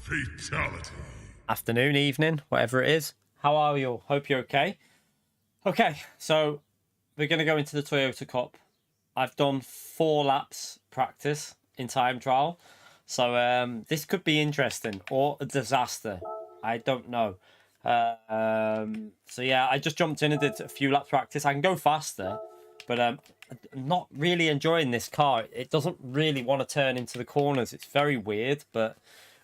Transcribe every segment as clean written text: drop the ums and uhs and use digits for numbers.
Fatality. Afternoon, evening, whatever it is. How are you all? Hope you're okay. Okay, so we're going to go into the Toyota Cup. I've done 4 laps practice in time trial. So this could be interesting or a disaster. I don't know. So yeah, I just jumped in and did a few laps practice. I can go faster, but I'm not really enjoying this car. It doesn't really want to turn into the corners. It's very weird, but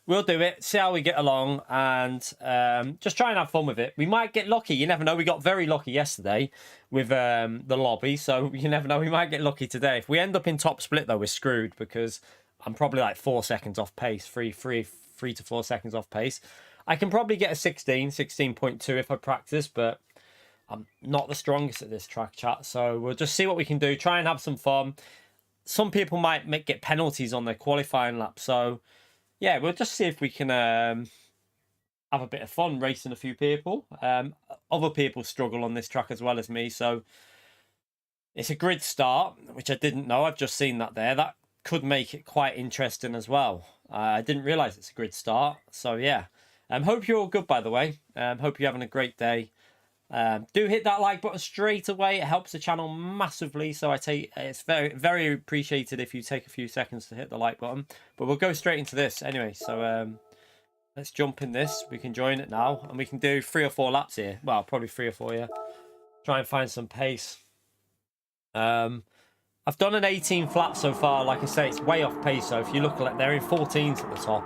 we'll do it, see how we get along, and just try and have fun with it. We might get lucky. You never know. We got very lucky yesterday with the lobby, so you never know. We might get lucky today. If we end up in top split, though, we're screwed because I'm probably like 4 seconds off pace, 3 to 4 seconds off pace. I can probably get a 16.2 if I practice, but I'm not the strongest at this track, chat. So we'll just see what we can do, try and have some fun. Some people might get penalties on their qualifying lap, so yeah, we'll just see if we can have a bit of fun racing a few people. Other people struggle on this track as well as me, so it's a grid start, which I didn't know. I've just seen that there. That could make it quite interesting as well. I didn't realise it's a grid start, so yeah. Hope you're all good, by the way. Hope you're having a great day. Do hit that like button straight away. It helps the channel massively. So it's very, very appreciated if you take a few seconds to hit the like button. But we'll go straight into this anyway. So let's jump in this. We can join it now. And we can do 3 or 4 laps here. Well, probably 3 or 4, yeah. Try and find some pace. I've done an 18th lap so far. Like I say, it's way off pace. So if you look at it, they're in 14s at the top.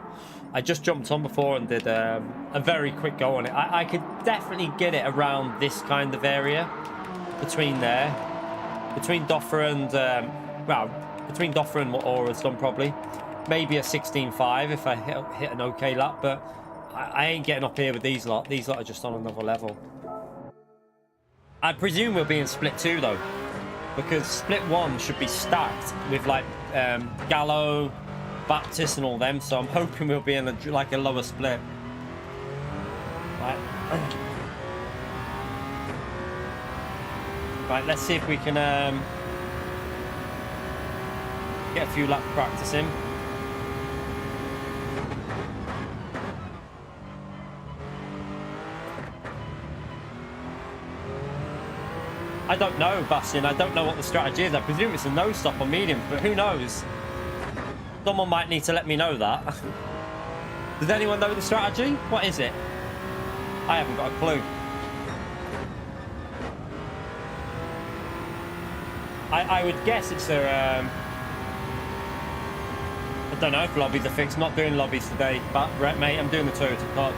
I just jumped on before and did a very quick go on it. I could definitely get it around this kind of area. Between there. Between Doffer and... between Doffer and what Aura's done probably. Maybe a 16.5 if I hit an okay lap. But I ain't getting up here with these lot. These lot are just on another level. I presume we'll be in split 2 though. Because split 1 should be stacked with like Gallo, Baptist and all them, so I'm hoping we'll be in a lower split. Right. Right, let's see if we can get a few lap practice in. I don't know, Bastian. I don't know what the strategy is. I presume it's a no stop on mediums, but who knows? Someone might need to let me know that. Does anyone know the strategy? What is it? I haven't got a clue. I would guess it's a... I don't know if lobbies are fixed. Not doing lobbies today, but mate, I'm doing the Toyota Cup.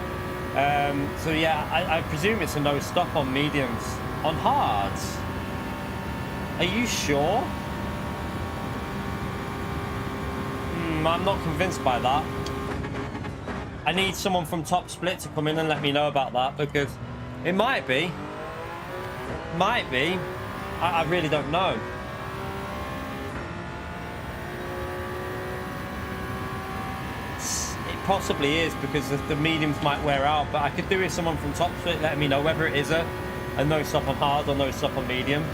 So yeah, I presume it's a no stop on mediums. On hards? Are you sure? I'm not convinced by that. I need someone from Top Split to come in and let me know about that, because it might be. Might be. I really don't know. It possibly is, because the mediums might wear out, but I could do with someone from Top Split letting me know whether it is a no stop on hard or no stop on medium.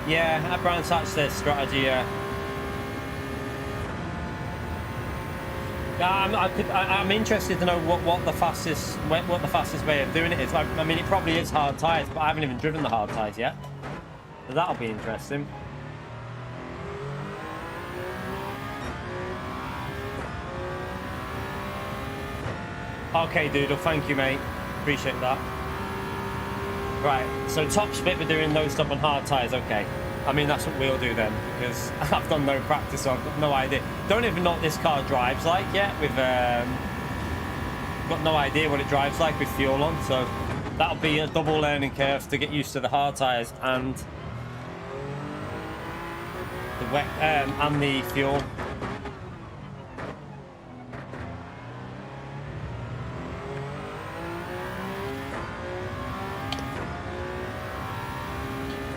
Yeah, at Brown Satch their strategy, yeah. I'm interested to know what the fastest way of doing it is. I mean, it probably is hard tyres, but I haven't even driven the hard tyres yet. So that'll be interesting. Okay, Doodle, thank you, mate. Appreciate that. Right, so Top Split, we're doing no stop on hard tyres, okay. I mean, that's what we'll do then, because I've done no practice, so I've got no idea. Don't even know what this car drives like yet. With got no idea what it drives like with fuel on, so that'll be a double learning curve to get used to the hard tyres and the wet and the fuel.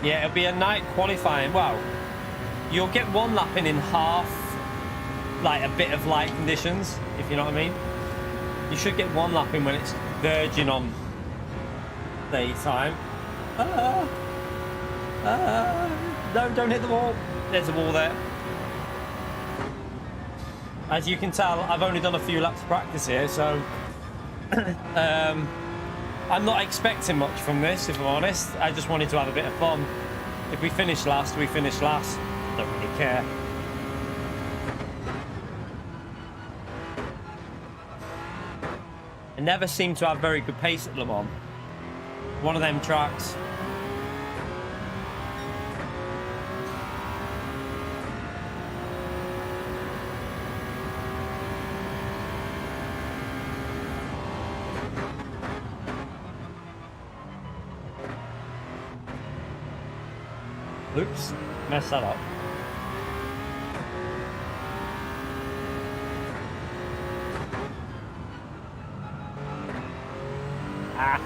Yeah, it'll be a night qualifying. Well, you'll get one lap in half like a bit of light conditions, if you know what I mean. You should get one lap in when it's verging on daytime. No, don't hit the wall. There's a wall there. As you can tell, I've only done a few laps of practice here, so I'm not expecting much from this, if I'm honest. I just wanted to have a bit of fun. If we finish last, we finish last. Don't really care. I never seem to have very good pace at Le Mans. One of them tracks. Oops, messed that up. Ah.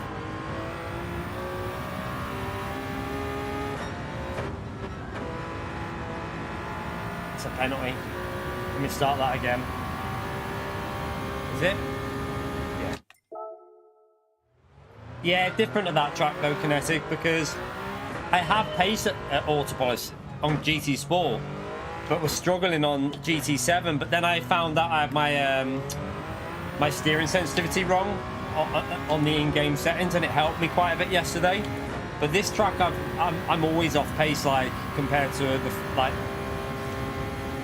It's a penalty. Let me start that again. Is it? Yeah. Yeah, different at that track though, Kinetic, because I have pace at Autopolis on GT Sport, but was struggling on GT7. But then I found out I had my my steering sensitivity wrong on the in-game settings, and it helped me quite a bit yesterday. But this track, I'm always off pace, like compared to the like.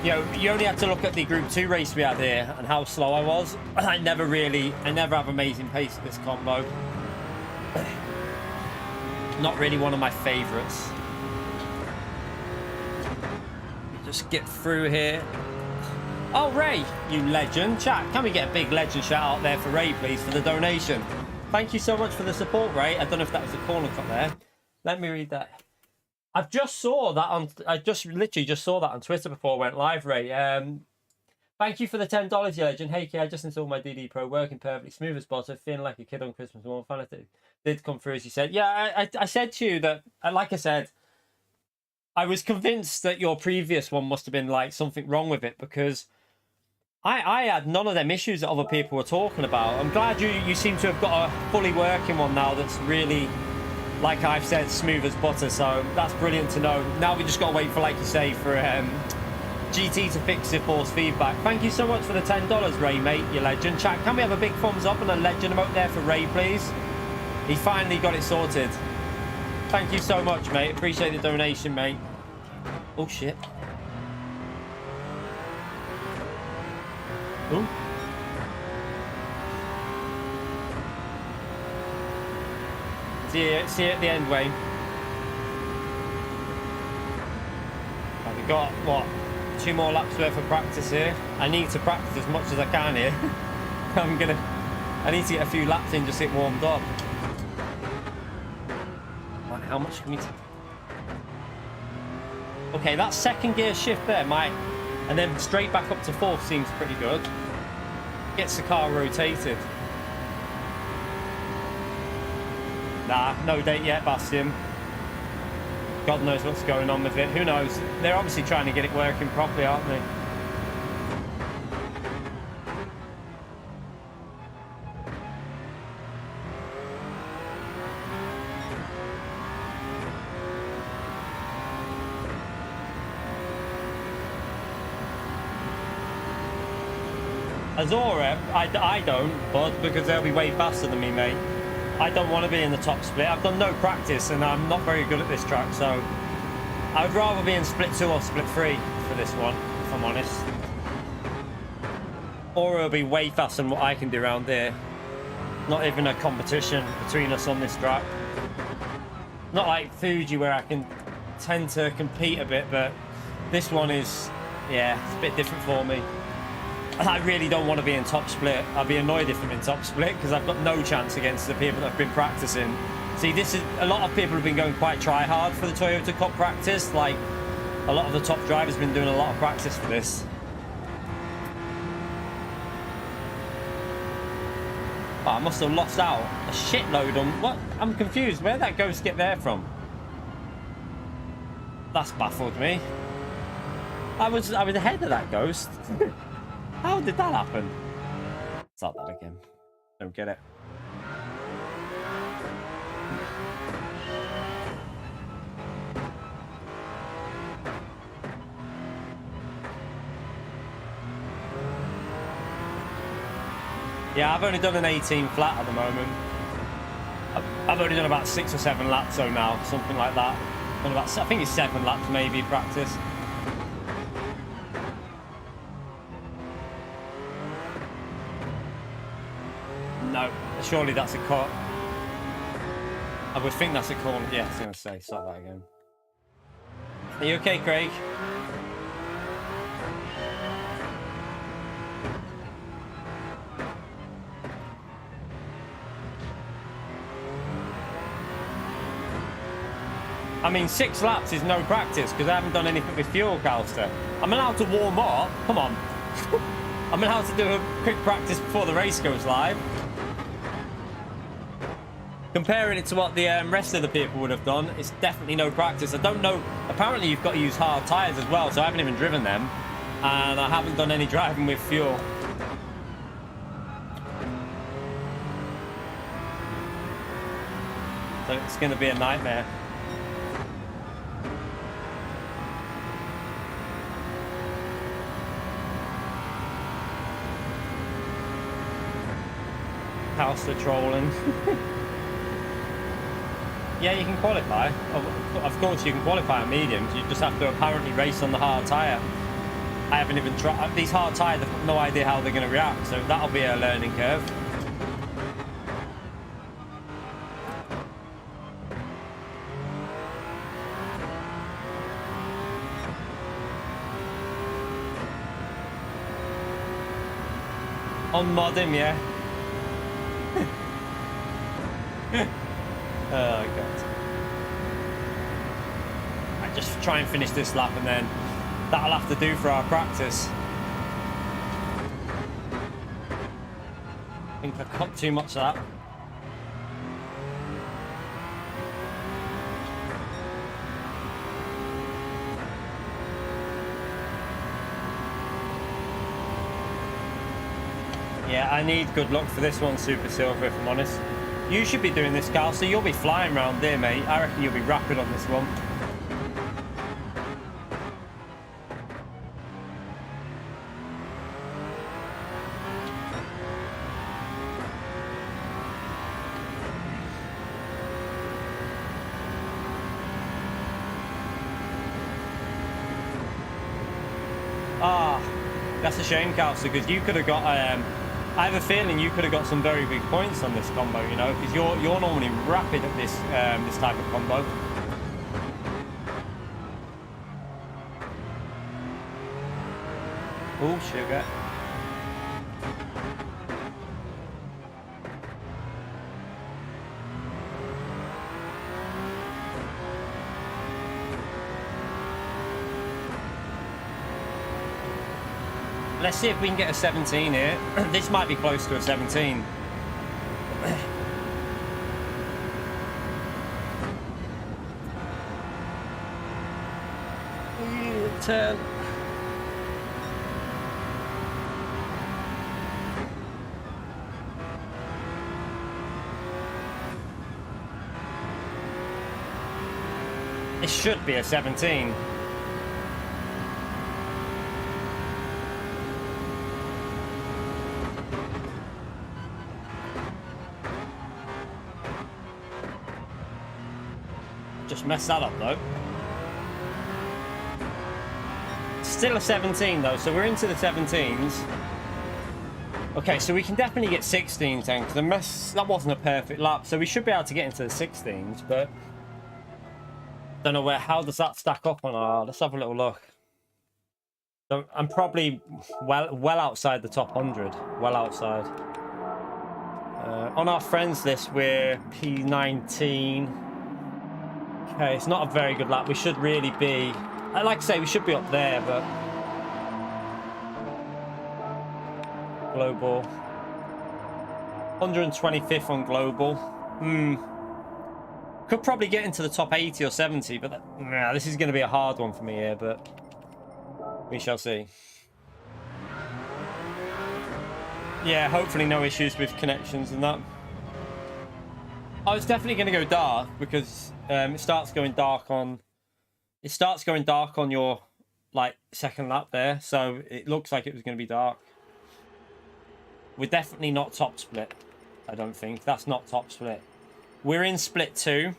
You know, you only have to look at the Group 2 race we had here and how slow I was. I never have amazing pace at this combo. Not really one of my favorites. Just get through here. Oh, Ray, you legend. Chat, can we get a big legend shout out there for Ray, please, for the donation? Thank you so much for the support, Ray. I don't know if that was a corner cut there. Let me read that. I literally just saw that on Twitter before I went live, Ray. Thank you for the $10, you legend. Hey, kid, I just installed my DD Pro, working perfectly smooth as possible, feeling like a kid on Christmas morning. Fanatec did come through, as you said. Yeah, I said to you that, like I said, I was convinced that your previous one must have been like something wrong with it, because I had none of them issues that other people were talking about. I'm glad you seem to have got a fully working one now that's really, like I've said, smooth as butter. So that's brilliant to know. Now we just got to wait for, like you say, for GT to fix the force feedback. Thank you so much for the $10, Ray, mate, you legend. Chat, can we have a big thumbs up and a legend emote there for Ray, please? He finally got it sorted. Thank you so much, mate. Appreciate the donation, mate. Oh, shit. Ooh. See you at the end, Wayne. I've got, what, 2 more laps worth of practice here. I need to practice as much as I can here. I need to get a few laps in, just get warmed up. Right, how much can we take? Okay, that second gear shift there and then straight back up to 4th seems pretty good. Gets the car rotated. Nah, no date yet, Bastian. God knows what's going on with it. Who knows? They're obviously trying to get it working properly, aren't they? Azora, I don't, but because they'll be way faster than me, mate. I don't want to be in the top split. I've done no practice and I'm not very good at this track, so I would rather be in split 2 or split 3 for this one, if I'm honest. Or it'll be way faster than what I can do around here. Not even a competition between us on this track. Not like Fuji where I can tend to compete a bit, but this one is, yeah, it's a bit different for me. I really don't want to be in top split. I'd be annoyed if I'm in top split because I've got no chance against the people that have been practicing. See, this is a lot of people have been going quite try hard for the Toyota Cup practice. Like a lot of the top drivers have been doing a lot of practice for this. Oh, I must have lost out a shitload on what? I'm confused. Where'd that ghost get there from? That's baffled me. I was ahead of that ghost. How did that happen? Start that again. Don't get it. Yeah, I've only done an 18 flat at the moment. I've only done about 6 or 7 laps so now, something like that. Done about, I think it's 7 laps maybe practice. No, surely that's a cut. I would think that's a corner. Yeah, I was going to say, start that again. Are you okay, Craig? I mean, 6 laps is no practice because I haven't done anything with fuel, Calster. I'm allowed to warm up. Come on. I'm allowed to do a quick practice before the race goes live. Comparing it to what the rest of the people would have done, it's definitely no practice. I don't know. Apparently, you've got to use hard tyres as well, so I haven't even driven them. And I haven't done any driving with fuel. So it's going to be a nightmare. Calster trolling. Yeah, you can qualify. Of course, you can qualify on mediums. You just have to apparently race on the hard tyre. I haven't even tried. These hard tyres, I've got no idea how they're going to react, so that'll be a learning curve. On mod him, yeah. Oh god. I just try and finish this lap and then that'll have to do for our practice. I think I cut too much of that. Yeah, I need good luck for this one, Super Silver, if I'm honest. You should be doing this, Carl, so you'll be flying around there, mate. I reckon you'll be rapid on this one. Ah, that's a shame, Carl, because you could have got... I have a feeling you could have got some very big points on this combo, you know, because you're normally rapid at this this type of combo. Oh, sugar. Let's see if we can get a 17 here. This might be close to a 17. Turn. It should be a 17. Just messed that up though. Still a 17 though, so we're into the 17s. Okay, so we can definitely get 16s then, because that wasn't a perfect lap, so we should be able to get into the 16s, but don't know how does that stack up on our... Let's have a little look. So I'm probably well outside the top 100, well outside. On our friends list, we're P19. Okay, it's not a very good lap. We should really be... I like to say we should be up there, but... Global. 125th on global. Could probably get into the top 80 or 70, but this is going to be a hard one for me here, but... we shall see. Yeah, hopefully no issues with connections and that. Oh, it's definitely going to go dark because it starts going dark on your like second lap there, so it looks like it was going to be dark. We're definitely not top split. I don't think that's not top split. We're in split 2,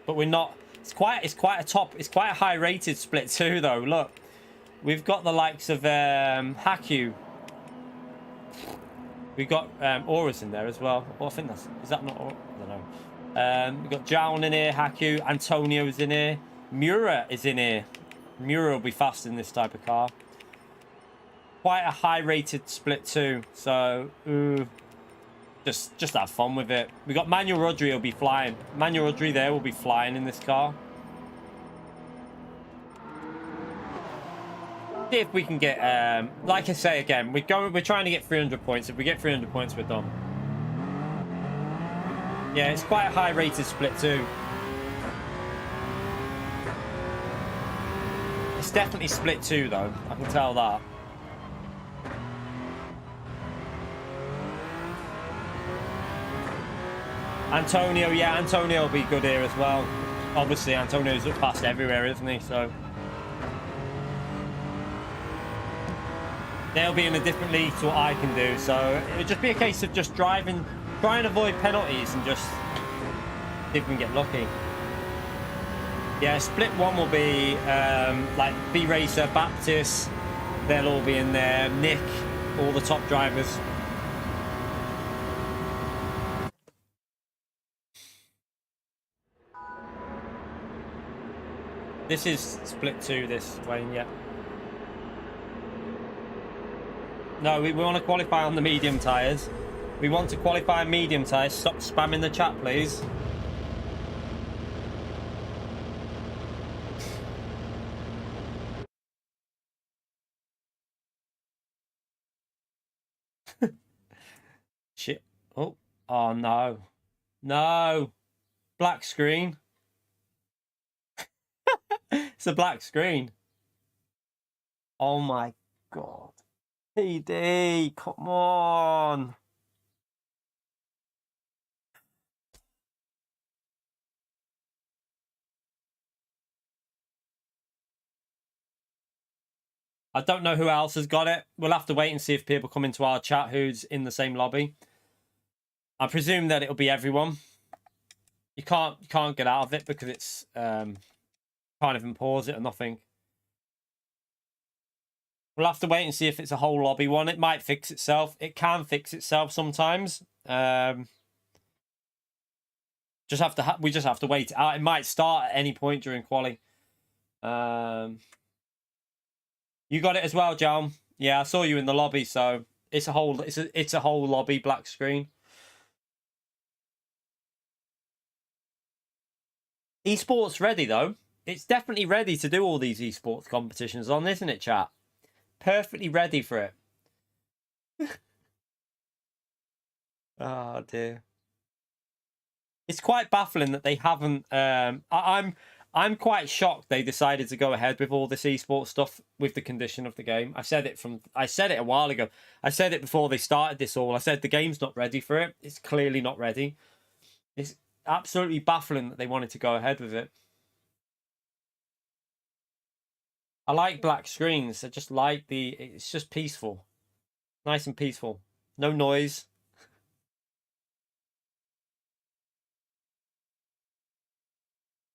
but we're not. It's quite a high rated split 2 though. Look, we've got the likes of Haku. We've got Auras in there as well. Well, I think is that not? I don't know. We've got Jown in here, Haku, Antonio's in here, Mura is in here. Mura will be fast in this type of car. Quite a high rated split 2, so just have fun with it. We got Manuel Rodri will be flying. Manuel Rodri there will be flying in this car. See if we can get like I say again, we're trying to get 300 points. If we get 300 points, we're done. Yeah, it's quite a high rated split 2. It's definitely split 2 though, I can tell that. Antonio, yeah, Antonio will be good here as well. Obviously, Antonio's up past everywhere, isn't he? So they'll be in a different league to what I can do. So it'll just be a case of just driving, try and avoid penalties and just see if we can get lucky. Yeah, split 1 will be like B-Racer, Baptist, they'll all be in there, Nick, all the top drivers. This is split 2, this, Wayne, yeah. No, we want to qualify on the medium tyres. We want to qualify on medium tyres. Stop spamming the chat, please. Shit. Oh no. No. Black screen. It's a black screen. Oh my god. PD, come on. I don't know who else has got it. We'll have to wait and see if people come into our chat who's in the same lobby. I presume that it'll be everyone. You can't get out of it because it's can't even pause it or nothing. We'll have to wait and see if it's a whole lobby one. It might fix itself. It can fix itself sometimes. We just have to wait it out. It might start at any point during quali. You got it as well, John. Yeah, I saw you in the lobby. So it's a whole lobby black screen. Esports ready though. It's definitely ready to do all these esports competitions on, isn't it, chat? Perfectly ready for it. Oh dear. It's quite baffling that they haven't. I'm quite shocked they decided to go ahead with all this esports stuff with the condition of the game. I said it a while ago. I said it before they started this all. I said the game's not ready for it. It's clearly not ready. It's absolutely baffling that they wanted to go ahead with it. I like black screens. I just like it's just peaceful. Nice and peaceful. No noise.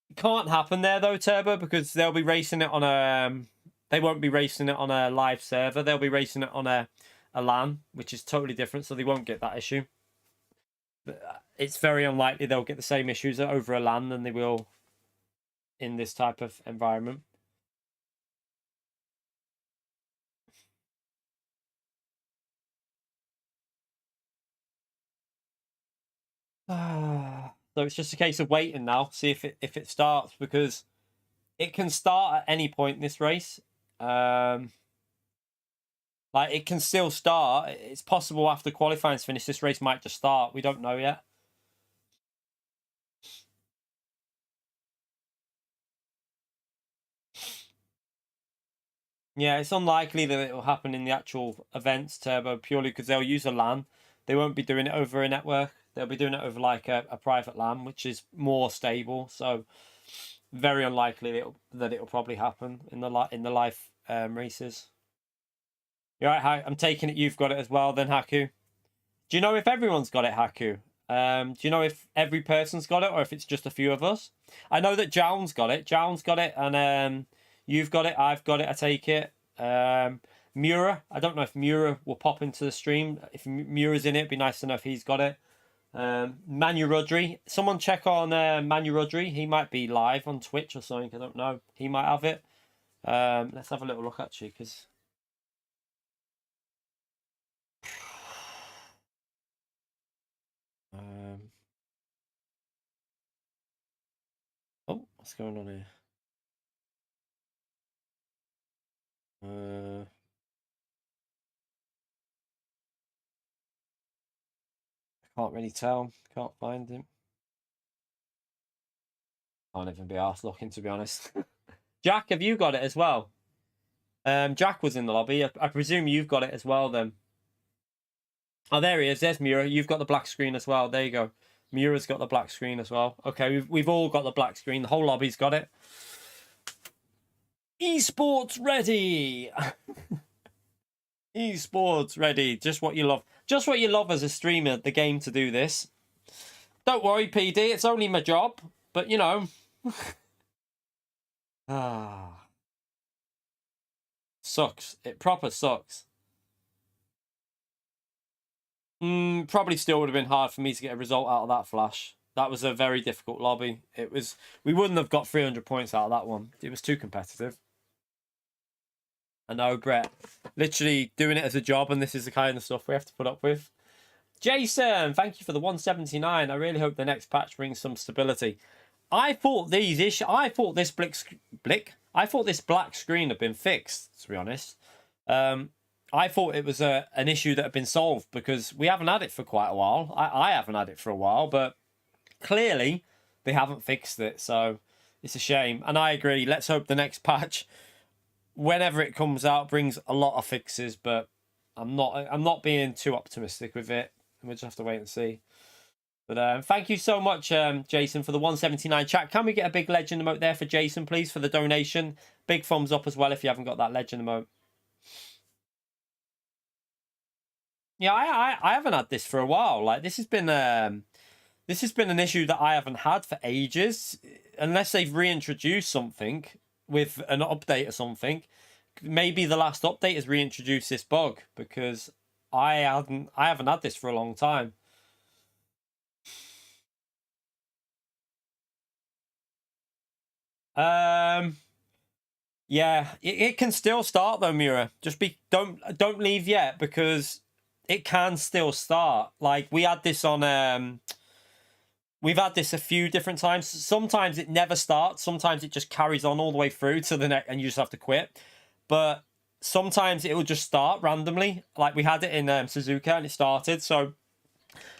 It can't happen there though, Turbo, because they'll be racing it on a they won't be racing it on a live server. They'll be racing it on a LAN, which is totally different, so they won't get that issue. But it's very unlikely they'll get the same issues over a LAN than they will in this type of environment. So it's just a case of waiting now, see if it starts, because it can start at any point in this race. Like it can still start. It's possible after qualifying's finished, this race might just start. We don't know yet. Yeah, it's unlikely that it will happen in the actual events, Turbo, purely because they'll use a LAN. They won't be doing it over a network. They'll be doing it over like a private LAN, which is more stable. So very unlikely that it'll probably happen in the live races. You're right, I'm taking it you've got it as well then, Haku. Do you know if everyone's got it, Haku? Do you know if every person's got it or if it's just a few of us? I know that Jown's got it. Jown's got it, and you've got it. I've got it. I take it. Mura. I don't know if Mura will pop into the stream. If Mura's in it, it'd be nice to know if he's got it. Manu Rodri. Someone check on Manu Rodri. He might be live on Twitch or something. I don't know. He might have it. Let's have a little look actually, because. Oh, what's going on here? I can't really tell. Can't find him. Can't even be arsed looking, to be honest. Jack, have you got it as well? Jack was in the lobby. I presume you've got it as well then. Oh, there he is. There's Mura. You've got the black screen as well. There you go. Mura's got the black screen as well. Okay, we've all got the black screen. The whole lobby's got it. Esports ready. Esports ready. Just what you love. Just what you love as a streamer, the game to do this. Don't worry, PD. It's only my job. But, you know. Sucks. It proper sucks. Probably still would have been hard for me to get a result out of that flash. That was a very difficult lobby. It was. We wouldn't have got 300 points out of that one. It was too competitive. I know, Brett. Literally doing it as a job, and this is the kind of stuff we have to put up with. Jason, thank you for the 179. I really hope the next patch brings some stability. I thought I thought this black screen had been fixed, to be honest. I thought it was an issue that had been solved because we haven't had it for quite a while. I haven't had it for a while, but clearly they haven't fixed it, so it's a shame. And I agree. Let's hope the next patch, whenever it comes out, brings a lot of fixes. But I'm not being too optimistic with it. We'll just have to wait and see. But thank you so much, Jason, for the 179 chat. Can we get a big legend emote there for Jason, please, for the donation? Big thumbs up as well if you haven't got that legend emote. Yeah, I haven't had this for a while. Like this has been an issue that I haven't had for ages, unless they've reintroduced something with an update or something. Maybe the last update has reintroduced this bug because I haven't had this for a long time. Yeah, it can still start though, Mira. Just don't leave yet because it can still start. Like we had this on we've had this a few different times. Sometimes it never starts, sometimes it just carries on all the way through to the next and you just have to quit. But sometimes it will just start randomly. Like we had it in Suzuka and it started. So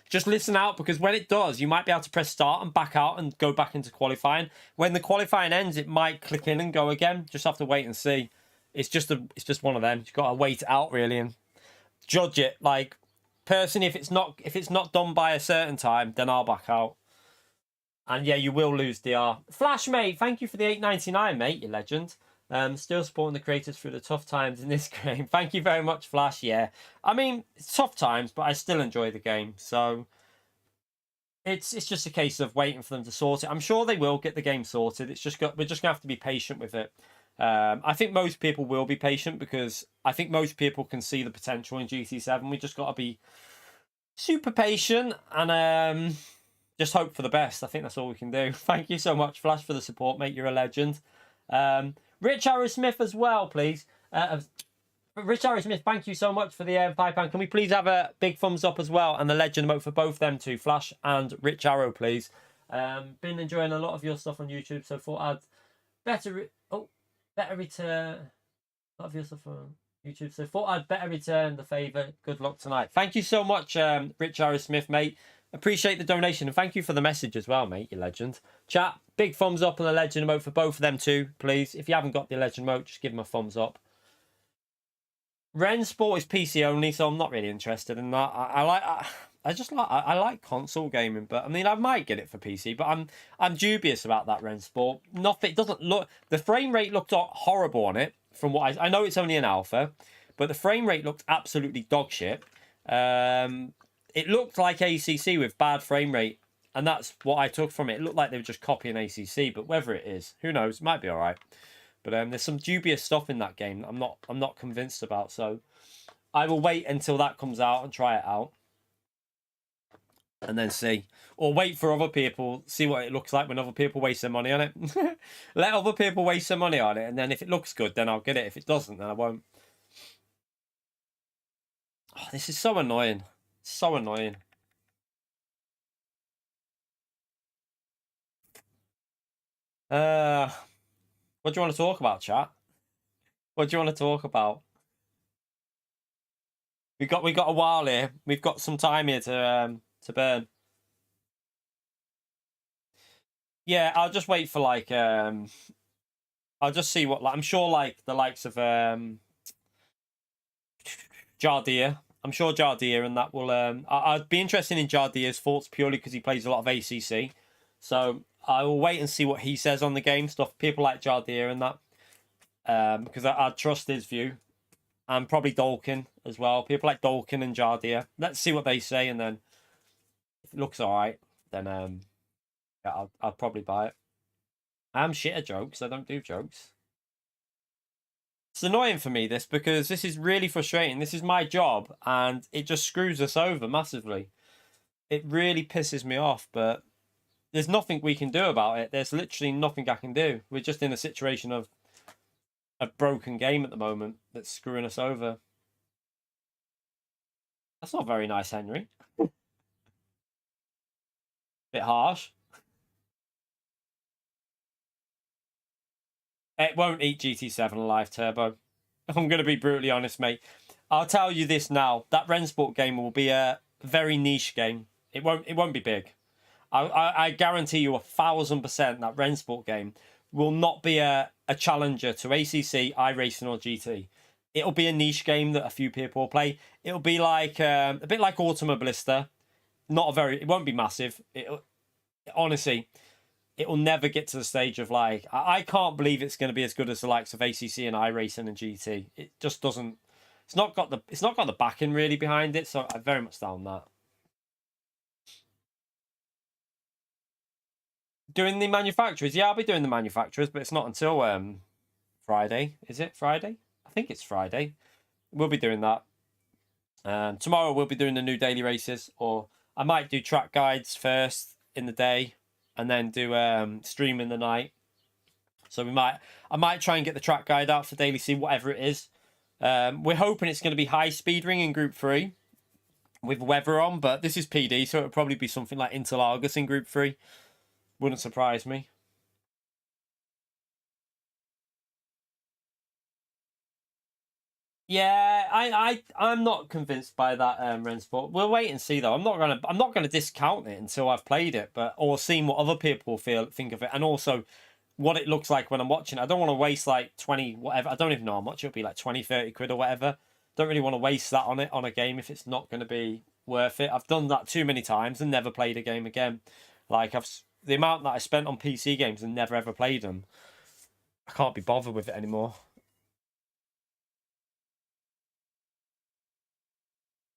just listen out because when it does, you might be able to press start and back out and go back into qualifying. When the qualifying ends, it might click in and go again. Just have to wait and see. It's just one of them. You've got to wait it out really and judge it. Like personally, if it's not done by a certain time, then I'll back out. And yeah, you will lose DR. Flash, mate, thank you for the 8.99, mate. You legend. Still supporting the creators through the tough times in this game. Thank you very much, Flash. Yeah, I mean it's tough times, but I still enjoy the game. So it's just a case of waiting for them to sort it. I'm sure they will get the game sorted. We're just gonna have to be patient with it. I think most people will be patient because I think most people can see the potential in GT7. We just got to be super patient and just hope for the best. I think that's all we can do. Thank you so much, Flash, for the support, mate. You're a legend. Rich Harris Smith as well, please. Rich Harris Smith, thank you so much for the £5. Can we please have a big thumbs up as well and the legend emote for both them two, Flash and Rich Arrow, please. Been enjoying a lot of your stuff on YouTube, so thought I'd better return a lot of your stuff on YouTube. So thought I'd better return the favour. Good luck tonight. Thank you so much, Rich Harris Smith, mate. Appreciate the donation and thank you for the message as well, mate. You legend. Chat, big thumbs up on the legend emote for both of them too, please. If you haven't got the legend emote, just give them a thumbs up. Ren Sport is PC only, so I'm not really interested in that. I like console gaming, but I mean I might get it for PC, but I'm dubious about that Ren Sport. Nothing, it doesn't look, the frame rate looked horrible on it from what I know it's only an alpha, but the frame rate looked absolutely dog shit. It looked like ACC with bad frame rate, and that's what I took from it. It looked like they were just copying ACC, but whether it is, who knows? It might be all right. But there's some dubious stuff in that game I'm not convinced about. So I will wait until that comes out and try it out, and then see, or wait for other people, see what it looks like when other people waste their money on it. Let other people waste their money on it, and then if it looks good, then I'll get it. If it doesn't, then I won't. Oh, this is so annoying. So annoying. What do you want to talk about, chat? What do you want to talk about? We got a while here. We've got some time here to burn. Yeah, I'll just wait for like I'll just see what, like, I'm sure like the likes of Jardir. I'm sure Jardir and that will I'd be interested in Jardir's thoughts purely because he plays a lot of ACC. So I will wait and see what he says on the game stuff. People like Jardir and that. Because I trust his view. And probably Dolkin as well. People like Dolkin and Jardir. Let's see what they say, and then if it looks alright, then yeah, I'll probably buy it. I'm shit at jokes. I don't do jokes. It's annoying for me, this, because this is really frustrating. This is my job, and it just screws us over massively. It really pisses me off, but there's nothing we can do about it. There's literally nothing I can do. We're just in a situation of a broken game at the moment that's screwing us over. That's not very nice, Henry. Bit harsh. It won't eat GT7 alive, Turbo. I'm going to be brutally honest, mate. I'll tell you this now. That Rensport game will be a very niche game. It won't be big. I guarantee you 1,000% that Rensport game will not be a challenger to ACC, iRacing, or GT. It'll be a niche game that a few people will play. It'll be like a bit like Automobilista. It won't be massive. Honestly, it will never get to the stage of like, I can't believe it's going to be as good as the likes of ACC and iRacing and GT. It just doesn't. It's not got the backing really behind it. So I very much down that. Doing the manufacturers, yeah, I'll be doing the manufacturers, but it's not until Friday. Is it Friday? I think it's Friday. We'll be doing that. Tomorrow we'll be doing the new daily races, or I might do track guides first in the day, and then do stream in the night. So I might try and get the track guide out for daily C, whatever it is. We're hoping it's going to be high speed ring in Group 3 with weather on, but this is PD, so it'll probably be something like Interlagos in Group 3. Wouldn't surprise me. Yeah, I'm not convinced by that Rensport. We'll wait and see though. I'm not gonna discount it until I've played it, or seen what other people think of it, and also what it looks like when I'm watching it. I don't want to waste like 20 whatever. I don't even know how much it'll be, like 20, 30 quid or whatever. Don't really want to waste that on a game if it's not going to be worth it. I've done that too many times and never played a game again. Like the amount that I spent on PC games and never ever played them, I can't be bothered with it anymore.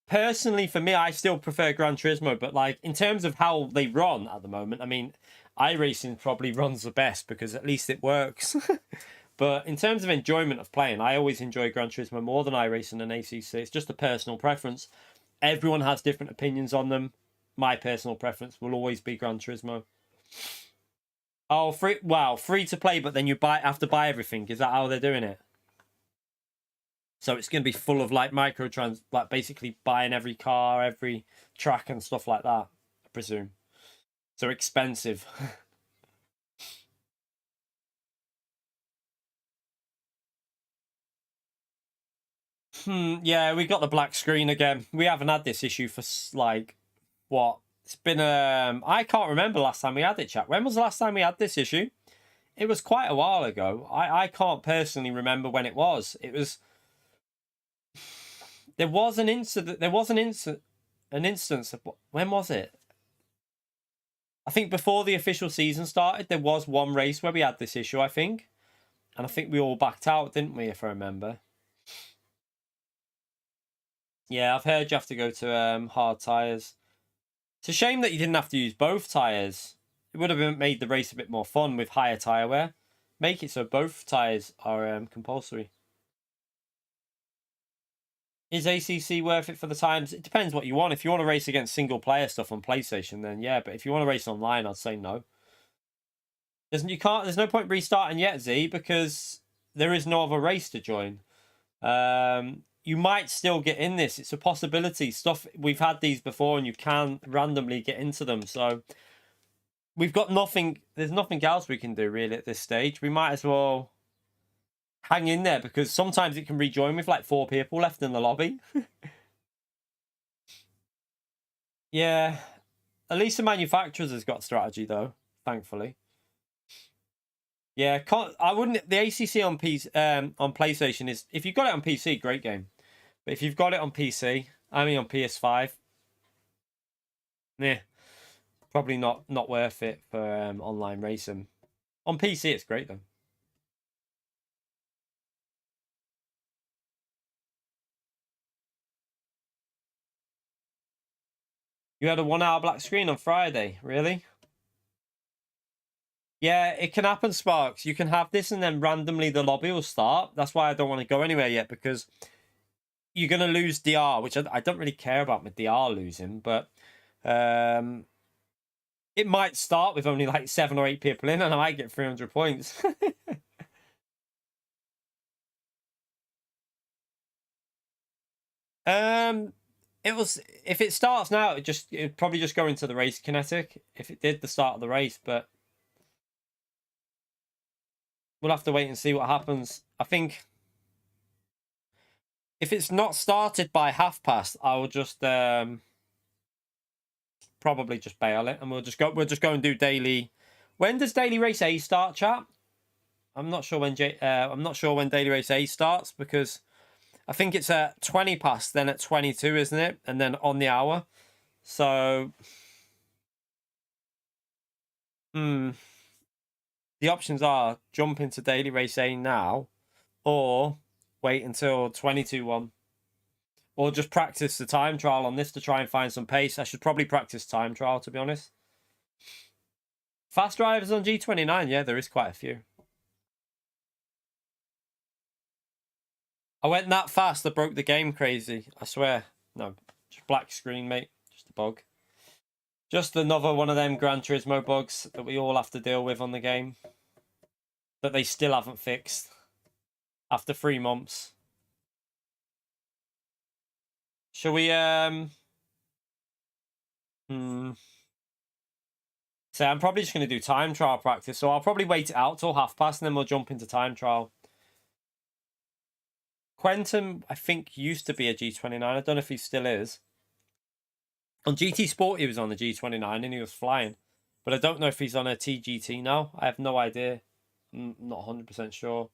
Personally, for me, I still prefer Gran Turismo, but like in terms of how they run at the moment, I mean, iRacing probably runs the best because at least it works. But in terms of enjoyment of playing, I always enjoy Gran Turismo more than iRacing and ACC. It's just a personal preference. Everyone has different opinions on them. My personal preference will always be Gran Turismo. Oh, free to play, but then you have to buy everything. Is that how they're doing it? So it's going to be full of like microtrans, like basically buying every car, every track and stuff like that, I presume. So expensive. Yeah, we got the black screen again. We haven't had this issue for like, what? It's been, I can't remember last time we had it, chat. When was the last time we had this issue? It was quite a while ago. I can't personally remember when it was. It was There was an incident. There was an instance of, when was it? I think before the official season started, there was one race where we had this issue, I think. And I think we all backed out, didn't we, if I remember? Yeah, I've heard you have to go to hard tyres. It's a shame that you didn't have to use both tyres. It would have made the race a bit more fun with higher tyre wear. Make it so both tyres are compulsory. Is ACC worth it for the times? It depends what you want. If you want to race against single player stuff on PlayStation, then yeah. But if you want to race online, I'd say no. There's no point restarting yet, Z, because there is no other race to join. You might still get in this. It's a possibility. Stuff, we've had these before, and you can randomly get into them. So we've got nothing. There's nothing else we can do really at this stage. We might as well hang in there, because sometimes it can rejoin with like 4 people left in the lobby. Yeah, at least the manufacturers has got strategy though, thankfully. Yeah, I wouldn't. The ACC on PlayStation is, if you've got it on PC, great game. But if you've got it on PC, I mean on PS5, yeah, probably not worth it for online racing. On PC, it's great though. You had a 1-hour black screen on Friday, really? Yeah, it can happen, Sparks. You can have this and then randomly the lobby will start. That's why I don't want to go anywhere yet, because you're going to lose DR, which I don't really care about my DR losing, but it might start with only like 7 or 8 people in and I might get 300 points. If it starts now, it'd probably just go into the race kinetic if it did the start of the race, but we'll have to wait and see what happens. I think if it's not started by past, I will just probably just bail it, and we'll just go and do daily. When does daily race A start, chat? I'm not sure when daily race A starts, because I think it's at 20 past, then at 22, isn't it? And then on the hour. So the options are jump into daily race A now, or wait until 22-1. Or just practice the time trial on this to try and find some pace. I should probably practice time trial, to be honest. Fast drivers on G29, yeah, there is quite a few. I went that fast, I broke the game crazy. I swear. No, just black screen, mate. Just a bug. Just another one of them Gran Turismo bugs that we all have to deal with on the game. That they still haven't fixed. After 3 months. Shall we, So I'm probably just going to do time trial practice. So I'll probably wait it out till past and then we'll jump into time trial. Quentin, I think, used to be a G29. I don't know if he still is. On GT Sport, he was on the G29 and he was flying. But I don't know if he's on a TGT now. I have no idea. I'm not 100% sure.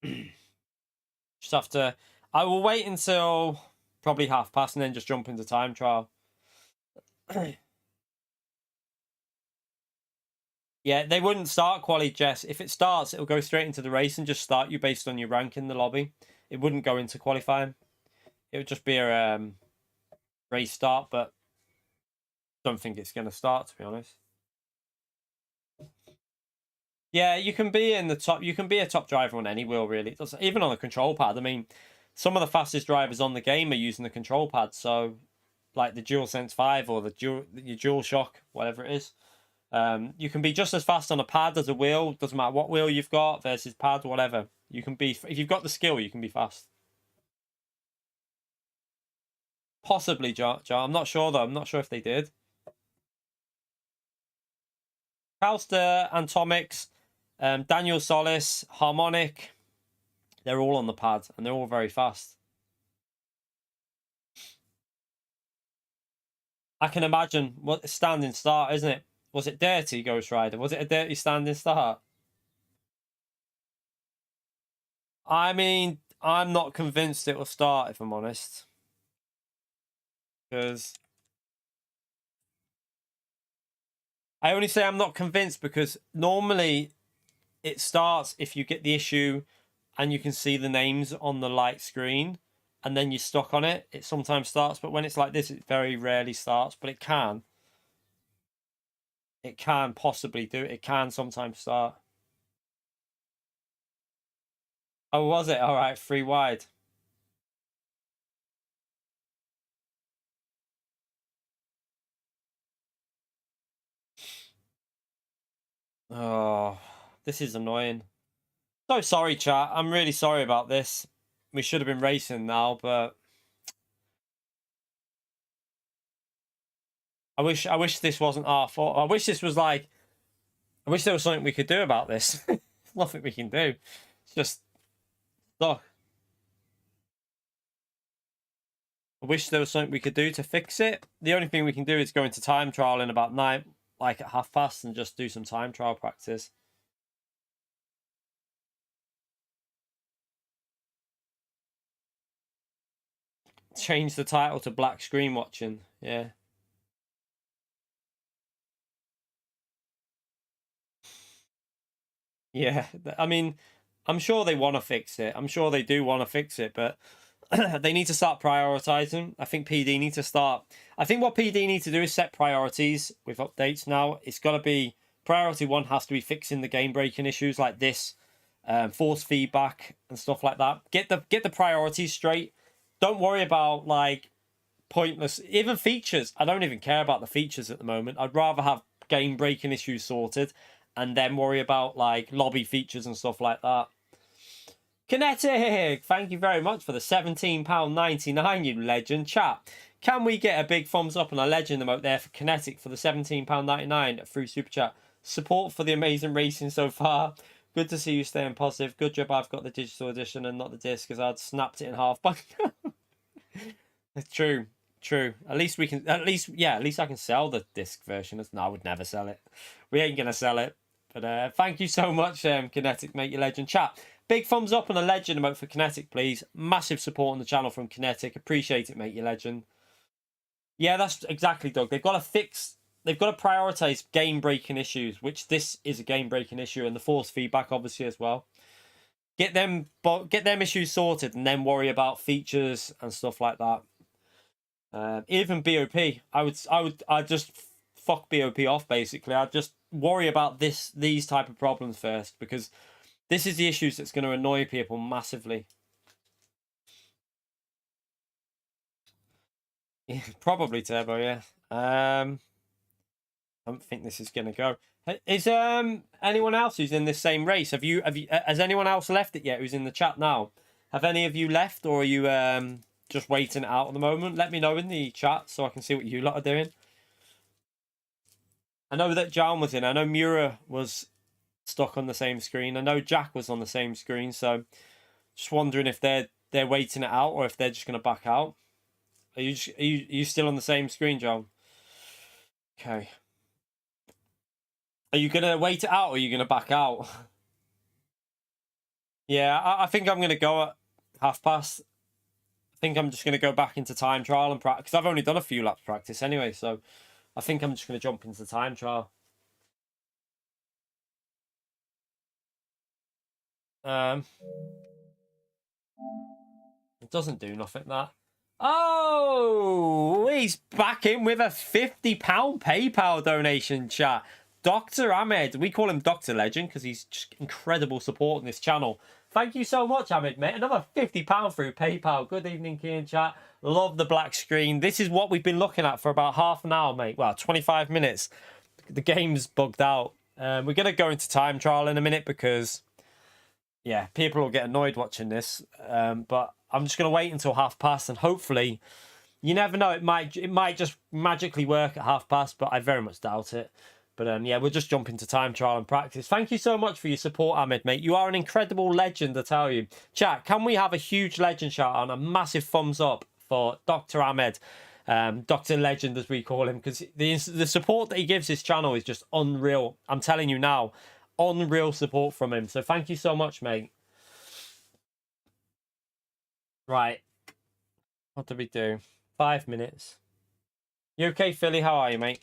Just have to... I will wait until probably past and then just jump into time trial. Yeah, they wouldn't start quali, Jess. If it starts, it'll go straight into the race and just start you based on your rank in the lobby. It wouldn't go into qualifying. It would just be a race start, but don't think it's going to start, to be honest. Yeah, you can be in the top. You can be a top driver on any wheel, really. It doesn't, even on the control pad. I mean, some of the fastest drivers on the game are using the control pad. So, like the DualSense 5 or your DualShock, whatever it is. You can be just as fast on a pad as a wheel. Doesn't matter what wheel you've got versus pad, whatever. You can be, if you've got the skill, you can be fast. Possibly, John. I'm not sure though. I'm not sure if they did. Calster, Atomics, Daniel Solis, Harmonic. They're all on the pad and they're all very fast. I can imagine what standing start, isn't it? Was it dirty, Ghost Rider? Was it a dirty standing start? I mean, I'm not convinced it will start, if I'm honest. Because I only say I'm not convinced because normally it starts if you get the issue and you can see the names on the light screen and then you're stuck on it. It sometimes starts, but when it's like this, it very rarely starts, but it can. It can possibly do it. It can sometimes start. Oh, was it? All right, 3 wide. Oh, this is annoying. So sorry, chat. I'm really sorry about this. We should have been racing now, but I wish this wasn't our fault. I wish this was like, I wish there was something we could do about this. Nothing we can do. It's just stuck. I wish there was something we could do to fix it. The only thing we can do is go into time trial in about 9, like at past, and just do some time trial practice. Change the title to black screen watching. Yeah. Yeah. I mean, I'm sure they want to fix it. I'm sure they do want to fix it, but they need to start prioritizing. I think PD need to start. I think what PD need to do is set priorities with updates now. It's got to be priority 1 has to be fixing the game breaking issues like this, force feedback and stuff like that. Get the priorities straight. Don't worry about like pointless even features. I don't even care about the features at the moment. I'd rather have game breaking issues sorted and then worry about like lobby features and stuff like that. Kinetic, thank you very much for the £17.99, you legend. Chat, can we get a big thumbs up and a legend emote there for Kinetic for the £17.99 through Super Chat? Support for the amazing racing so far. Good to see you staying positive. Good job I've got the digital edition and not the disc, because I'd snapped it in half by now. True, true. At least we can, at least I can sell the disc version. No, I would never sell it. We ain't going to sell it. But thank you so much, Kinetic, mate, you legend. Chat, big thumbs up and a legend emote for Kinetic, please. Massive support on the channel from Kinetic. Appreciate it, mate, you legend. Yeah, that's exactly, Doug. They've got to prioritize game breaking issues, which this is a game breaking issue, and the force feedback obviously as well. Get them issues sorted, and then worry about features and stuff like that. Even BOP, I'd just fuck BOP off basically. I'd just worry about these type of problems first, because this is the issues that's going to annoy people massively. Yeah, probably turbo, yeah. I don't think this is going to go. Is anyone else who's in this same race? Has anyone else left it yet who's in the chat now? Have any of you left, or are you just waiting it out at the moment? Let me know in the chat so I can see what you lot are doing. I know that Jan was in. I know Mura was stuck on the same screen. I know Jack was on the same screen. So just wondering if they're waiting it out or if they're just going to back out. Are you still on the same screen, John? Okay. Are you going to wait it out or are you going to back out? Yeah, I think I'm going to go at past. I think I'm just going to go back into time trial and practice, because I've only done a few laps practice anyway. So I think I'm just going to jump into time trial. It doesn't do nothing, that. Oh, he's back in with a £50 PayPal donation, chat. Dr. Ahmed, we call him Dr. Legend because he's just incredible support on this channel. Thank you so much, Ahmed, mate. Another £50 through PayPal. Good evening, Kian, chat. Love the black screen. This is what we've been looking at for about half an hour, mate. Well, 25 minutes. The game's bugged out. We're going to go into time trial in a minute because, yeah, people will get annoyed watching this. But I'm just going to wait until past, and hopefully, you never know, it might just magically work at past, but I very much doubt it. But yeah, we'll just jump into time trial and practice. Thank you so much for your support, Ahmed, mate. You are an incredible legend, I tell you. Chat, can we have a huge legend shout out and a massive thumbs up for Dr. Ahmed, Dr. Legend as we call him, because the support that he gives his channel is just unreal. I'm telling you now, unreal support from him. So thank you so much, mate. Right. What did we do? 5 minutes. You okay, Philly? How are you, mate?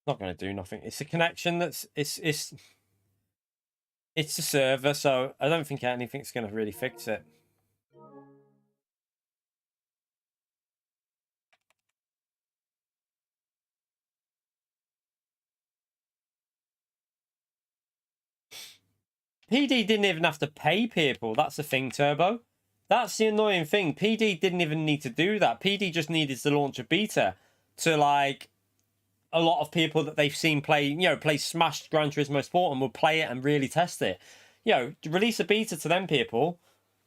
Not going to do nothing. It's a connection that's it's a server, so I don't think anything's going to really fix it. PD didn't even have to pay people. That's the thing, Turbo. That's the annoying thing. PD didn't even need to do that. PD just needed to launch a beta to, like, a lot of people that they've seen play, you know, play smashed Gran Turismo Sport and will play it and really test it. You know, release a beta to them people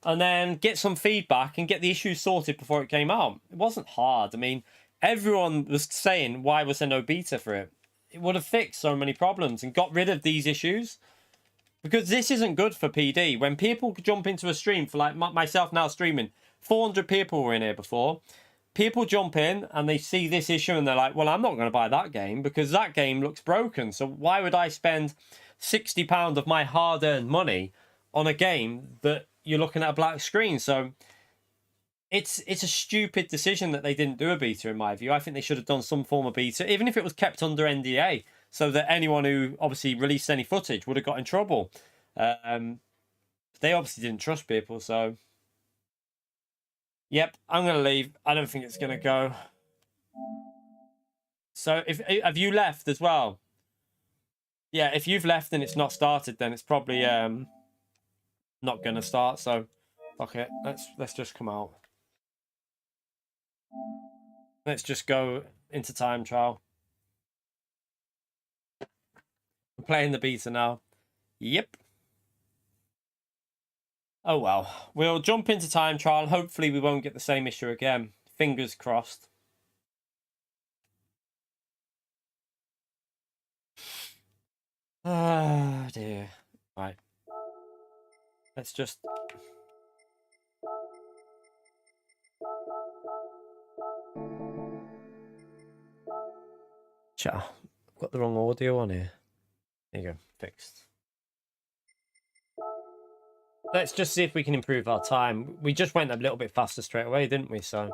and then get some feedback and get the issues sorted before it came out. It wasn't hard. I mean, everyone was saying, why was there no beta for it? It would have fixed so many problems and got rid of these issues. Because this isn't good for PD. When people jump into a stream, for like myself now streaming, 400 people were in here before. People jump in and they see this issue and they're like, well, I'm not going to buy that game because that game looks broken. So why would I spend £60 of my hard-earned money on a game that you're looking at a black screen? So it's a stupid decision that they didn't do a beta, in my view. I think they should have done some form of beta, even if it was kept under NDA, so that anyone who obviously released any footage would have got in trouble. They obviously didn't trust people, so... Yep, I'm going to leave. I don't think it's going to go. So, have you left as well? Yeah, if you've left and it's not started, then it's probably not going to start. So, okay, let's just come out. Let's just go into time trial. We're playing the beta now. Yep. Oh well. We'll jump into time trial. Hopefully we won't get the same issue again. Fingers crossed. Ah, dear. Right. Let's just... Chat. I've got the wrong audio on here. There you go. Fixed. Let's just see if we can improve our time. We just went a little bit faster straight away, didn't we? So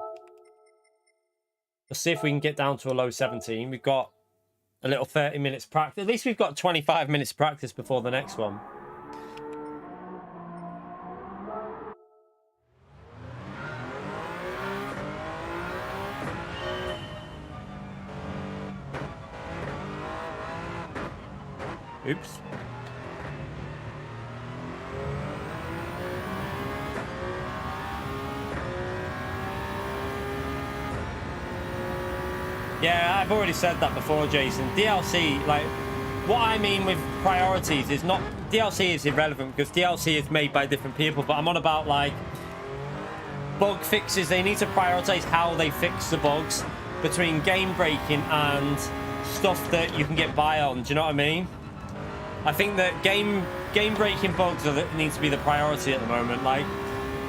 let's see if we can get down to a low 17. We've got a little 30 minutes practice. At least we've got 25 minutes practice before the next one. Oops. Yeah, I've already said that before, Jason. DLC, like, what I mean with priorities is not... DLC is irrelevant because DLC is made by different people, but I'm on about, like, bug fixes. They need to prioritize how they fix the bugs between game breaking and stuff that you can get by on. Do you know what I mean? I think that game breaking bugs needs to be the priority at the moment. Like,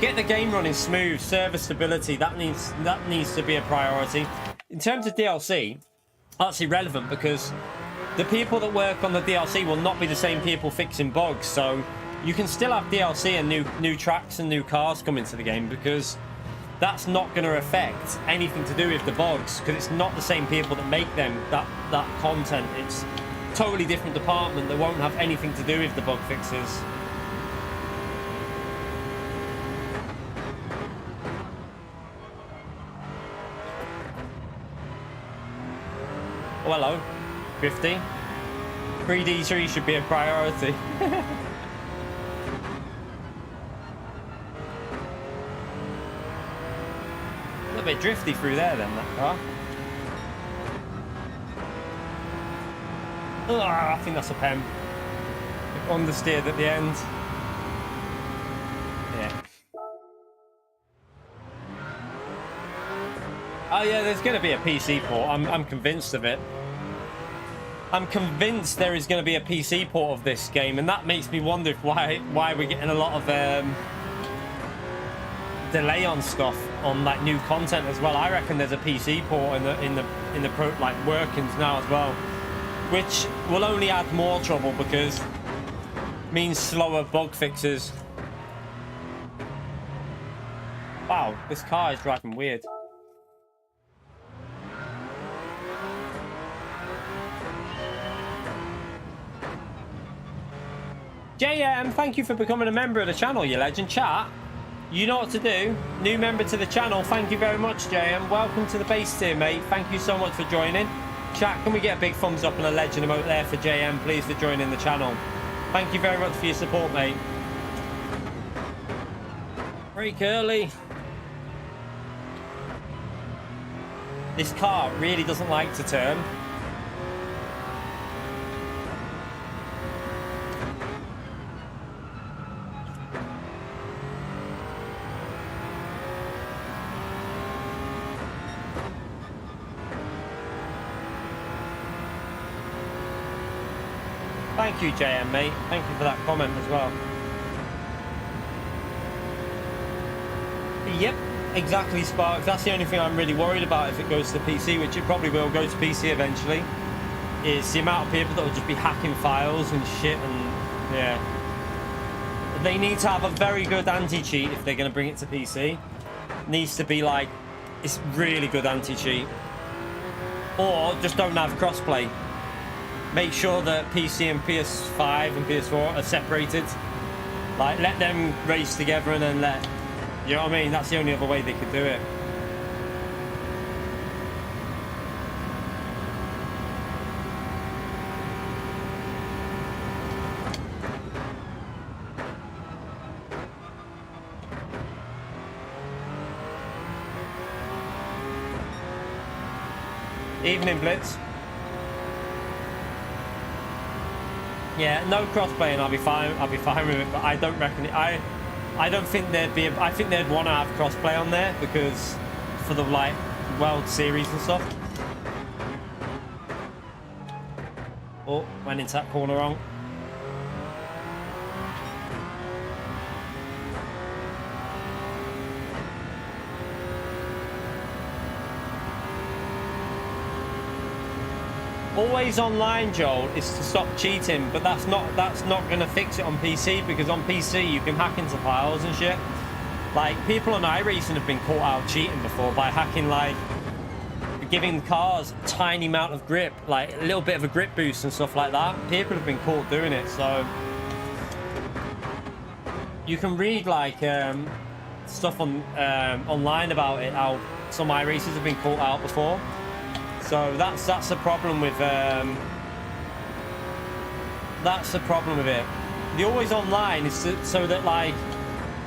get the game running smooth, server stability. That needs to be a priority. In terms of DLC, that's irrelevant because the people that work on the DLC will not be the same people fixing bugs. So you can still have DLC and new tracks and new cars come into the game because that's not going to affect anything to do with the bugs because it's not the same people that make them that content. It's a totally different department that won't have anything to do with the bug fixes. Oh, hello. 50. 3D3 should be a priority. A little bit drifty through there then, that car. Oh, I think that's a pen. Understeered at the end. Yeah. Oh yeah, there's going to be a PC port. I'm convinced of it. I'm convinced there is going to be a PC port of this game, and that makes me wonder why we're getting a lot of delay on stuff. on like new content as well. I reckon there's a PC port in the pro, like workings now as well, which will only add more trouble because it means slower bug fixes. Wow, this car is driving weird. JM, thank you for becoming a member of the channel, you legend. Chat, you know what to do. New member to the channel, thank you very much, JM. Welcome to the base tier, mate. Thank you so much for joining. Chat, can we get a big thumbs up and a legend emote there for JM, please, for joining the channel. Thank you very much for your support, mate. Break early. This car really doesn't like to turn. Thank you, JM, mate. Thank you for that comment as well. Yep, exactly, Sparks. That's the only thing I'm really worried about if it goes to PC, which it probably will go to PC eventually, is the amount of people that will just be hacking files and shit. And yeah, they need to have a very good anti-cheat if they're going to bring it to PC. It needs to be like, it's really good anti-cheat. Or just don't have crossplay. Make sure that PC and PS5 and PS4 are separated. Like, let them race together and then let... You know what I mean? That's the only other way they could do it. Evening, Blitz. Yeah, no crossplay and I'll be fine with it, but I don't reckon it. I don't think there'd be I think they'd want to have crossplay on there because for the like World Series and stuff. Oh, went into that corner wrong. Always online, Joel, is to stop cheating, but that's not going to fix it on PC, because on PC you can hack into files and shit. Like, people on iRacing have been caught out cheating before by hacking, like, giving cars a tiny amount of grip, like a little bit of a grip boost and stuff like that. People have been caught doing it, so you can read like stuff on online about it, how some iRacers have been caught out before. So that's the problem with it. The always online is so that like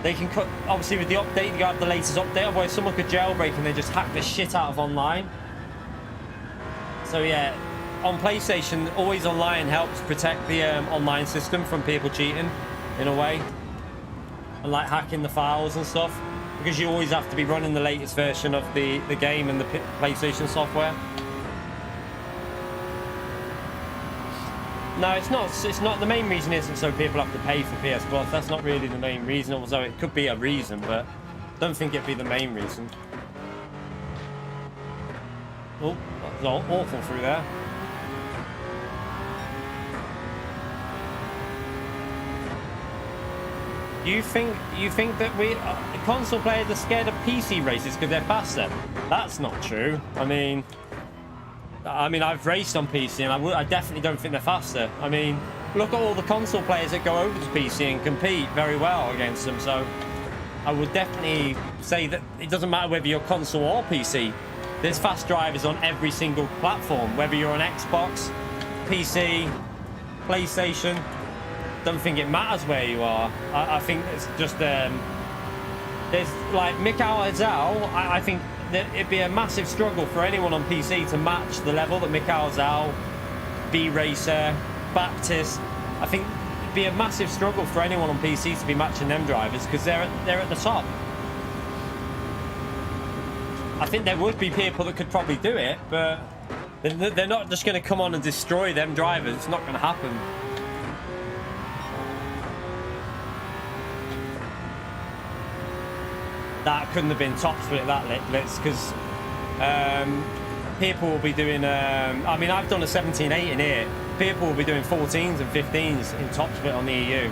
they can cut. Obviously, with the update, you have the latest update. Otherwise, someone could jailbreak and they just hack the shit out of online. So yeah, on PlayStation, always online helps protect the online system from people cheating, in a way, and like hacking the files and stuff. Because you always have to be running the latest version of the game and the PlayStation software. No, it's not. The main reason isn't so people have to pay for PS Plus. That's not really the main reason, although it could be a reason, but I don't think it'd be the main reason. Oh, that was awful through there. You think that we console players are scared of PC races because they're faster? That's not true. I mean, I've raced on PC and I definitely don't think they're faster. I mean, look at all the console players that go over to PC and compete very well against them. So I would definitely say that it doesn't matter whether you're console or PC. There's fast drivers on every single platform, whether you're on Xbox, PC, PlayStation. Don't think it matters where you are. I think it's just there's like Mikhail Zhao. I think that it'd be a massive struggle for anyone on PC to match the level that Mikhail Zhao, B-Racer, Baptist. I think it'd be a massive struggle for anyone on PC to be matching them drivers because they're at the top. I think there would be people that could probably do it, but they're not just going to come on and destroy them drivers. It's not going to happen. That couldn't have been top split that blitz, because people will be doing, I mean, I've done a 17.8 in here. People will be doing 14s and 15s in top split on the EU.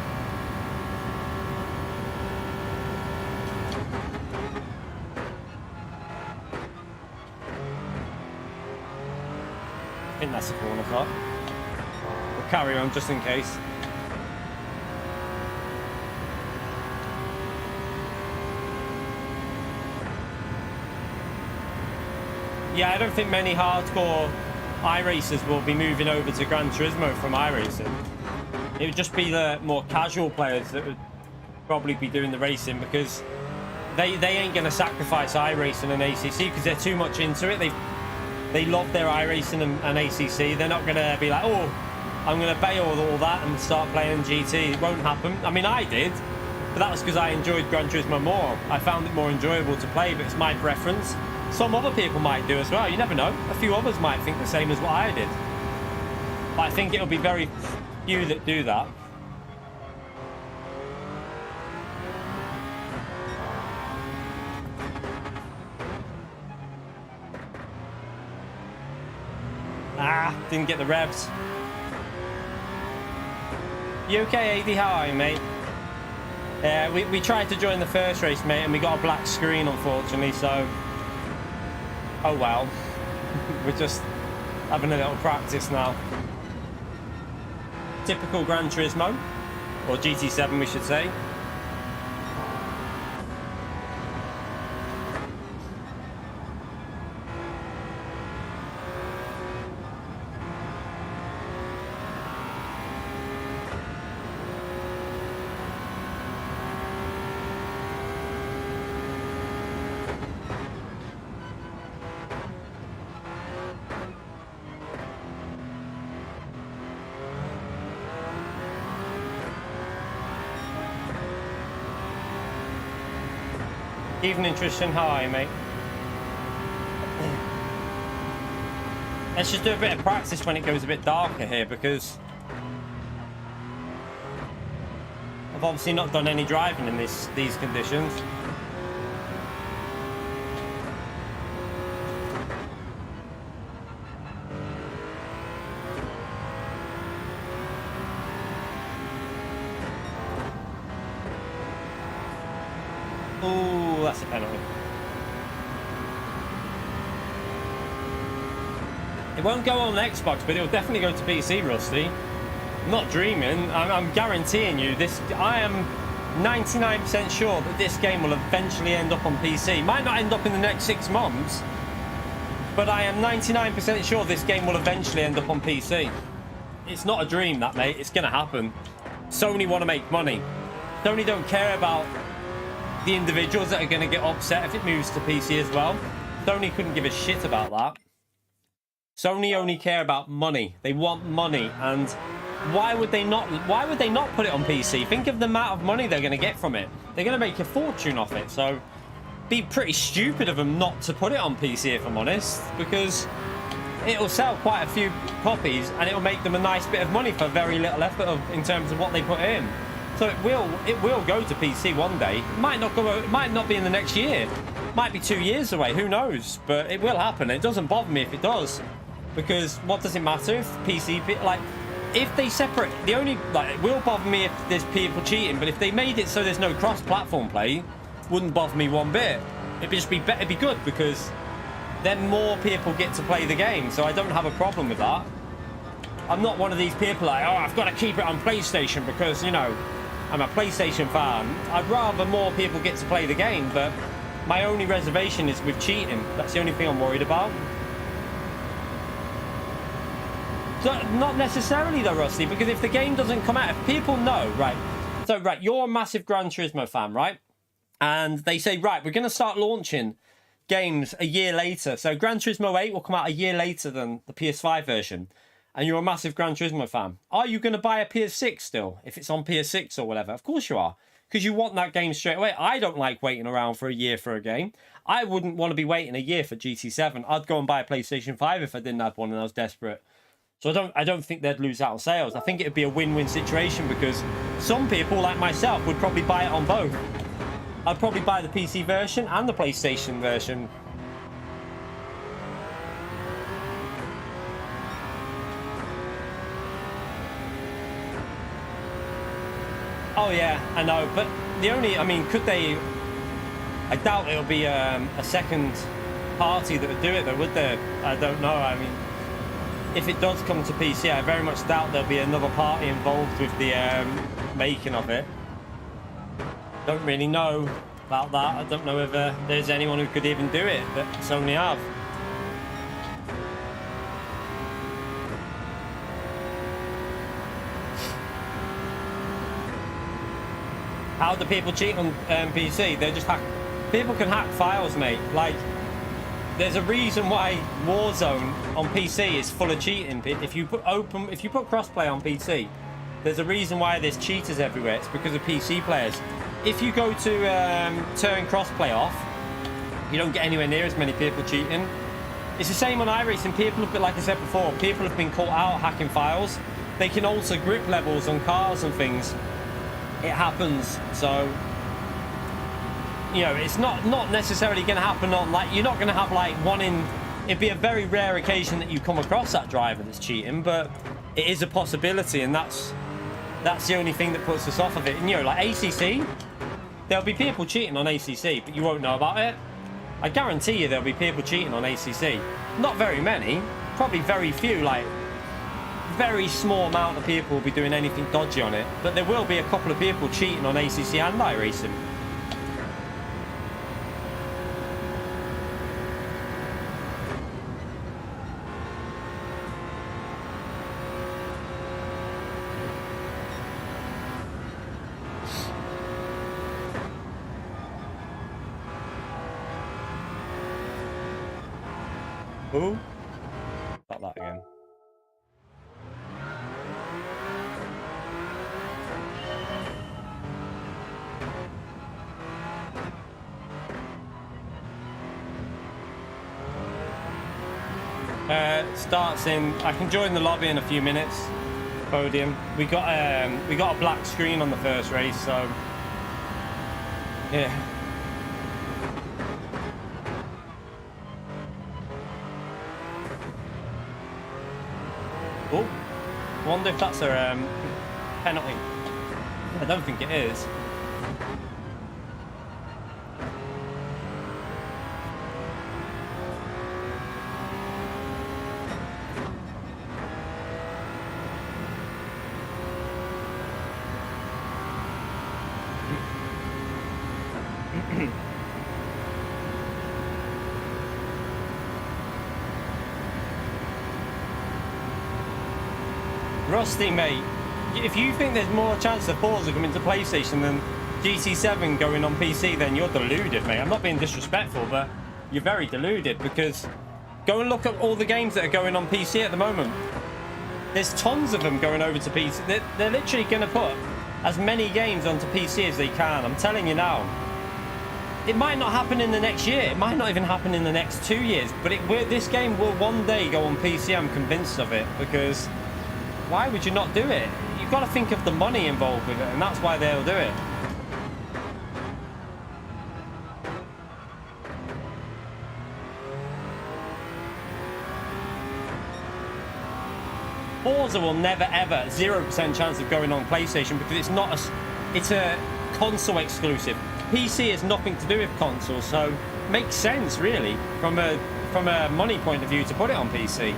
I think that's a corner cut. We'll carry on just in case. Yeah, I don't think many hardcore iRacers will be moving over to Gran Turismo from iRacing. It would just be the more casual players that would probably be doing the racing, because they ain't going to sacrifice iRacing and ACC because they're too much into it. They love their iRacing and ACC. They're not going to be like, oh, I'm going to bail all that and start playing GT. It won't happen. I mean, I did, but that was because I enjoyed Gran Turismo more. I found it more enjoyable to play, but it's my preference. Some other people might do as well. You never know. A few others might think the same as what I did. But I think it'll be very few that do that. Ah, didn't get the revs. You okay, AD? How are you, mate? Yeah, we tried to join the first race, mate, and we got a black screen, unfortunately, so... Oh well. We're just having a little practice now. Typical Gran Turismo, or GT7 we should say. Evening, Tristan. How are you, mate? Let's just do a bit of practice when it goes a bit darker here, because I've obviously not done any driving in these conditions. Oh, that's a penalty. It won't go on Xbox, but it'll definitely go to PC, Rusty. I'm not dreaming. I'm guaranteeing you this. I am 99% sure that this game will eventually end up on PC. Might not end up in the next 6 months, but I am 99% sure this game will eventually end up on PC. It's not a dream, that, mate. It's going to happen. Sony want to make money. Sony don't care about the individuals that are going to get upset if it moves to PC as well. Sony couldn't give a shit about that. Sony only care about money. They want money, and why would they not put it on PC? Think of the amount of money they're going to get from it. They're going to make a fortune off it, so be pretty stupid of them not to put it on PC, if I'm honest, because it'll sell quite a few copies and it'll make them a nice bit of money for very little effort in terms of what they put in. So it will go to PC one day. It might not be in the next year. It might be 2 years away. Who knows? But it will happen. It doesn't bother me if it does, because what does it matter if PC, like, if they separate? The only, like, it will bother me if there's people cheating. But if they made it so there's no cross-platform play, wouldn't bother me one bit. It'd be good, because then more people get to play the game. So I don't have a problem with that. I'm not one of these people like, oh, I've got to keep it on PlayStation because, you know, I'm a PlayStation fan. I'd rather more people get to play the game, but my only reservation is with cheating. That's the only thing I'm worried about. So, not necessarily though, Rusty, because if the game doesn't come out, if people know, right? So, right, you're a massive Gran Turismo fan, right? And they say, right, we're going to start launching games a year later. So Gran Turismo 8 will come out a year later than the PS5 version. And you're a massive Gran Turismo fan. Are you going to buy a PS6 still, if it's on PS6 or whatever? Of course you are, because you want that game straight away. I don't like waiting around for a year for a game. I wouldn't want to be waiting a year for GT7. I'd go and buy a PlayStation 5 if I didn't have one and I was desperate. So I don't think they'd lose out on sales. I think it'd be a win-win situation, because some people like myself would probably buy it on both. I'd probably buy the PC version and the PlayStation version. Oh yeah, I know, but the only, I mean, could they, I doubt it'll be a second party that would do it though, would there? I don't know. I mean, if it does come to PC, I very much doubt there'll be another party involved with the making of it. Don't really know about that. I don't know if there's anyone who could even do it that Sony have. How do people cheat on PC? They just hack. People can hack files, mate. Like, there's a reason why Warzone on PC is full of cheating. If you put crossplay on PC, there's a reason why there's cheaters everywhere. It's because of PC players. If you go to turn crossplay off, you don't get anywhere near as many people cheating. It's the same on iRacing. People have been, like I said before, people have been caught out hacking files. They can alter grip levels on cars and things. It happens. So, you know, it's not necessarily going to happen on, like, you're not going to have like one in, it'd be a very rare occasion that you come across that driver that's cheating, but it is a possibility, and that's the only thing that puts us off of it. And, you know, like ACC, there'll be people cheating on ACC, but you won't know about it. I guarantee you there'll be people cheating on ACC. Not very many, probably very few, like very small amount of people will be doing anything dodgy on it, but there will be a couple of people cheating on ACC and iRacing. Ooh, not that again. Starts in. I can join the lobby in a few minutes. Podium. We got a black screen on the first race, so yeah. Oh, wonder if that's a penalty. I don't think it is. Rusty, mate, if you think there's more chance of Forza coming to PlayStation than GT7 going on PC, then you're deluded, mate. I'm not being disrespectful, but you're very deluded, because go and look at all the games that are going on PC at the moment. There's tons of them going over to PC. They're literally going to put as many games onto PC as they can. I'm telling you now. It might not happen in the next year. It might not even happen in the next 2 years, but this game will one day go on PC. I'm convinced of it, because why would you not do it? You've got to think of the money involved with it, and that's why they'll do it. Forza will never ever 0% chance of going on PlayStation, because it's a console exclusive. PC has nothing to do with console, so makes sense really from a money point of view to put it on PC.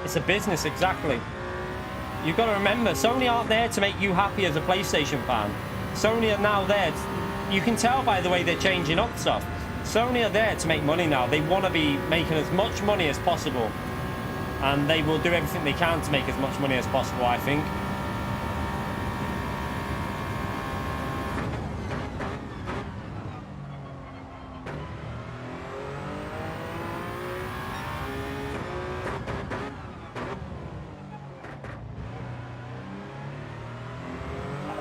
It's a business, exactly. You've got to remember, Sony aren't there to make you happy as a PlayStation fan. Sony are now there. You can tell by the way they're changing up stuff. Sony are there to make money now. They want to be making as much money as possible. And they will do everything they can to make as much money as possible, I think.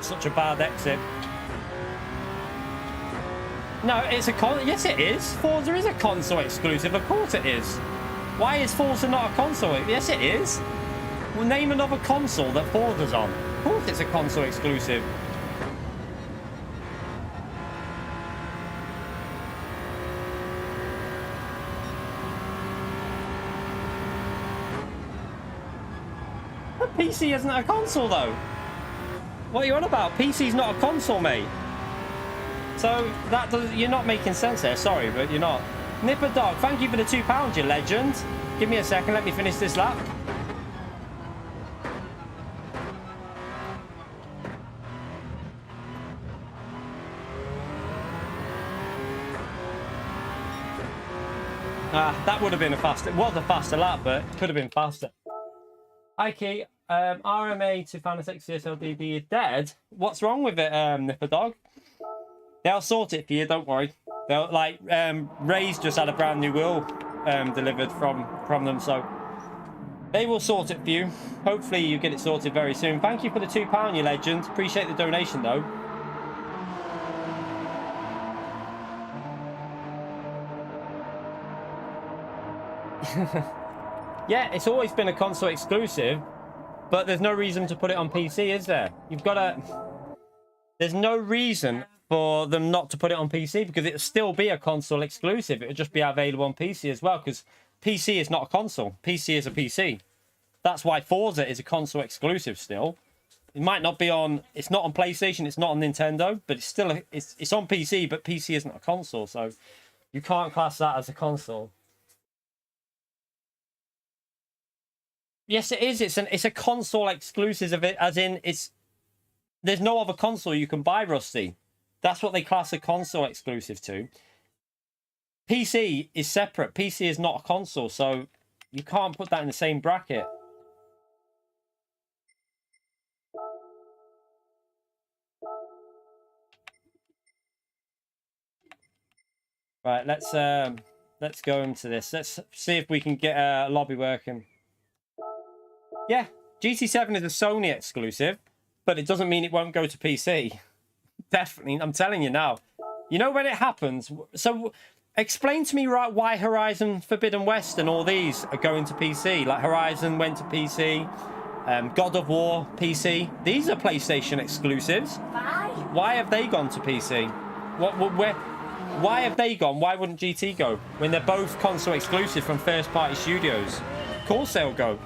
Such a bad exit. No, it's a yes it is. Forza is a console exclusive, of course it is. Why is Forza not a console? Yes, it is. Well, name another console that Forza's on. Of course it's a console exclusive. The PC isn't a console, though. What are you on about? PC's not a console, mate. So that does, you're not making sense there. Sorry, but you're not. Nipper Dog, thank you for the £2, you legend. Give me a second. Let me finish this lap. That would have been a faster. It was a faster lap, but it could have been faster. Ike, RMA to Fanatec CSLDB are dead. What's wrong with it, Nipper Dog? They'll sort it for you, don't worry. They'll, like, Ray's just had a brand new wheel delivered from them, so they will sort it for you. Hopefully you get it sorted very soon. Thank you for the £2, you legend. Appreciate the donation, though. Yeah, it's always been a console exclusive, but there's no reason to put it on PC, is there? You've got to... There's no reason for them not to put it on PC, because it'll still be a console exclusive. It'll just be available on PC as well, because PC is not a console. PC is a PC. That's why Forza is a console exclusive still. It might not be on... It's not on PlayStation, it's not on Nintendo, but it's still... It's on PC, but PC isn't a console, so you can't class that as a console. Yes, it is. It's a console exclusive of it, as in there's no other console you can buy, Rusty. That's what they class a console exclusive to. PC is separate. PC is not a console, so you can't put that in the same bracket. Right, let's go into this. Let's see if we can get a lobby working. Yeah, GT7 is a Sony exclusive, but it doesn't mean it won't go to PC. Definitely, I'm telling you now. You know when it happens? So explain to me why Horizon Forbidden West and all these are going to PC. Like Horizon went to PC, God of War PC. These are PlayStation exclusives. Why have they gone to PC? Why have they gone? Why wouldn't GT go? When they're both console exclusive from first-party studios. Of course they'll go.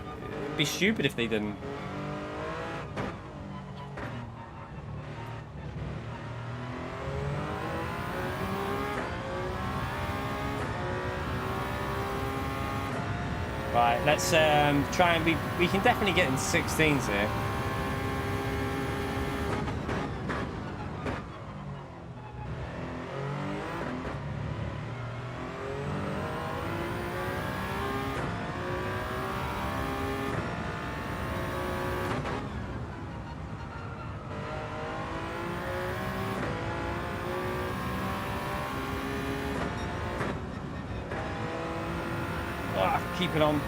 It'd be stupid if they didn't. Right, let's try and we can definitely get into 16s here. Keep it on.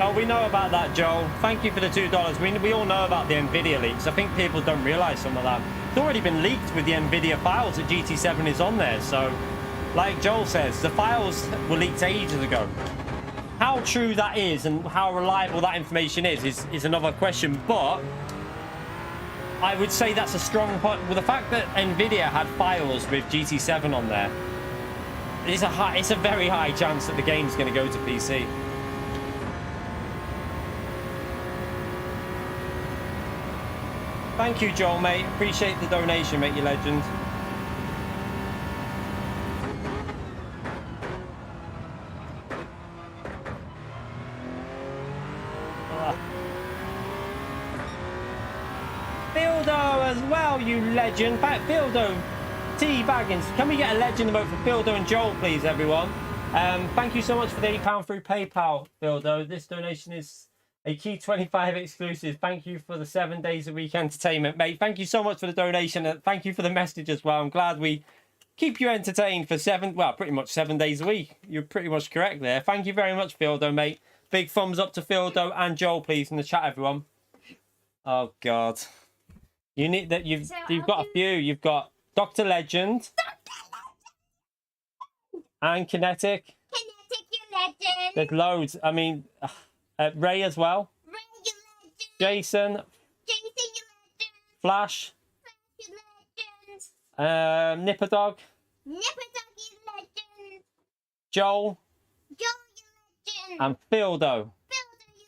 Oh, we know about that, Joel. Thank you for the $2. We all know about the NVIDIA leaks. I think people don't realise some of that. It's already been leaked with the NVIDIA files that GT7 is on there. So, like Joel says, the files were leaked ages ago. How true that is and how reliable that information is another question. But I would say that's a strong point. With the fact that NVIDIA had files with GT7 on there, it's a very high chance that the game's going to go to PC. Thank you, Joel, mate. Appreciate the donation, mate, you legend. Fildo as well, you legend. In fact, Fildo, T Baggins. Can we get a legend vote for Fildo and Joel, please, everyone? Thank you so much for the £8 through PayPal, Fildo. This donation is a Key 25 exclusive. Thank you for the 7 days a week entertainment, mate. Thank you so much for the donation. And thank you for the message as well. I'm glad we keep you entertained for pretty much 7 days a week. You're pretty much correct there. Thank you very much, Fildo, mate. Big thumbs up to Fildo and Joel, please, in the chat, everyone. Oh, God. You need that. You've got a few. You've got Dr. Legend. And Kinetic. Kinetic, you legend. There's loads. I mean, Ray as well. Ray, you legend. Jason. Jason, you legend. Flash. Flash, you legend. Nipperdog. Nipperdog, you legend. Joel. Joel, you legend. And Phildo. Builder, you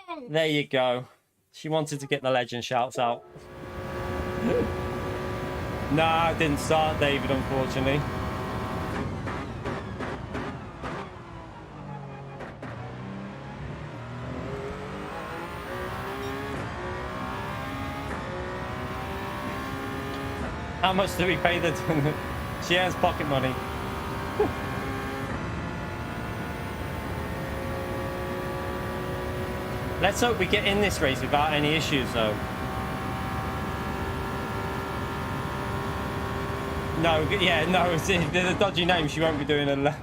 legend. There you go. She wanted to get the legend shouts out. Nah, it didn't start, David, unfortunately. How much do we pay the... She earns pocket money. Let's hope we get in this race without any issues, though. No, yeah, no, if there's a dodgy name, she won't be doing a... No,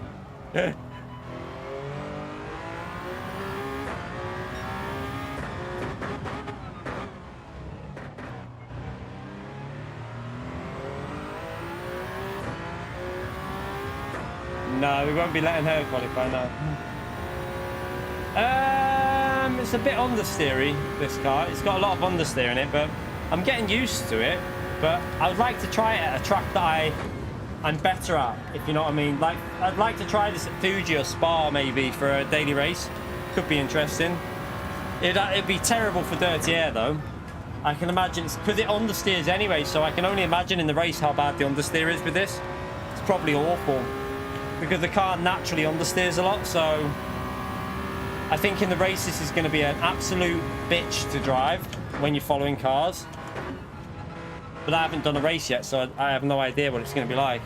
we won't be letting her qualify now. It's a bit understeery, this car. It's got a lot of understeer in it, but I'm getting used to it. But I would like to try it at a track that I'm better at, if you know what I mean. Like, I'd like to try this at Fuji or Spa maybe for a daily race. Could be interesting. It'd be terrible for dirty air though. I can imagine it's because it understeers anyway, so I can only imagine in the race how bad the understeer is with this. It's probably awful because the car naturally understeers a lot, so I think in the race this is going to be an absolute bitch to drive when you're following cars. But I haven't done a race yet, so I have no idea what it's going to be like.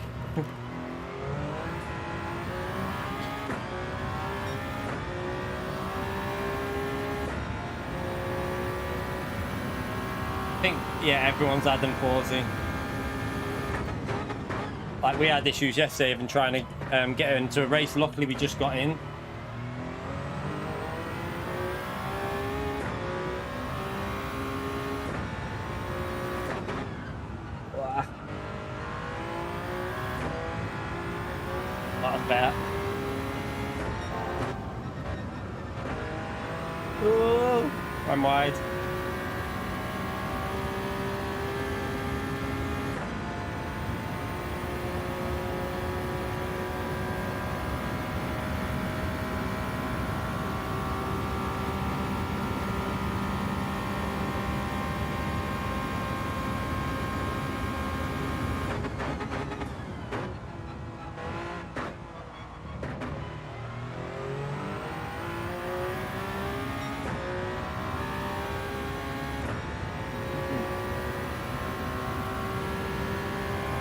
I think, yeah, everyone's had them pausing. Like, we had issues yesterday even trying to get into a race. Luckily, we just got in. That was better. Ooh, I'm wide.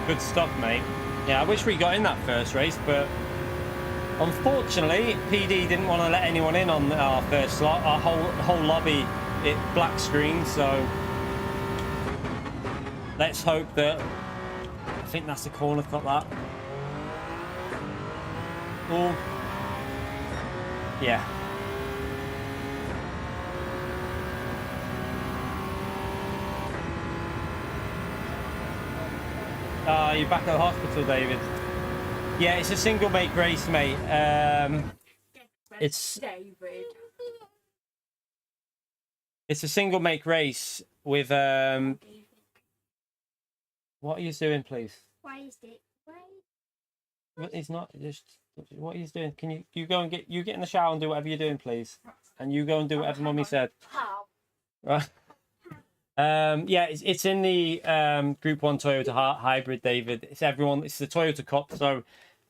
Good stuff, mate. Yeah, I wish we got in that first race, but unfortunately, PD didn't want to let anyone in on our first slot. Our whole lobby, it black screened, so let's hope that... I think that's the corner cut, that. Oh. Yeah. You're back at the hospital, David. Yeah, it's a single make race, mate. It's a single make race with what are you doing, please? Why is it? He's not just what he's doing. Can you go and get in the shower and do whatever you're doing, please? And you go and do whatever Mummy said. How? Right. Yeah, it's in the Group 1 Toyota hybrid, David. It's everyone. It's the Toyota Cup, so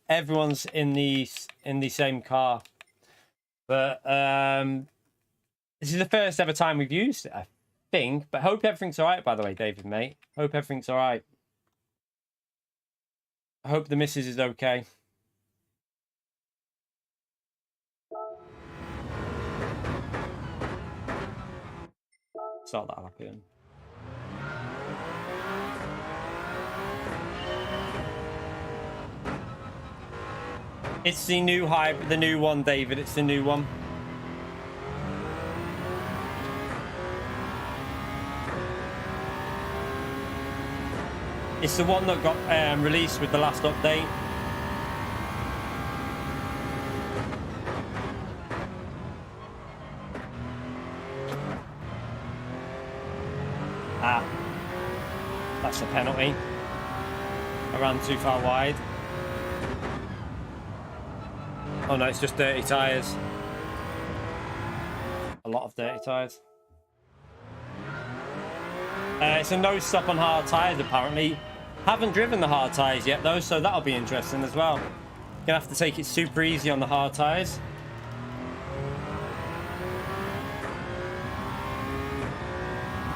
everyone's in the same car. But this is the first ever time we've used it, I think. But hope everything's all right, by the way, David, mate. Hope everything's all right. I hope the missus is okay. Start that up again. It's the new hybrid, the new one, David. It's the new one. It's the one that got released with the last update. Ah, that's a penalty. I ran too far wide. Oh no, it's just dirty tyres. A lot of dirty tyres. It's a no stop on hard tyres apparently. Haven't driven the hard tyres yet though, so that'll be interesting as well. Gonna have to take it super easy on the hard tyres.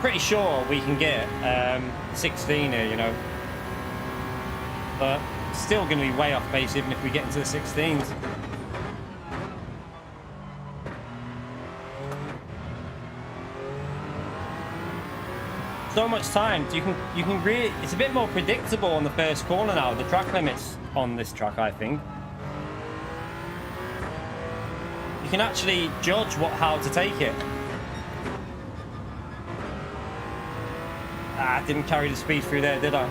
Pretty sure we can get 16 here, you know. But still going to be way off pace even if we get into the 16s. So much time. You can really. It's a bit more predictable on the first corner now. The track limits on this track, I think. You can actually judge how to take it. Ah, I didn't carry the speed through there, did I?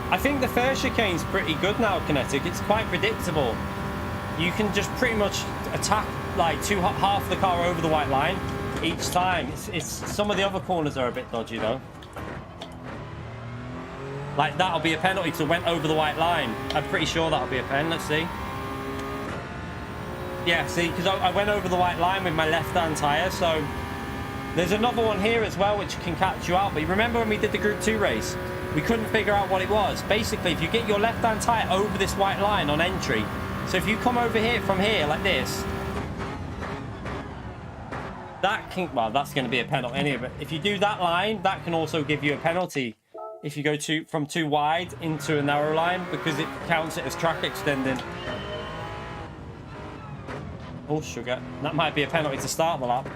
I think the first chicane's pretty good now, Kinetic. It's quite predictable. You can just pretty much attack like half the car over the white line each time. It's some of the other corners are a bit dodgy though. Like that'll be a penalty because it went over the white line. I'm pretty sure that'll be a pen. Let's see. Yeah, see, because I went over the white line with my left-hand tyre, so there's another one here as well which can catch you out. But you remember when we did the Group 2 race? We couldn't figure out what it was. Basically, if you get your left-hand tyre over this white line on entry, so if you come over here from here like this, that can, well, that's going to be a penalty anyway. But if you do that line, that can also give you a penalty if you go from too wide into a narrow line because it counts it as track extending. Oh, sugar. That might be a penalty to start the lap.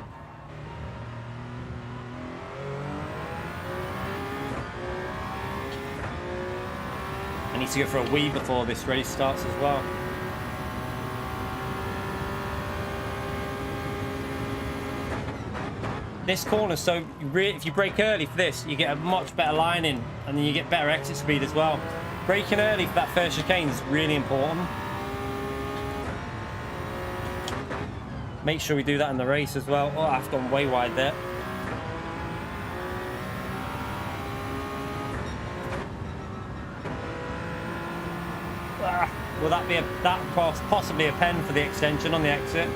I need to go for a wee before this race starts as well. This corner, so if you brake early for this, you get a much better line in, and then you get better exit speed as well. Braking early for that first chicane is really important. Make sure we do that in the race as well. Oh, I've gone way wide there. Will that be possibly a pen for the extension on the exit?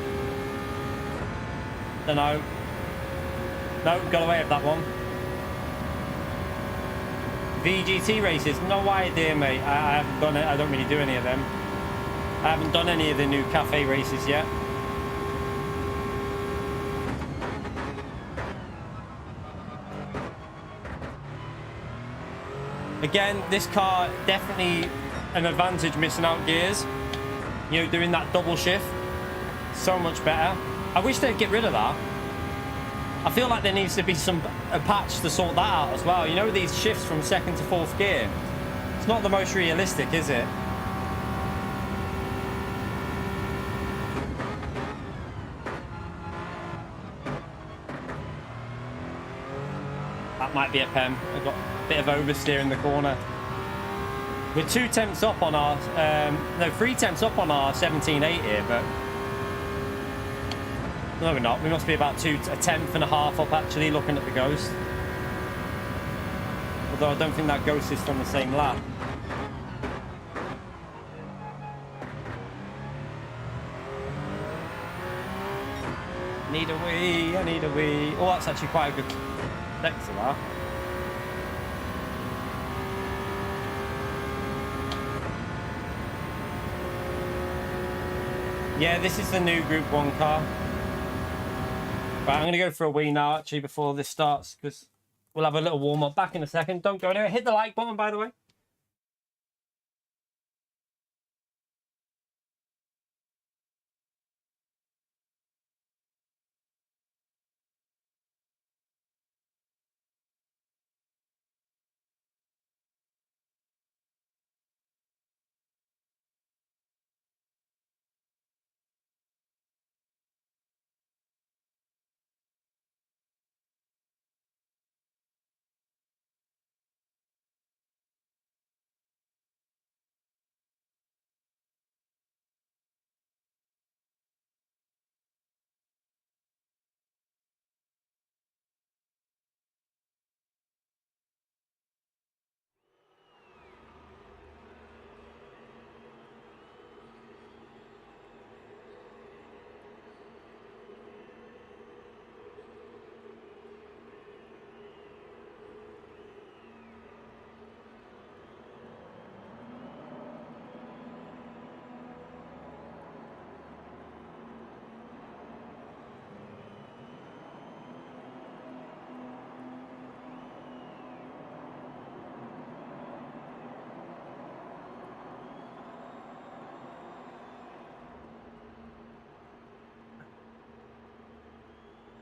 Don't know. No, got away with that one. VGT races, no idea, mate. I haven't done it. I don't really do any of them. I haven't done any of the new cafe races yet. Again, this car definitely an advantage missing out gears. You know, doing that double shift. So much better. I wish they'd get rid of that. I feel like there needs to be a patch to sort that out as well. You know, these shifts from second to fourth gear. It's not the most realistic, is it? That might be a pen. I've got a bit of oversteer in the corner. We're 2 tenths up on our, no, 3 tenths up on our 17.8 here, but no, we're not. We must be about a tenth and a half up actually, looking at the Ghost. Although I don't think that Ghost is from the same lap. Need a wee, I need a wee. Oh, that's actually quite a good next to that. Yeah, this is the new Group 1 car. Right, I'm going to go for a wee now, actually, before this starts, because we'll have a little warm-up. Back in a second. Don't go anywhere. Hit the like button, by the way.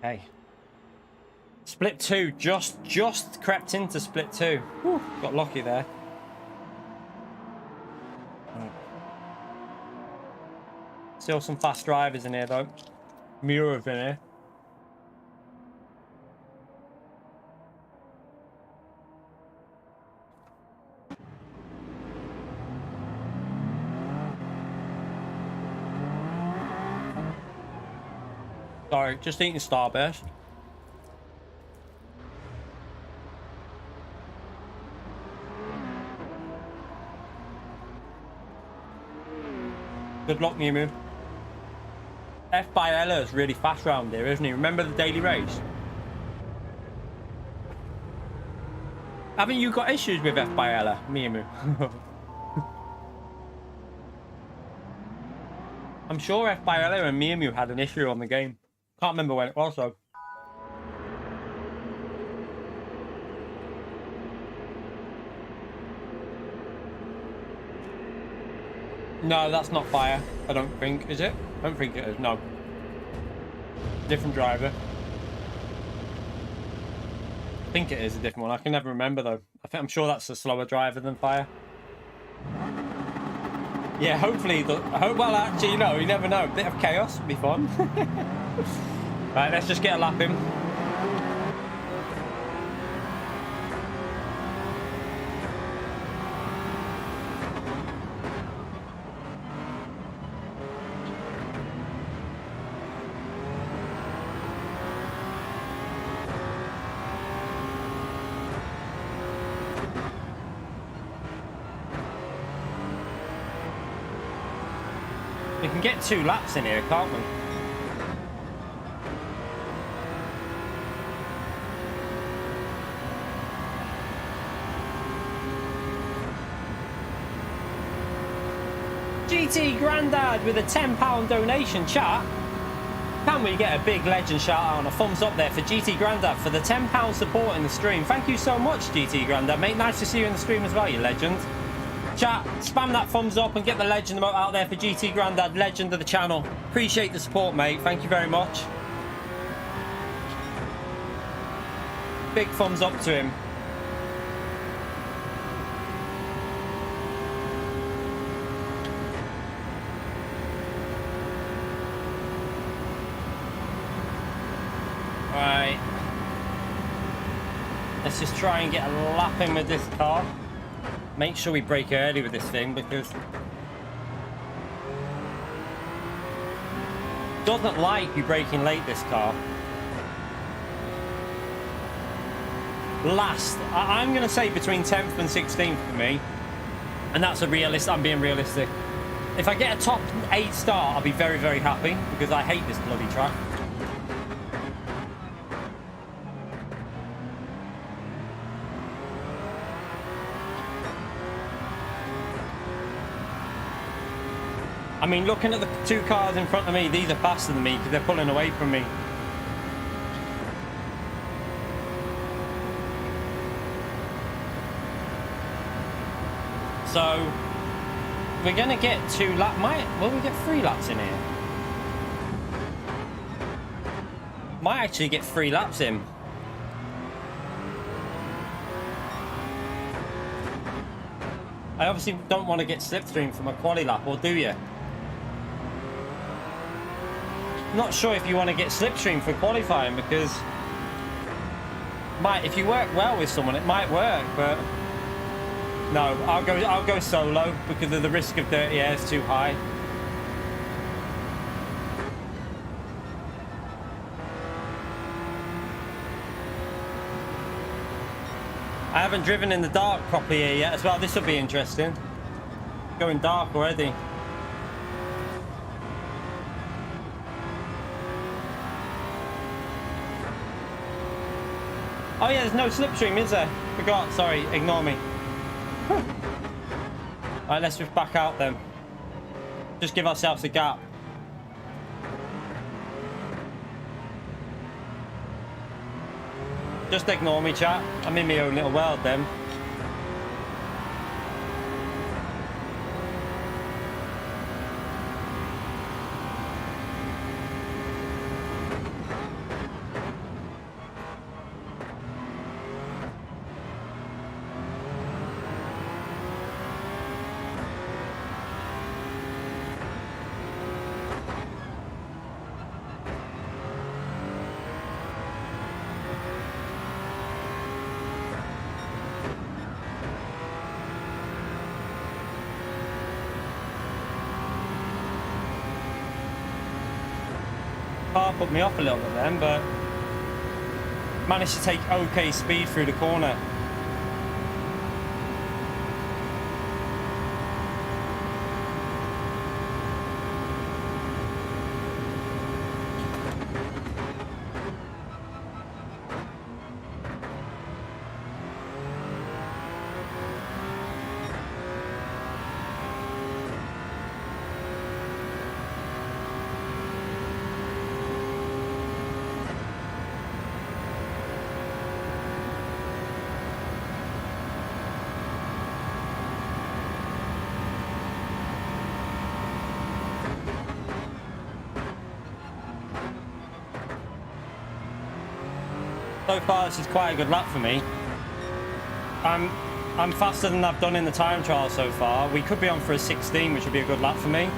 Okay. Split 2, just crept into split 2. Whew, got lucky there. Right. Still some fast drivers in here though. Murah's in here. Sorry, just eating Starburst. Good luck, Miu Miu. F by Ella is really fast round here, isn't he? Remember the daily race? Haven't you got issues with F by Ella, Miu Miu? I'm sure F by Ella and Miu Miu had an issue on the game. Can't remember when it was though. No, that's not fire. I don't think. Is it? I don't think it is. No. Different driver. I think it is a different one. I can never remember though. I'm sure that's a slower driver than fire. Yeah, hopefully. Well, actually, no. You never know. A bit of chaos would be fun. Right, let's just get a lap in. We can get 2 laps in here, can't we? GT Grandad with a £10 donation, chat. Can we get a big legend shout out and a thumbs up there for GT Grandad for the £10 support in the stream? Thank you so much, GT Grandad, mate. Nice to see you in the stream as well, you legend. Chat, spam that thumbs up and get the legend emote out there for GT Grandad, legend of the channel. Appreciate the support, mate. Thank you very much. Big thumbs up to him. Right. Let's just try and get a lap in with this car. Make sure we brake early with this thing because it doesn't like you braking late, this car. Last, I'm going to say between 10th and 16th for me. And that's a realist, I'm being realistic. If I get a top 8 start, I'll be very, very happy because I hate this bloody track. I mean, looking at the 2 cars in front of me, these are faster than me because they're pulling away from me. So, we're going to get 2 laps. Will we get 3 laps in here? Might actually get 3 laps in. I obviously don't want to get slipstream from a quali lap, or do you? Not sure if you want to get slipstream for qualifying because if you work well with someone it might work, but no, I'll go solo because of the risk of dirty air is too high. I haven't driven in the dark properly here yet as well. This will be interesting. Going dark already. Oh yeah, there's no slipstream, is there? Forgot, sorry, ignore me. Alright, let's just back out then. Just give ourselves a gap. Just ignore me, chat. I'm in my own little world then. car put me off a little bit then, but managed to take okay speed through the corner. So far, this is quite a good lap for me. I'm faster than I've done in the time trial so far. We could be on for a 16, which would be a good lap for me.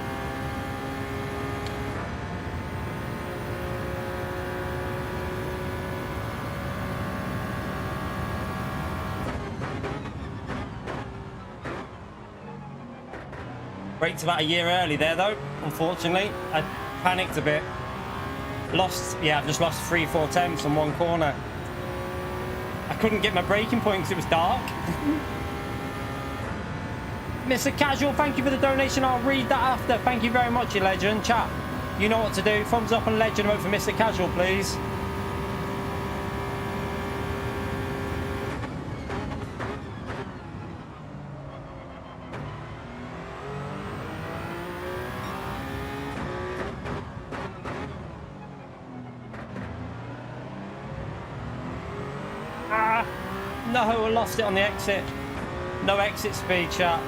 Braked about a year early there, though. Unfortunately, I panicked a bit. I've just lost 3/4 tenths on one corner. I couldn't get my braking point because it was dark. Mr. Casual, thank you for the donation. I'll read that after. Thank you very much, you legend. Chat, you know what to do. Thumbs up and legend vote for Mr. Casual, please. No, I lost it on the exit. No exit speed, chat.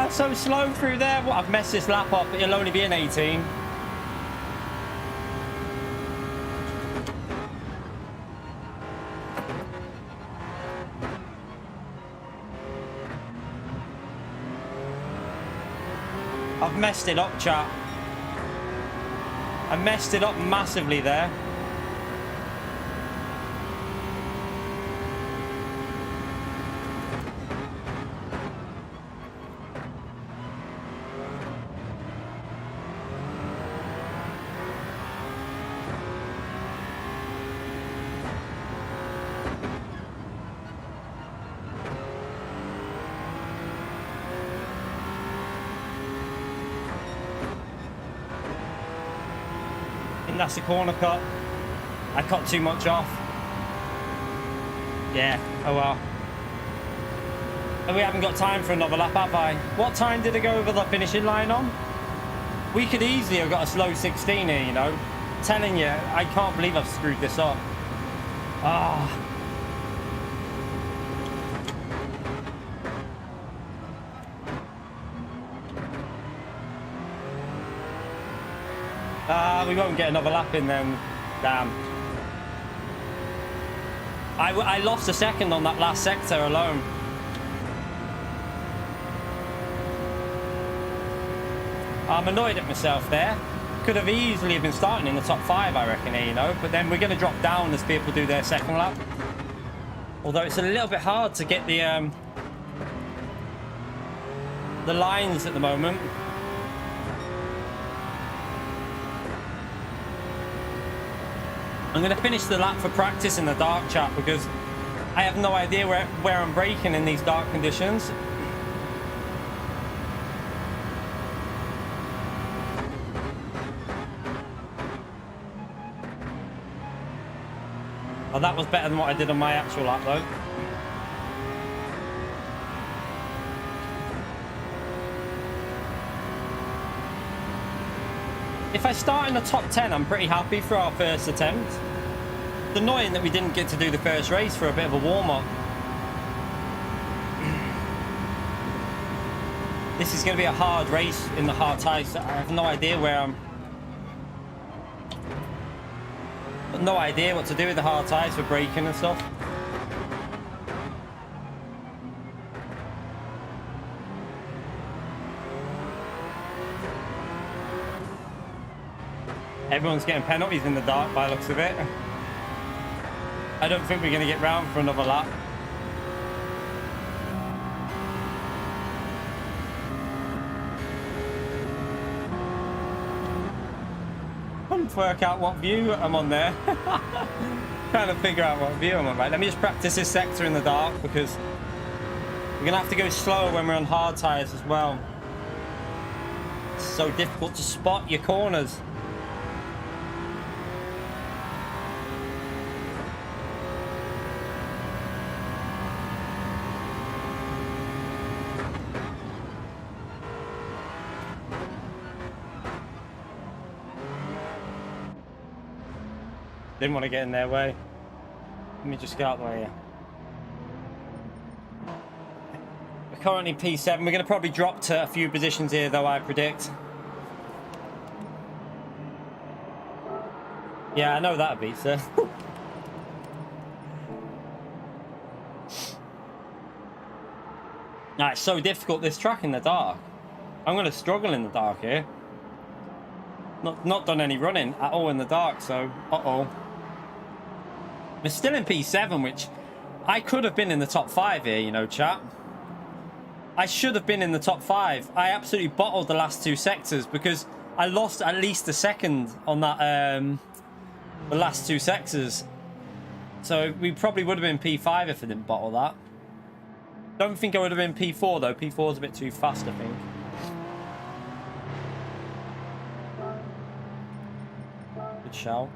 So slow through there. Well, I've messed this lap up. It'll only be an 18. I've messed it up, chat. I messed it up massively there. That's the corner cut. I cut too much off. Yeah, oh well. And we haven't got time for another lap, have I? What time did I go over the finishing line on? We could easily have got a slow 16 here, you know. I'm telling you, I can't believe I've screwed this up. Ah. We won't get another lap in then. Damn. I lost a second on that last sector alone. I'm annoyed at myself there. Could have easily been starting in the top 5, I reckon, here, you know. But then we're going to drop down as people do their second lap. Although it's a little bit hard to get the lines at the moment. I'm going to finish the lap for practice in the dark, chat, because I have no idea where I'm braking in these dark conditions. Oh, that was better than what I did on my actual lap, though. If I start in the top 10, I'm pretty happy for our first attempt. It's annoying that we didn't get to do the first race for a bit of a warm-up. This is going to be a hard race in the hard tyres. I have no idea where I'm... But no idea what to do with the hard tyres for braking and stuff. Everyone's getting penalties in the dark by the looks of it. I don't think we're going to get round for another lap. Couldn't work out what view I'm on there. Trying to figure out what view I'm on. Right, let me just practice this sector in the dark because we're going to have to go slower when we're on hard tyres as well. It's so difficult to spot your corners. Didn't want to get in their way. Let me just get out of the way here. We're currently P7. We're going to probably drop to a few positions here, though, I predict. Yeah, I know that beats it. Nah, it's so difficult, this track in the dark. I'm going to struggle in the dark here. Not done any running at all in the dark, so uh-oh. We're still in P7, which I could have been in the top 5 here, you know, chat. I should have been in the top 5. I absolutely bottled the last 2 sectors because I lost at least a second on that the last 2 sectors. So we probably would have been P5 if I didn't bottle that. Don't think I would have been P4 though. P4 is a bit too fast, I think. Good shout.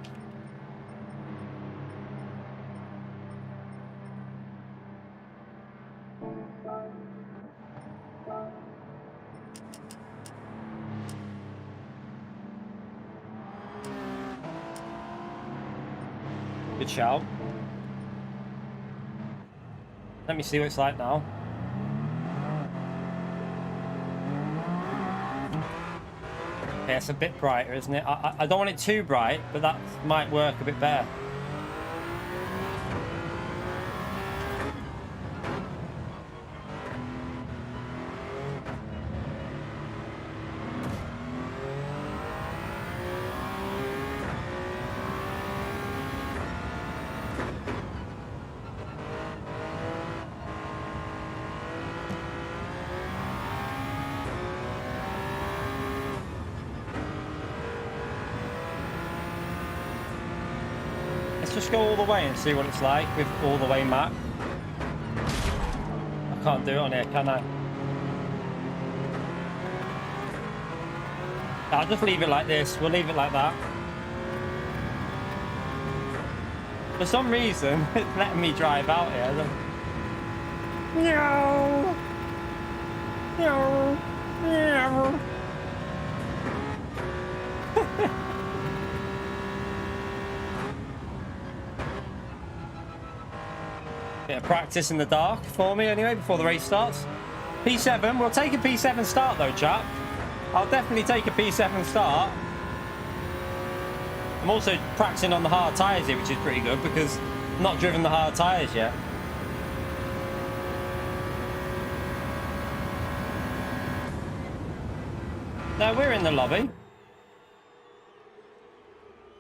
Good shout. Let me see what it's like now. Okay, it's a bit brighter, isn't it? I don't want it too bright, but that might work a bit better. Let's just go all the way and see what it's like with all the way map. I can't do it on here, can I? I'll just leave it like this. We'll leave it like that. For some reason, it's letting me drive out here. No! No! No! Bit of practice in the dark for me anyway before the race starts. P7, we'll take a P7 start though, chap. I'll definitely take a P7 start. I'm also practicing on the hard tyres here, which is pretty good because I've not driven the hard tyres yet. Now we're in the lobby.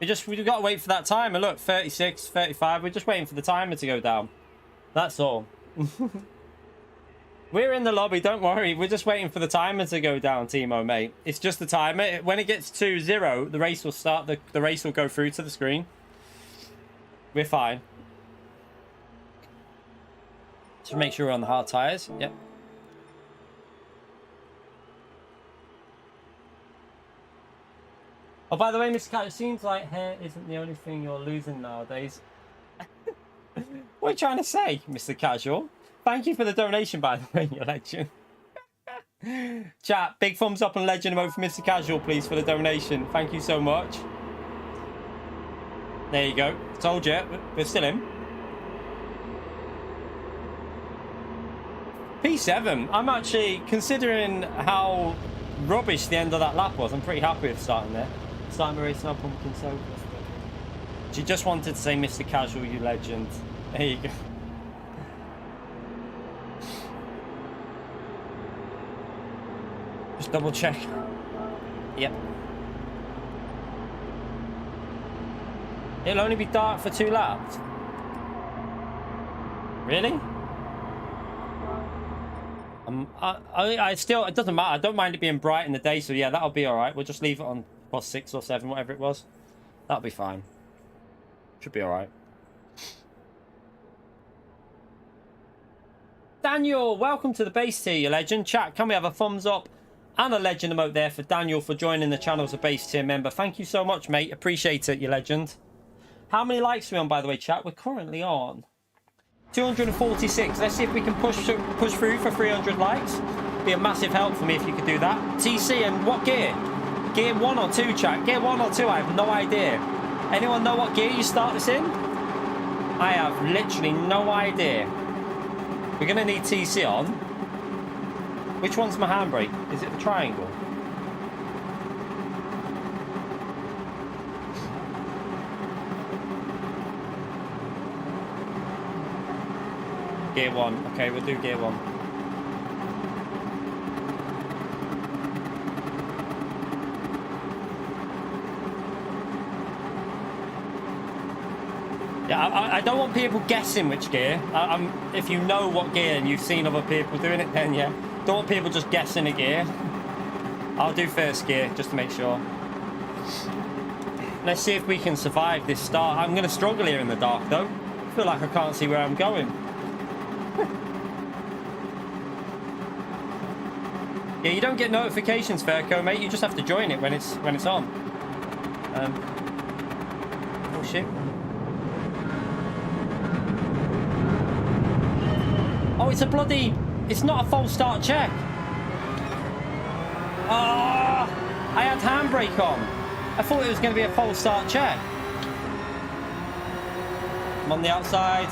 We've got to wait for that timer. Look, 36, 35. We're just waiting for the timer to go down. That's all. We're in the lobby, don't worry. We're just waiting for the timer to go down, Timo, mate. It's just the timer. When it gets to 0, the race will start. The race will go through to the screen. We're fine. Just make sure we're on the hard tyres. Yep. Oh, by the way, Mr. Cat, it seems like hair isn't the only thing you're losing nowadays. What are you trying to say, Mr. Casual? Thank you for the donation, by the way, your legend. Chat, big thumbs up and legend emote for Mr. Casual, please, for the donation. Thank you so much. There you go. Told you, we're still in. P7. I'm actually, considering how rubbish the end of that lap was, I'm pretty happy with starting there. Starting my race now, pumpkin soda. She just wanted to say, Mr. Casual, you legend. There you go. Just double check. Yep. It'll only be dark for 2 laps. Really? I still, it doesn't matter. I don't mind it being bright in the day, so yeah, that'll be all right. We'll just leave it on plus 6 or 7, whatever it was. That'll be fine. Should be all right. Daniel, welcome to the base tier, you legend. Chat, can we have a thumbs up and a legend emote there for Daniel for joining the channel as a base tier member? Thank you so much, mate. Appreciate it, you legend. How many likes are we on, by the way, chat? We're currently on 246. Let's see if we can push through for 300 likes. Be a massive help for me if you could do that. TC, and what gear? Gear 1 or 2, chat? Gear 1 or 2? I have no idea. Anyone know what gear you start this in? I have literally no idea. We're going to need TC on. Which one's my handbrake? Is it the triangle? Gear 1. Okay, we'll do gear 1. Yeah, I don't want people guessing which gear. If you know what gear and you've seen other people doing it, then yeah. Don't want people just guessing a gear. I'll do first gear just to make sure. Let's see if we can survive this start. I'm going to struggle here in the dark though. I feel like I can't see where I'm going. Yeah, you don't get notifications, Fairco, mate. You just have to join it when it's on. Oh shit. Oh, it's a bloody... It's not a false start check. Oh, I had handbrake on. I thought it was going to be a false start check. I'm on the outside.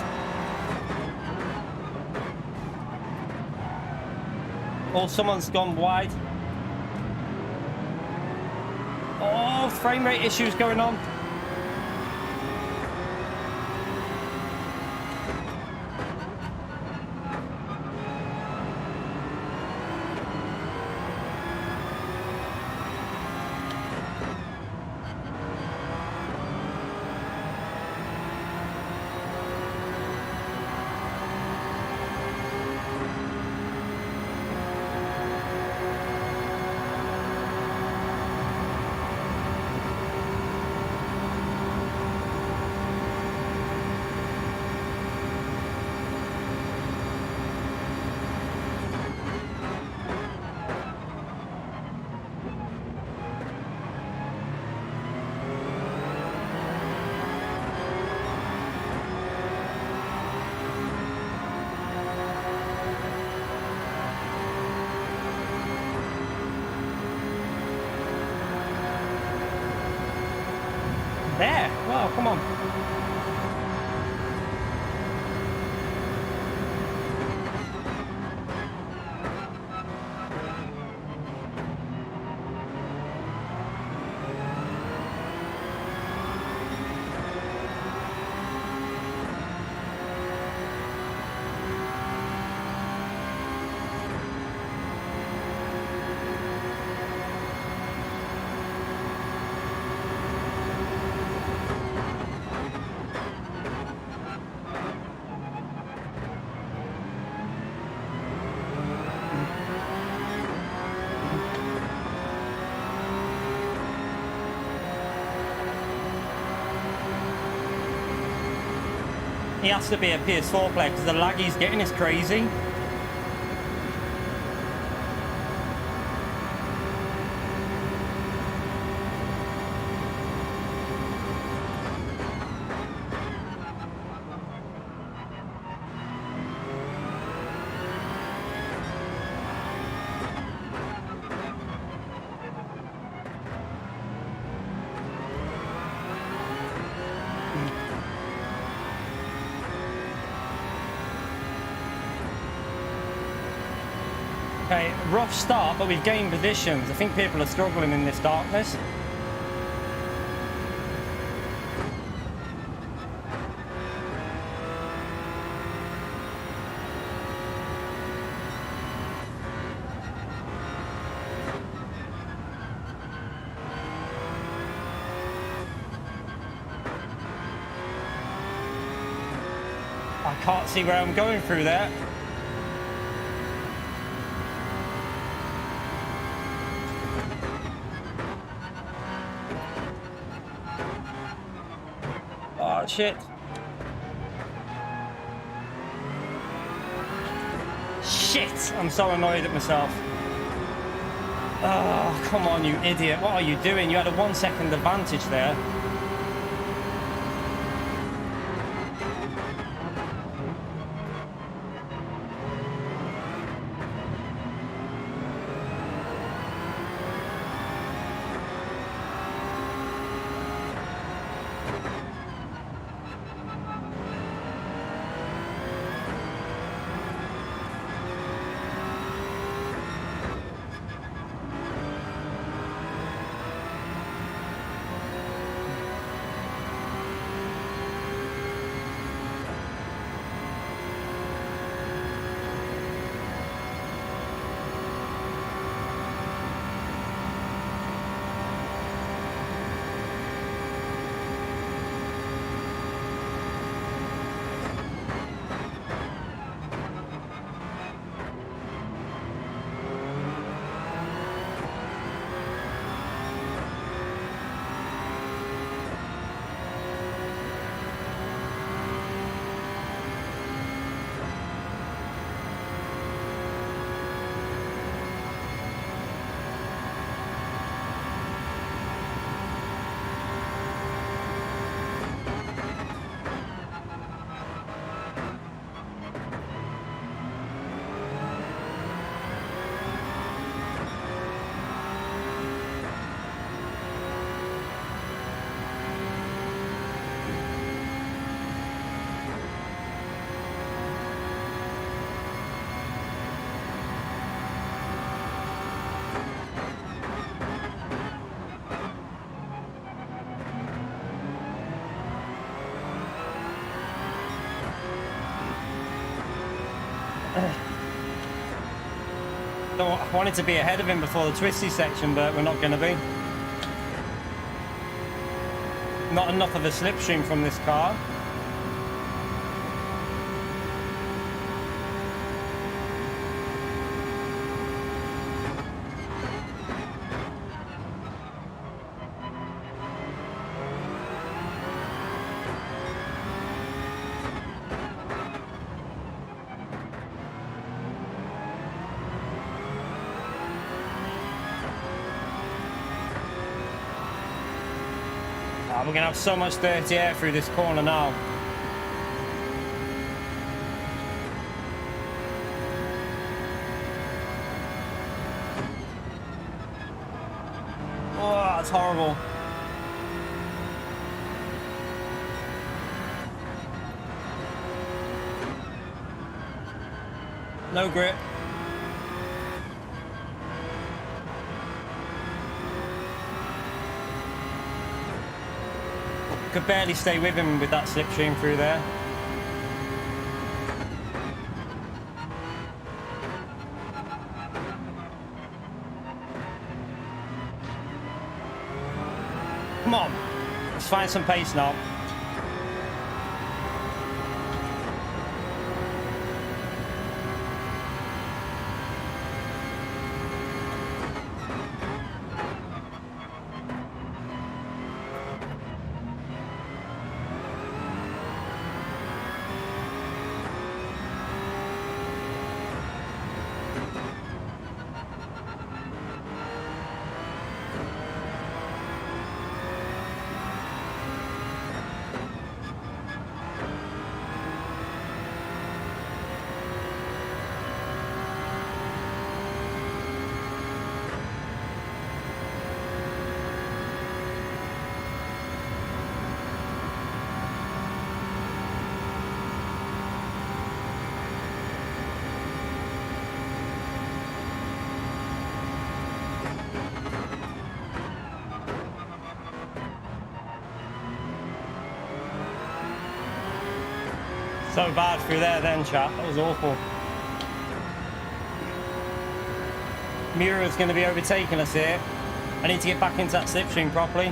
Oh, someone's gone wide. Oh, frame rate issues going on. There. Wow, come on. He has to be a PS4 player because the lag he's getting is crazy. Okay, rough start, but we've gained positions. I think people are struggling in this darkness. can't see where I'm going through there. Oh, shit. Shit! I'm so annoyed at myself. Oh, come on, you idiot. What are you doing? You had a 1 second advantage there. I wanted to be ahead of him before the twisty section, but we're not going to be. Not enough of a slipstream from this car. We're going to have so much dirty air through this corner now. Oh, that's horrible. No grip. Could barely stay with him with that slipstream through there. Come on, let's find some pace now. So bad through there then, chat. That was awful. Mura's going to be overtaking us here. I need to get back into that slipstream properly.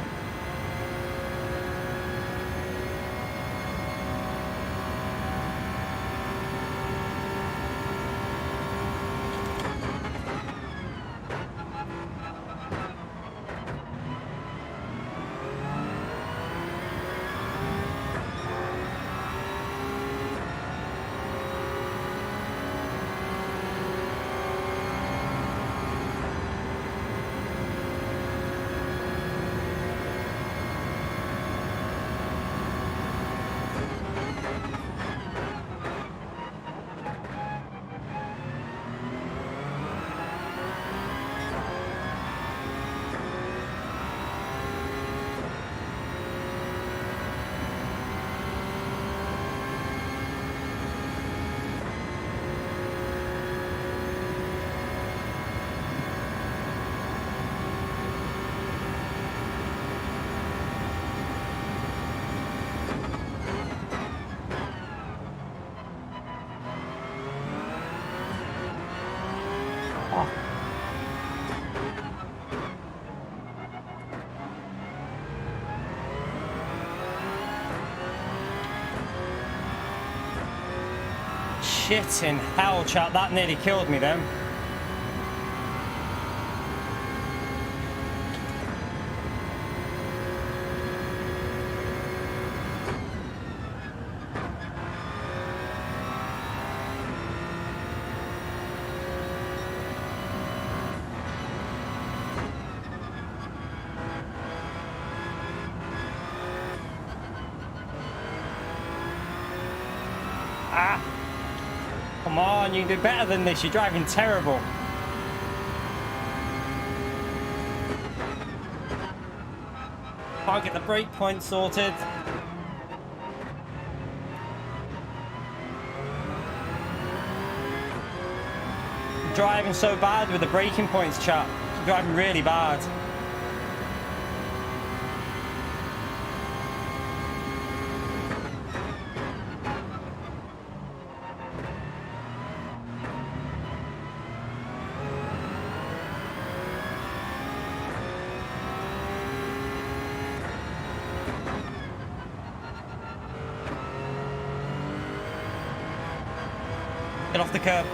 Oh. Shit in hell, chat. That nearly killed me then. Ah! Come on, you can do better than this. You're driving terrible. Can't get the brake point sorted. I'm driving so bad with the braking points, chat. I'm driving really bad. Get off the curb.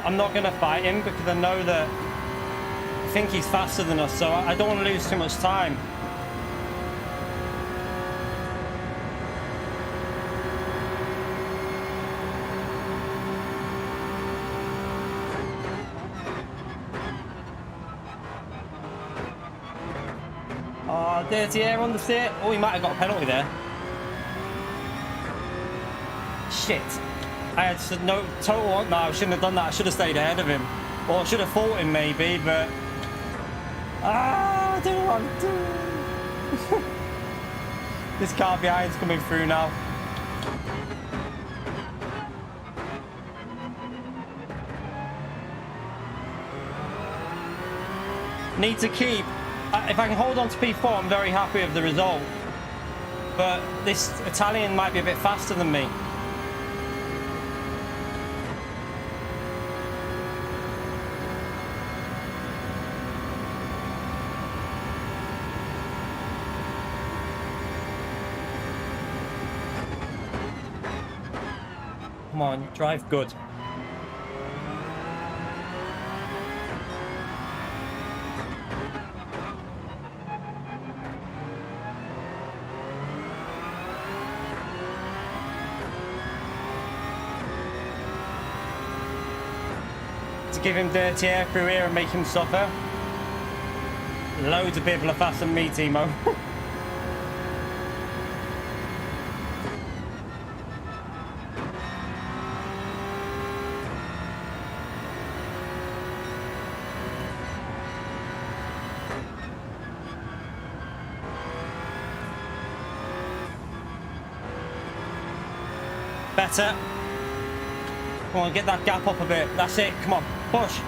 I'm not gonna fight him because I know that I think he's faster than us, so I don't want to lose too much time. Oh, dirty air on the seat. Oh, he might have got a penalty there. Shit. I had no total. No, I shouldn't have done that. I should have stayed ahead of him, or I should have fought him maybe. But I don't know what I'm doing. This car behind's coming through now. Need to keep. If I can hold on to P4, I'm very happy with the result. But this Italian might be a bit faster than me. Come on, drive good. To give him dirty air through here and make him suffer. Loads of people are faster than me, Timo. Better. Come on, get that gap up a bit. That's it. Come on, push.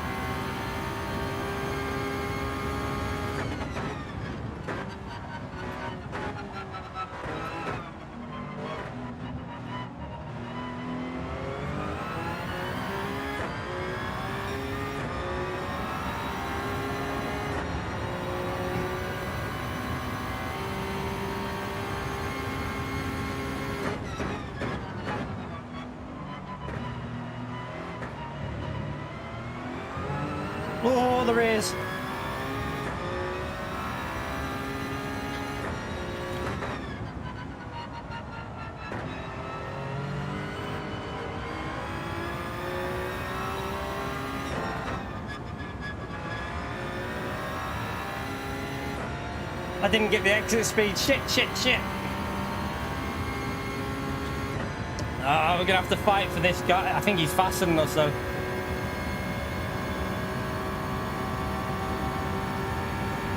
Oh, there is. I didn't get the exit speed. Shit, shit, shit. We're going to have to fight for this guy. I think he's faster than us, though.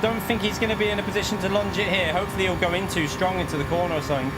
Don't think he's going to be in a position to lunge it here. Hopefully he'll go in too strong into the corner or something.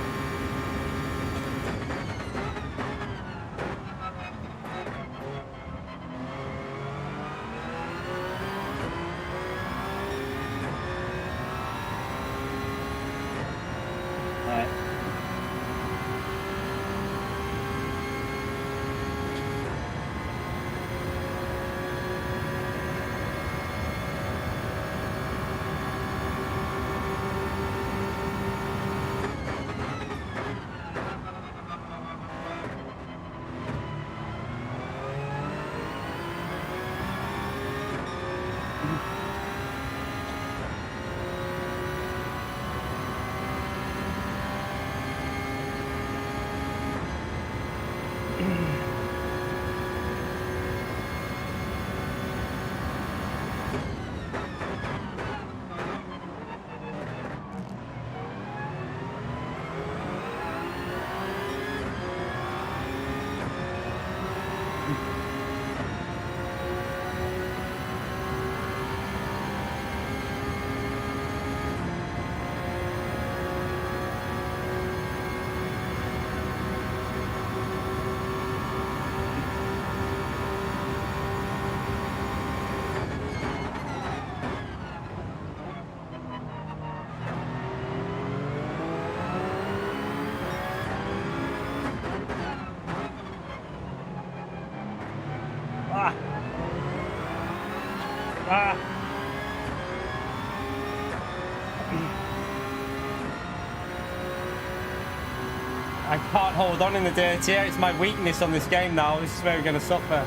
I can't hold on in the dirty air. It's my weakness on this game now. This is where we're going to suffer.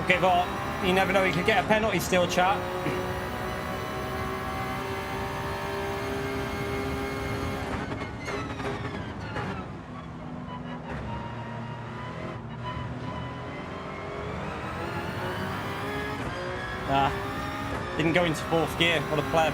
Okay, but you never know, you could get a penalty still, chat. Didn't go into fourth gear. What a pleb.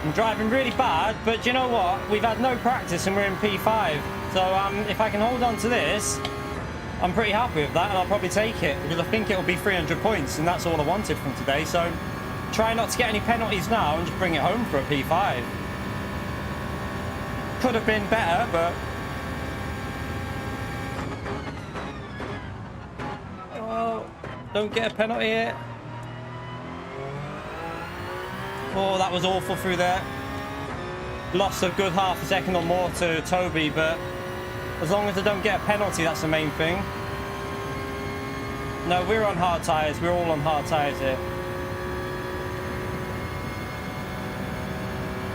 I'm driving really bad, but you know what? We've had no practice and we're in P5. So if I can hold on to this, I'm pretty happy with that, and I'll probably take it because I think it'll be 300 points, and that's all I wanted from today. So try not to get any penalties now and just bring it home for a P5. Could have been better, but oh, don't get a penalty here. Oh, that was awful through there. Lost a good half a second or more to Toby, but as long as I don't get a penalty, that's the main thing. No, we're on hard tyres. We're all on hard tyres here.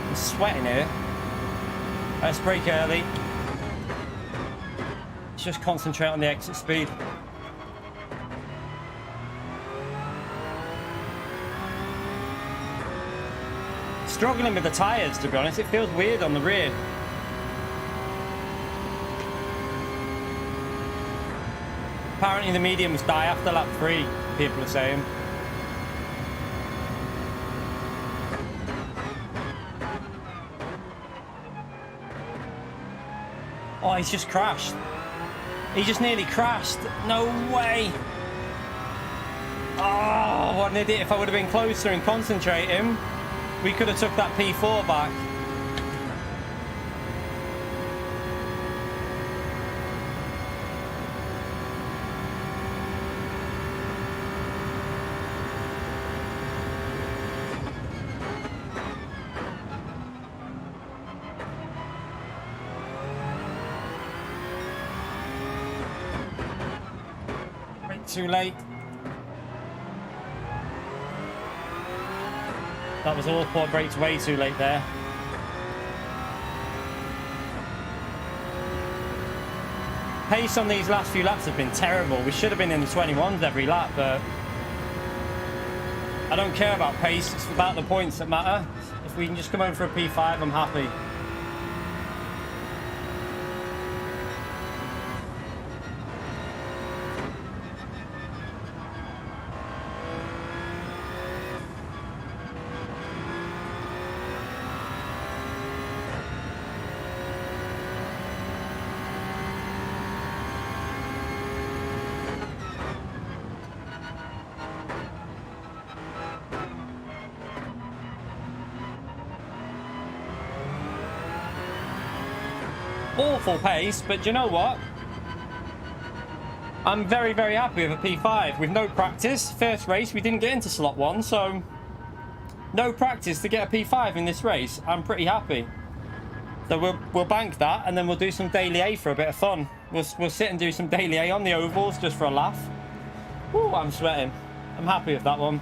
I'm sweating here. Let's brake early. Let's just concentrate on the exit speed. Struggling with the tyres, to be honest. It feels weird on the rear. Apparently the mediums die after lap 3, people are saying. Oh, he's just crashed. He just nearly crashed. No way. Oh, what an idiot. If I would have been closer and concentrating, we could have took that P4 back. too late. That was awful. I braked way too late there. Pace on these last few laps have been terrible. We should have been in the 21s every lap, but I don't care about pace. It's about the points that matter. If we can just come home for a P5, I'm happy. Awful pace, but you know what? I'm very, very happy with a P5 with no practice. First race, we didn't get into slot 1, so no practice to get a P5 in this race. I'm pretty happy. So we'll bank that, and then we'll do some daily A for a bit of fun. We'll sit and do some daily A on the ovals just for a laugh. Ooh, I'm sweating. I'm happy with that one.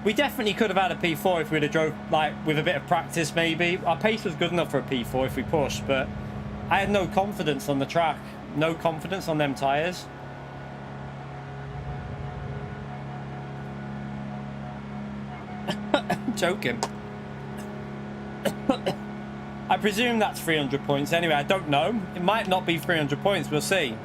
We definitely could have had a P4 if we'd have drove like with a bit of practice, maybe. Our pace was good enough for a P4 if we pushed, but I had no confidence on the track. No confidence on them tyres. I'm joking. I presume that's 300 points. Anyway, I don't know. It might not be 300 points. We'll see.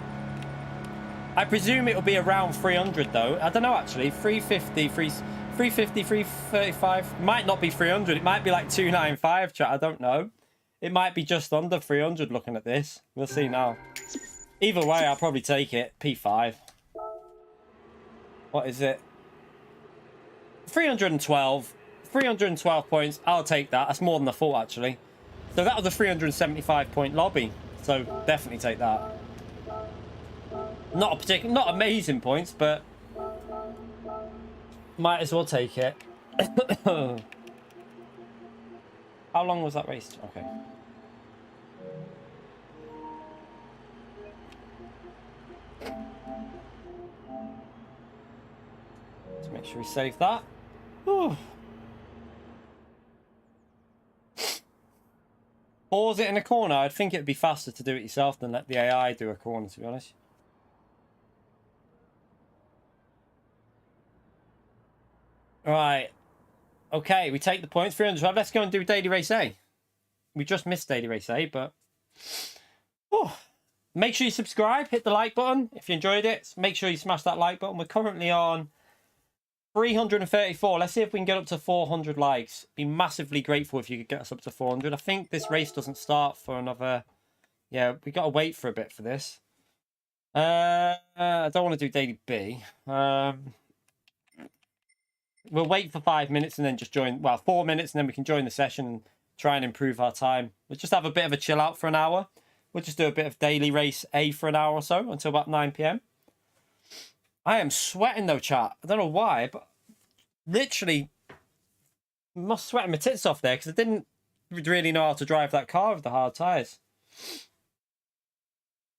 I presume it'll be around 300, though. I don't know, actually. 350, 350, 335. Might not be 300. It might be like 295, chat. I don't know. It might be just under 300 looking at this. We'll see now. Either way, I'll probably take it. P5. What is it? 312. 312 points. I'll take that. That's more than I thought, actually. So that was a 375 point lobby. So definitely take that. Not amazing points, but might as well take it. How long was that race? Okay. Let's make sure we save that. Whew. Pause it in a corner. I'd think it'd be faster to do it yourself than let the AI do a corner, to be honest. Right. Okay, we take the points. 300. Let's go and do Daily Race A. We just missed Daily Race A, but oh, make sure you subscribe. Hit the like button if you enjoyed it. Make sure you smash that like button. We're currently on 334. Let's see if we can get up to 400 likes. Be massively grateful if you could get us up to 400. I think this race doesn't start for another... Yeah, we got to wait for a bit for this. I don't want to do Daily B. We'll wait for 5 minutes and then just join... Well, 4 minutes and then we can join the session and try and improve our time. We'll just have a bit of a chill out for an hour. We'll just do a bit of Daily Race A for an hour or so until about 9 PM. I am sweating though, chat. I don't know why, but literally must sweating my tits off there because I didn't really know how to drive that car with the hard tyres.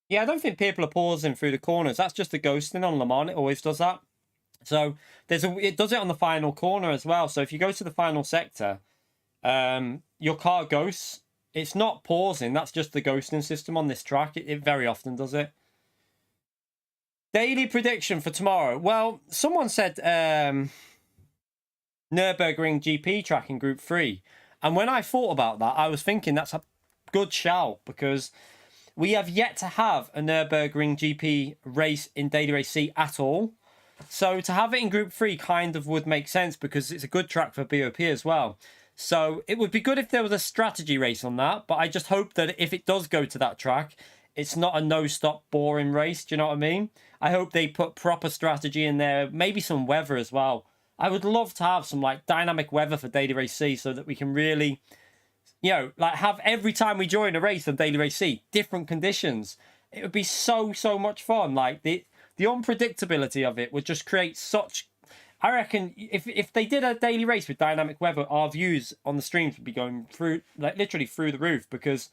Yeah, I don't think people are pausing through the corners. That's just the ghosting on Le Mans. It always does that. So it does it on the final corner as well. So if you go to the final sector, your car ghosts. It's not pausing. That's just the ghosting system on this track. It very often does it. Daily prediction for tomorrow. Well, someone said Nürburgring GP track in Group 3. And when I thought about that, I was thinking that's a good shout because we have yet to have a Nürburgring GP race in Daily Race C at all. So to have it in Group 3 kind of would make sense because it's a good track for BOP as well. So it would be good if there was a strategy race on that. But I just hope that if it does go to that track, it's not a no-stop boring race. Do you know what I mean? I hope they put proper strategy in there. Maybe some weather as well. I would love to have some like dynamic weather for Daily Race C so that we can really, you know, like have every time we join a race on Daily Race C, different conditions. It would be so much fun. Like the unpredictability of it would just create such... I reckon if they did a daily race with dynamic weather, our views on the streams would be going through, like literally through the roof because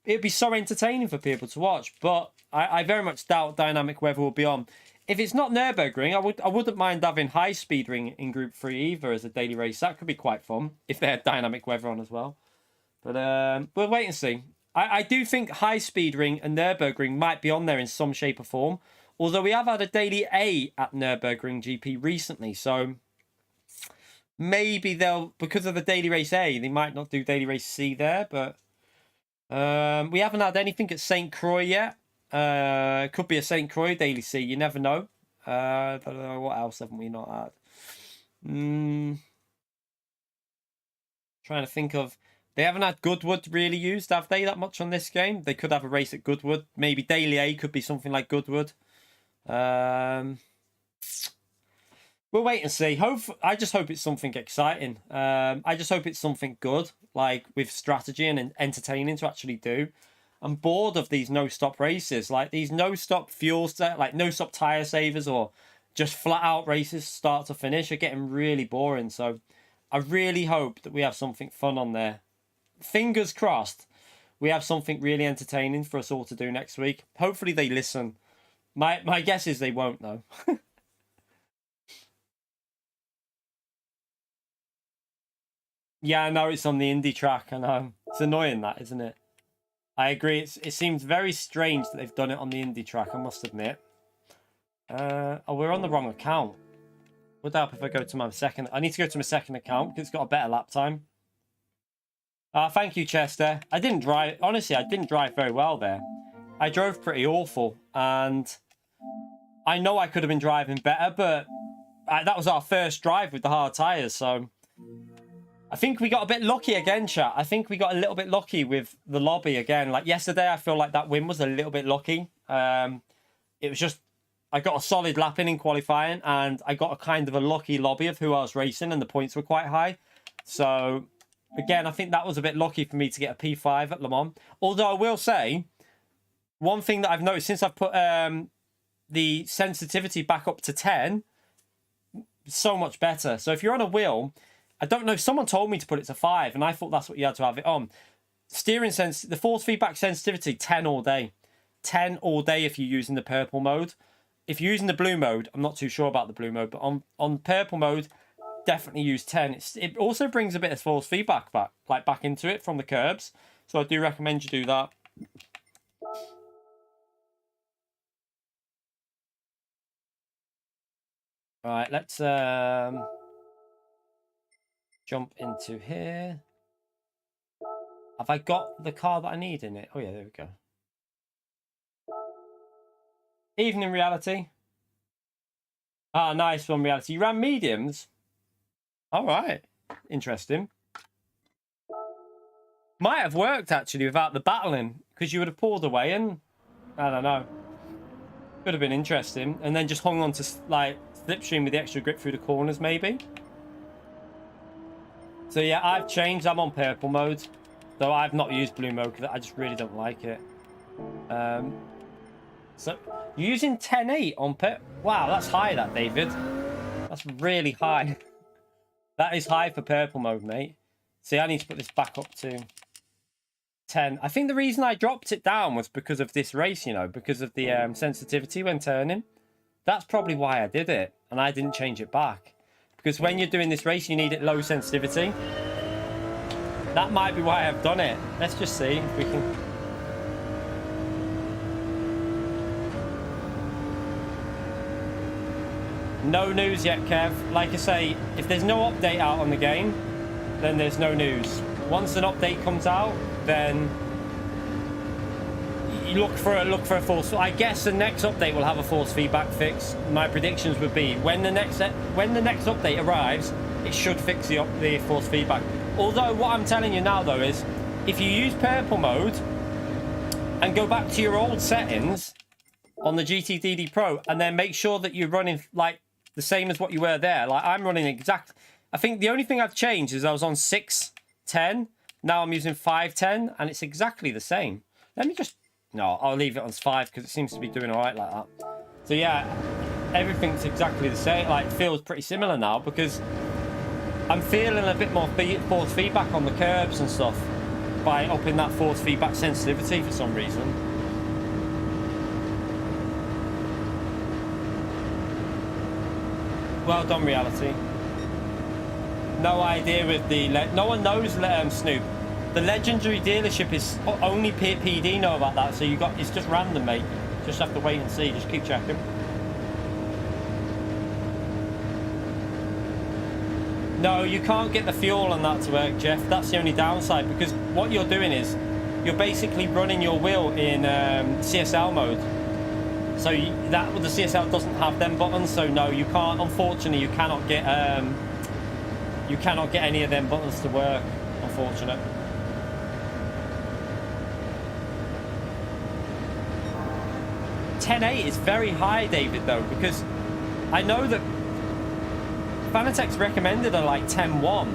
it'd be so entertaining for people to watch. But I very much doubt dynamic weather will be on. if it's not Nürburgring, I wouldn't mind having high speed ring in Group 3 either as a daily race. That could be quite fun if they had dynamic weather on as well. But we'll wait and see. I do think high speed ring and Nürburgring might be on there in some shape or form. Although we have had a daily A at Nürburgring GP recently, so maybe they'll, because of the daily race A, they might not do daily race C there. But we haven't had anything at St. Croix yet. Could be a St. Croix daily C. You never know. I don't know what else haven't we not had. Trying to think of. They haven't had Goodwood really used, have they, that much on this game? They could have a race at Goodwood. Maybe daily A could be something like Goodwood. We'll wait and see. I just hope it's something exciting. I just hope it's something good, like with strategy and entertaining to actually do. I'm bored of these no-stop races, like these no-stop like no-stop tire savers or just flat-out races start to finish are getting really boring. So I really hope that we have something fun on there. Fingers crossed we have something really entertaining for us all to do next week. Hopefully they listen. My guess is they won't, though. Yeah, I know it's on the indie track. I know. It's annoying, that, isn't it? I agree. It seems very strange that they've done it on the indie track, I must admit. Oh, we're on the wrong account. Would help if I go to my second... I need to go to my second account because it's got a better lap time. Thank you, Chester. I didn't drive... Honestly, I didn't drive very well there. I drove pretty awful. And I know I could have been driving better, but that was our first drive with the hard tyres, so... I think we got a bit lucky again, chat. I think we got a little bit lucky with the lobby again. Like yesterday, I feel like that win was a little bit lucky. It was just... I got a solid lap in qualifying, and I got a kind of a lucky lobby of who I was racing, and the points were quite high. So... Again, I think that was a bit lucky for me to get a P5 at Le Mans. Although I will say, one thing that I've noticed since I've put the sensitivity back up to 10, so much better. So if you're on a wheel, I don't know, someone told me to put it to 5, and I thought that's what you had to have it on. Steering sense, the force feedback sensitivity, 10 all day. 10 all day if you're using the purple mode. If you're using the blue mode, I'm not too sure about the blue mode, but on purple mode, definitely use 10. It also brings a bit of force feedback back into it from the curbs, so I do recommend you do that. All right, let's jump into here. Have I got the car that I need in it? Oh yeah, there we go. Evening Reality. Ah, nice one, Reality. You ran mediums? All right, interesting. Might have worked actually without the battling, because you would have pulled away and I don't know. Could have been interesting, and then just hung on to like slipstream with the extra grip through the corners maybe. So yeah, I've changed. I'm on purple mode, though I've not used blue mode because I just really don't like it. So you're using 10.8 on purple. Wow, that's high, that David. That's really high. That is high for purple mode, mate. See, I need to put this back up to 10. I think the reason I dropped it down was because of this race, you know, because of the sensitivity when turning. That's probably why I did it, and I didn't change it back. Because when you're doing this race, you need it low sensitivity. That might be why I've done it. Let's just see if we can... No news yet, Kev. Like I say, if there's no update out on the game, then there's no news. Once an update comes out, then you look for a force. I guess the next update will have a force feedback fix. My predictions would be when the next update arrives, it should fix the force feedback. Although what I'm telling you now though is, if you use purple mode and go back to your old settings on the GTDD Pro, and then make sure that you're running like the same as what you were there. Like I'm running exact. I think the only thing I've changed is I was on 610. Now I'm using 510, and it's exactly the same. Let me just... No, I'll leave it on 5 because it seems to be doing all right like that. So yeah, everything's exactly the same. Like, feels pretty similar now because I'm feeling a bit more force feedback on the curbs and stuff by upping that force feedback sensitivity for some reason. Well done, reality. No idea with the... No one knows, Snoop. The legendary dealership is... Only PD know about that, so you got... It's just random, mate. Just have to wait and see. Just keep checking. No, you can't get the fuel on that to work, Jeff. That's the only downside, because what you're doing is you're basically running your wheel in CSL mode. So the CSL doesn't have them buttons, so no, you can't. Unfortunately, you cannot get any of them buttons to work. Unfortunate. $10.8 is very high, David, though, because I know that Fanatec's recommended are like 10.1,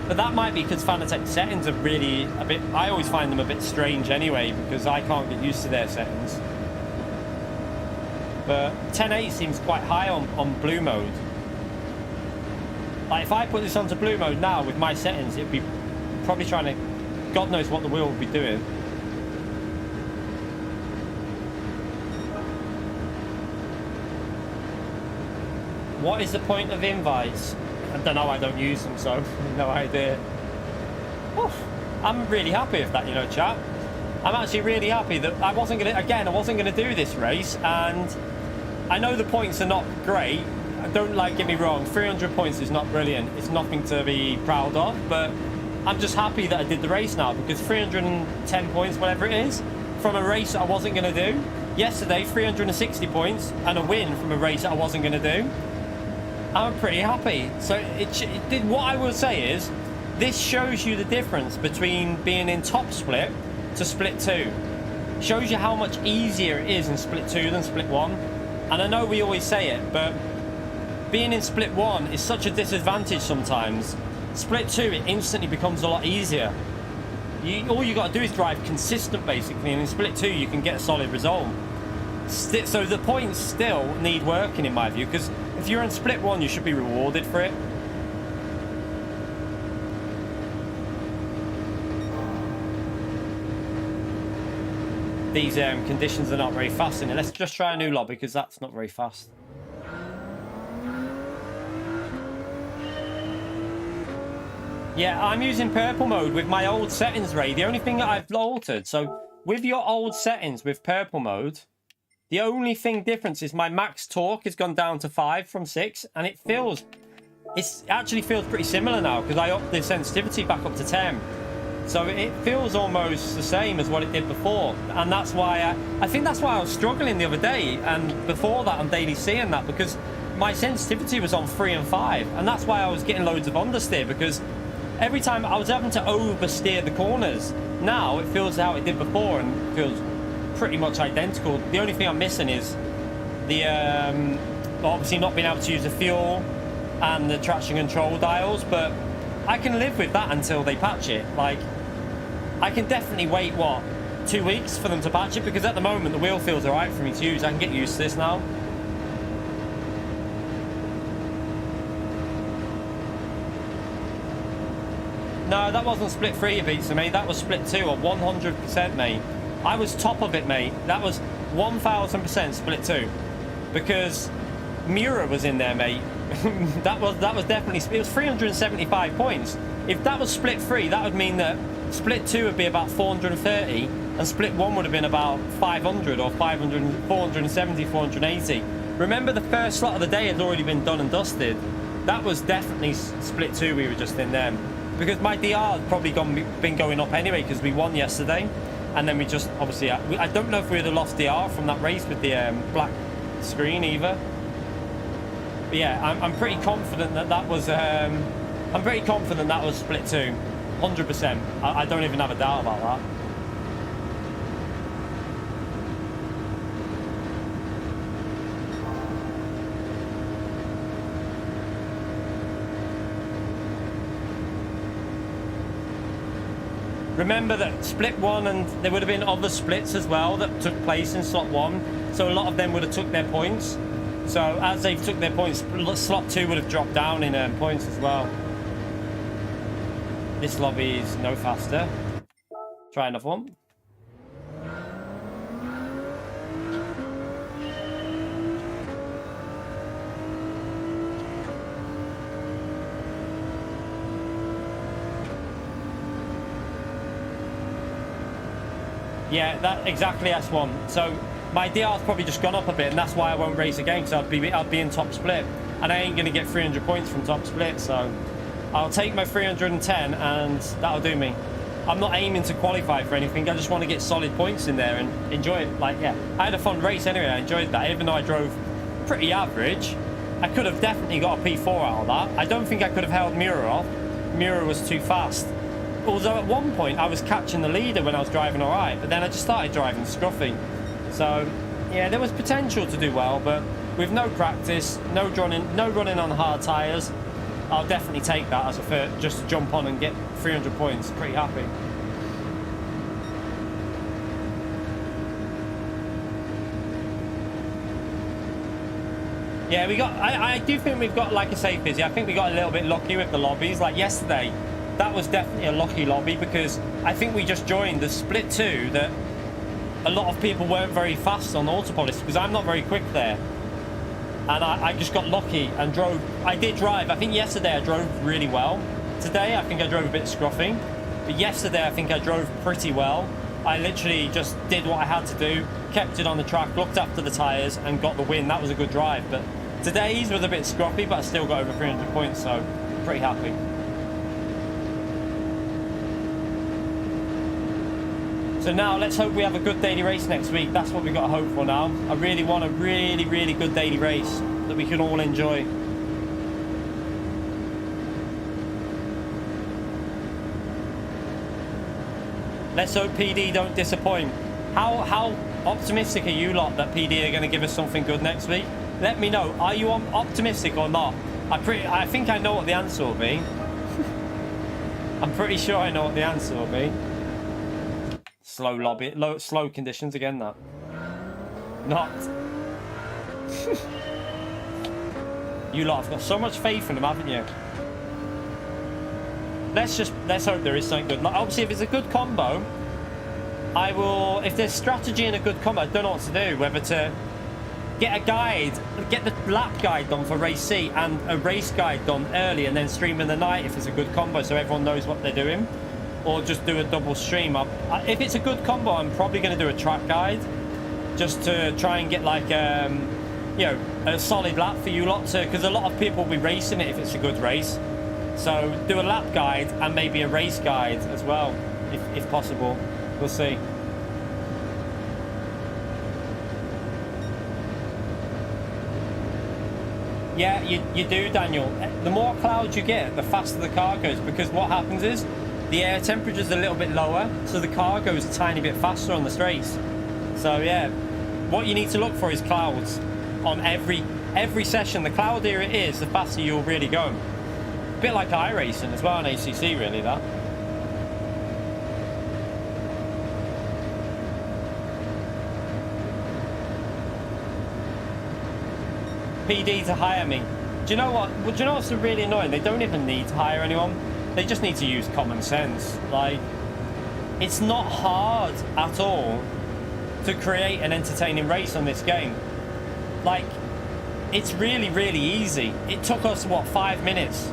but that might be because Fanatec's settings are really a bit... I always find them a bit strange anyway, because I can't get used to their settings. But 10.8 seems quite high on blue mode. Like if I put this onto blue mode now with my settings, it'd be probably trying to... God knows what the wheel would be doing. What is the point of invites? I don't know, I don't use them, so no idea. Oof. I'm really happy with that, you know, chat. I'm actually really happy that I wasn't going to do this race, and I know the points are not great. Don't get me wrong, 300 points is not brilliant. It's nothing to be proud of, but I'm just happy that I did the race now, because 310 points, whatever it is, from a race that I wasn't going to do. Yesterday, 360 points and a win from a race that I wasn't going to do. I'm pretty happy. So it did. What I will say is, this shows you the difference between being in top split to split 2. Shows you how much easier it is in split 2 than split 1. And I know we always say it, but being in split 1 is such a disadvantage sometimes. Split 2, it instantly becomes a lot easier. All you got to do is drive consistent, basically, and in split 2 you can get a solid result. So the points still need working, in my view, because if you're in split 1, you should be rewarded for it. These conditions are not very fast in it. Let's just try a new lobby, because that's not very fast. Yeah, I'm using purple mode with my old settings, Ray. The only thing that I've altered, so with your old settings with purple mode, the only thing difference is my max torque has gone down to 5 from 6, and it actually feels pretty similar now, because I upped the sensitivity back up to 10. So it feels almost the same as what it did before, and that's why I think that's why I was struggling the other day, and before that on daily C and that, because my sensitivity was on 3 and 5, and that's why I was getting loads of understeer, because every time I was having to oversteer the corners. Now it feels how it did before, and it feels pretty much identical. The only thing I'm missing is the obviously not being able to use the fuel and the traction control dials, but I can live with that until they patch it. Like, I can definitely wait, what, 2 weeks for them to patch it, because at the moment the wheel feels alright for me to use. I can get used to this now. No, that wasn't split 3, you beats me. That was split 2, or 100%, mate. I was top of it, mate. That was 1000% split 2, because Mura was in there, mate. that was definitely, it was 375 points. If that was split 3, that would mean that split 2 would be about 430, and split 1 would have been about 500 or 500, 470, 480. Remember, the first slot of the day had already been done and dusted. That was definitely split 2 we were just in then, because my DR had probably been going up anyway, because we won yesterday. And then we just, obviously, I don't know if we would have lost DR from that race with the black screen either. But yeah, I'm pretty confident that that was, I'm pretty confident that was split 2. 100%. I don't even have a doubt about that. Remember that split 1, and there would have been other splits as well that took place in slot 1. So a lot of them would have took their points. So as they took their points, slot 2 would have dropped down in points as well. This lobby is no faster. Try another one. Yeah, that exactly S1. So my DR's probably just gone up a bit, and that's why I won't race again, because I'd be in top split, and I ain't gonna get 300 points from top split. So I'll take my 310, and that'll do me. I'm not aiming to qualify for anything. I just want to get solid points in there and enjoy it. Like, yeah, I had a fun race anyway. I enjoyed that, even though I drove pretty average. I could have definitely got a P4 out of that. I don't think I could have held Mirror off. Mirror was too fast. Although at one point I was catching the leader when I was driving all right, but then I just started driving scruffy. So yeah, there was potential to do well, but with no practice, no running on hard tyres, I'll definitely take that as a first, just to jump on and get 300 points. Pretty happy. Yeah, I do think we've got, like I say, Fizzy, I think we got a little bit lucky with the lobbies. Like yesterday, that was definitely a lucky lobby, because I think we just joined the split 2 that a lot of people weren't very fast on autopolish, because I'm not very quick there. And I just got lucky and drove. I did drive. I think yesterday I drove really well. Today I think I drove a bit scruffy. But yesterday I think I drove pretty well. I literally just did what I had to do, kept it on the track, looked after the tyres, and got the win. That was a good drive. But today's was a bit scruffy, but I still got over 300 points, so pretty happy. So now let's hope we have a good daily race next week. That's what we've got to hope for now. I really want a really, really good daily race that we can all enjoy. Let's hope PD don't disappoint. How optimistic are you lot that PD are going to give us something good next week? Let me know. Are you optimistic or not? I think I know what the answer will be. I'm pretty sure I know what the answer will be. Slow lobby, slow conditions again. That not. You lot have got so much faith in them, haven't you? Let's hope there is something good. Like, obviously, if it's a good combo, I will. If there's strategy in a good combo, I don't know what to do. Whether to get a guide, get the lap guide done for race C and a race guide done early, and then stream in the night if it's a good combo, so everyone knows what they're doing. Or just do a double stream. If it's a good combo, I'm probably going to do a track guide, just to try and get like you know, a solid lap for you lot, because a lot of people will be racing it if it's a good race. So do a lap guide and maybe a race guide as well, if possible. We'll see. Yeah, you do, Daniel. The more clouds you get, the faster the car goes, because what happens is the air temperature is a little bit lower, so the car goes a tiny bit faster on the straights. So yeah, what you need to look for is clouds on every session. The cloudier it is, the faster you'll really go. A bit like iRacing as well on ACC, really, that. PD to hire me. Do you know what? Well, do you know what's really annoying? They don't even need to hire anyone. They just need to use common sense. Like, it's not hard at all to create an entertaining race on this game. Like, it's really, really easy. It took us, what, 5 minutes?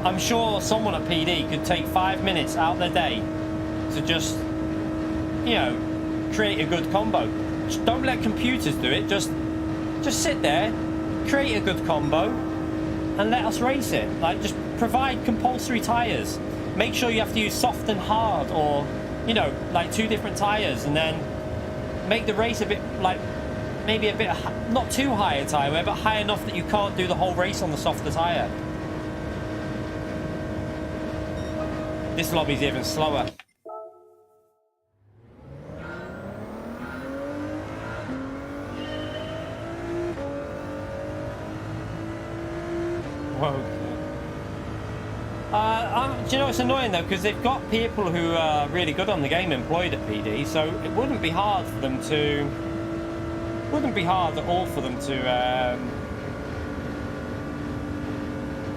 I'm sure someone at PD could take 5 minutes out of their day to just, you know, create a good combo. Just don't let computers do it. Just sit there, create a good combo, and let us race it. Like, just provide compulsory tyres. Make sure you have to use soft and hard, or, you know, like 2 different tyres, and then make the race a bit, like, maybe a bit, not too high a tyre wear, but high enough that you can't do the whole race on the softer tyre. This lobby's even slower. Whoa. Do you know what's annoying though? Because they've got people who are really good on the game employed at PD, so it wouldn't be hard for them to. Wouldn't be hard at all for them to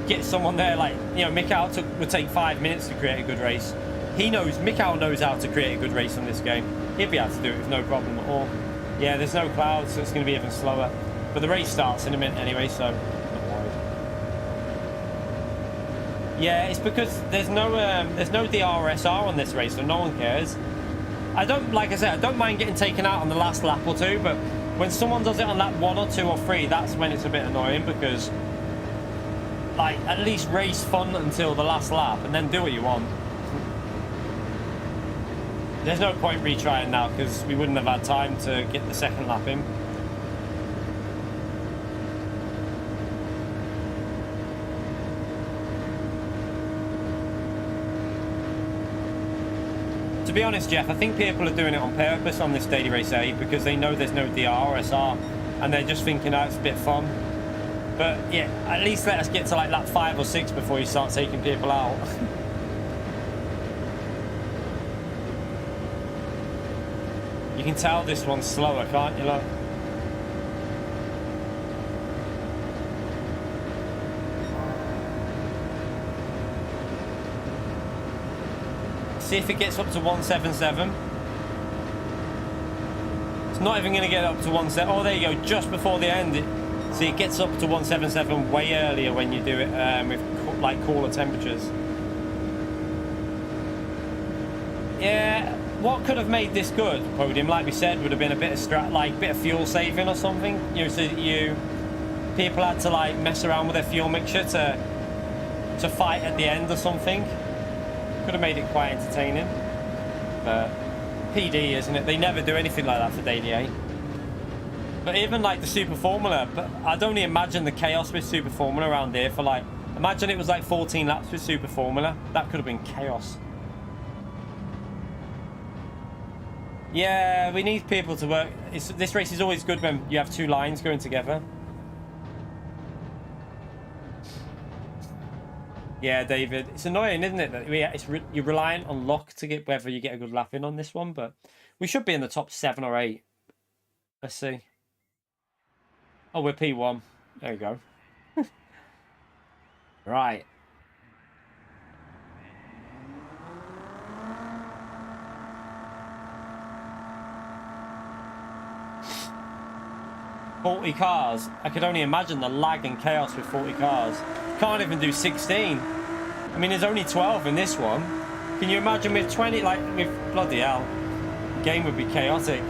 get someone there. Like, you know, Mikhail would take 5 minutes to create a good race. Mikhail knows how to create a good race on this game. He'd be able to do it with no problem at all. Yeah, there's no clouds, so it's going to be even slower. But the race starts in a minute anyway, so. Yeah, it's because there's no DRSR on this race, so no one cares. I don't, like I said, I don't mind getting taken out on the last lap or two, but when someone does it on lap 1 or 2 or 3, that's when it's a bit annoying, because like, at least race fun until the last lap and then do what you want. There's no point retrying now because we wouldn't have had time to get the second lap in. To be honest, Jeff, I think people are doing it on purpose on this Daily Race 8 because they know there's no DR or SR and they're just thinking, oh, it's a bit fun. But yeah, at least let us get to like lap 5 or 6 before you start taking people out. You can tell this one's slower, can't you, look? See if it gets up to 177. It's not even going to get up to 177. Oh, there you go, just before the end. See, it gets up to 177 way earlier when you do it with like cooler temperatures. Yeah, what could have made this good podium, like we said, would have been a bit of bit of fuel saving or something. You know, so people had to like mess around with their fuel mixture to fight at the end or something. Could have made it quite entertaining, but PD, isn't it? They never do anything like that for Daily 8. But even like the Super Formula, but I'd only imagine the chaos with Super Formula around here for like, imagine it was like 14 laps with Super Formula. That could have been chaos. Yeah, we need people to work. This race is always good when you have 2 lines going together. Yeah, David, it's annoying, isn't it, that you're reliant on luck to get whether you get a good lap in on this one, but we should be in the top 7 or 8. Let's see. Oh, we're P1. There you go. Right. $40 cars. I could only imagine the lag and chaos with 40 cars. Can't even do 16. I mean, there's only 12 in this one. Can you imagine with 20? Like, with bloody hell, the game would be chaotic.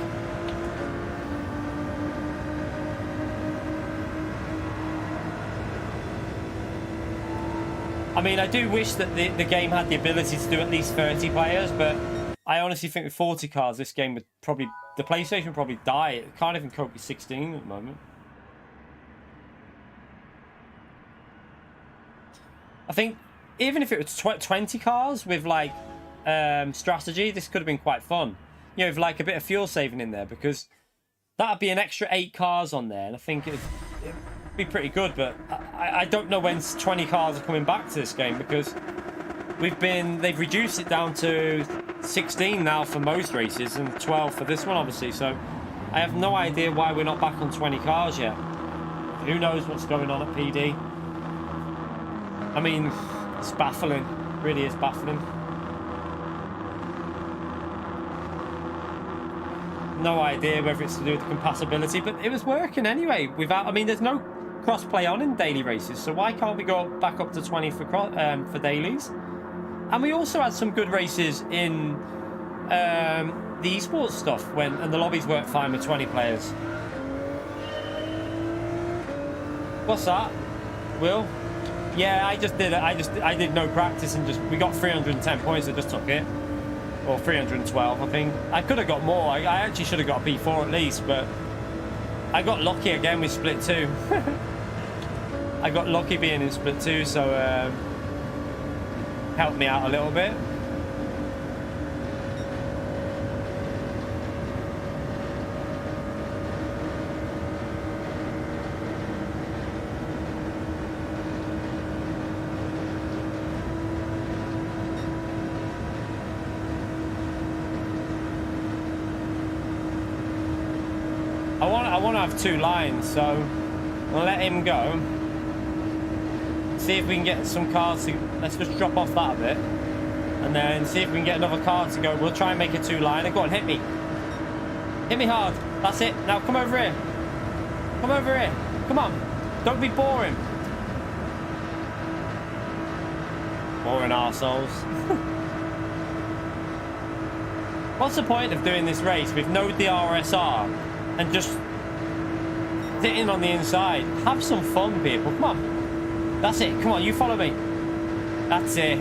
I mean, I do wish that the game had the ability to do at least 30 players, but I honestly think with 40 cars, this game would probably, the PlayStation would probably die. It can't even cope with 16 at the moment. I think even if it was 20 cars with like strategy, this could have been quite fun. You know, with like a bit of fuel saving in there, because that'd be an extra 8 cars on there, and I think it'd be pretty good. But I don't know when 20 cars are coming back to this game, because they've reduced it down to 16 now for most races and 12 for this one, obviously. So I have no idea why we're not back on 20 cars yet. Who knows what's going on at PD? I mean, it's baffling. It really is baffling. No idea whether it's to do with the compatibility, but it was working anyway. Without, I mean, there's no cross-play on in daily races, so why can't we go back up to 20 for dailies? And we also had some good races in the esports stuff and the lobbies worked fine with 20 players. What's that, Will? Yeah, I just did it. I did no practice and we got 310 points. I just took it, or 312, I think. I could have got more. I actually should have got a P4 at least, but I got lucky again with split 2. I got lucky being in split 2, so helped me out a little bit. I want to have 2 lines, so I'll let him go. See if we can get some cars to... Let's just drop off that a bit. And then see if we can get another car to go. We'll try and make a 2-liner. Go on, hit me. Hit me hard. That's it. Now come over here. Come over here. Come on. Don't be boring. Boring arseholes. What's the point of doing this race with no DRSR and just sitting on the inside? Have some fun, people. Come on. That's it. Come on, you follow me. That's it.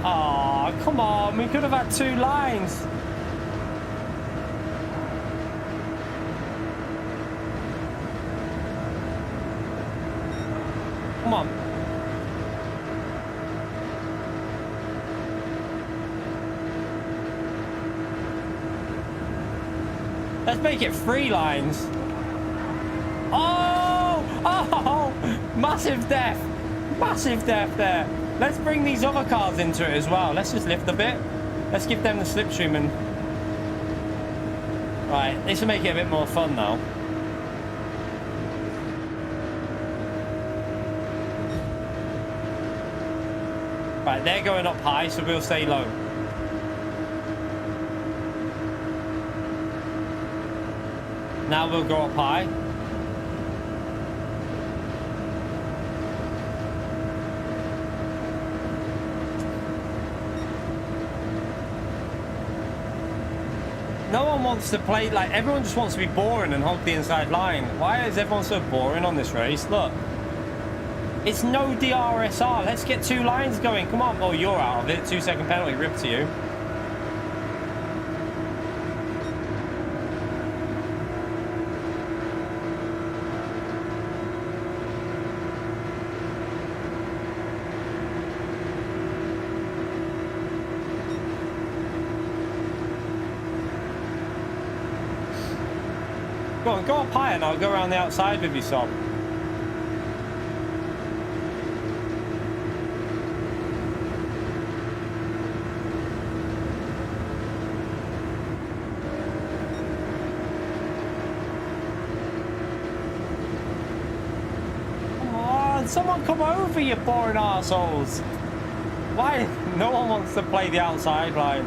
Oh, come on. We could have had 2 lines. Come on. Let's make it 3 lines. Oh! Oh! Massive death. Massive death there. Let's bring these other cars into it as well. Let's just lift a bit. Let's give them the slipstream and... Right, this will make it a bit more fun now. Right, they're going up high, so we'll stay low. Now we'll go up high. No one wants to play, like, everyone just wants to be boring and hog the inside line. Why is everyone so boring on this race? Look. It's no DRSR. Let's get 2 lines going. Come on. Oh, you're out of it. 2-second penalty. Rip to you. Go on, go up higher and I'll go around the outside with you, Sob. Come on, someone come over, you boring arseholes. Why? No one wants to play the outside line.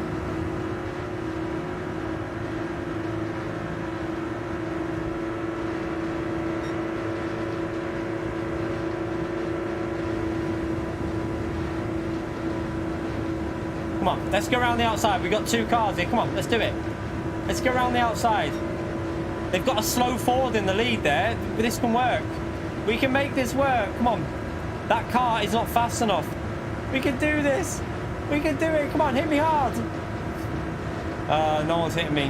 Come on, let's go around the outside. We've got 2 cars here. Come on, let's do it. Let's go around the outside. They've got a slow forward in the lead there. This can work. We can make this work. Come on. That car is not fast enough. We can do this. We can do it. Come on, hit me hard. No one's hitting me.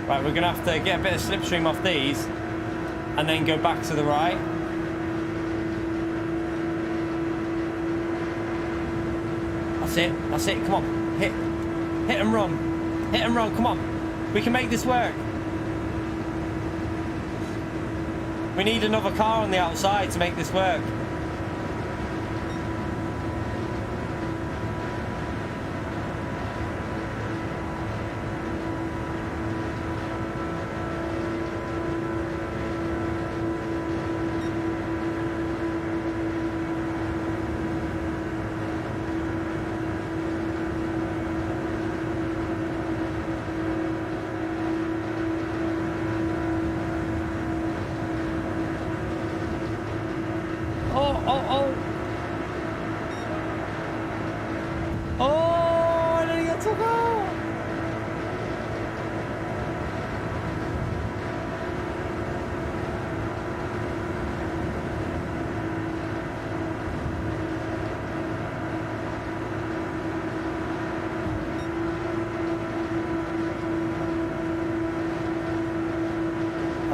Right, we're going to have to get a bit of slipstream off these and then go back to the right. That's it. That's it. Come on. Hit and run. Hit and run. Come on. We can make this work. We need another car on the outside to make this work.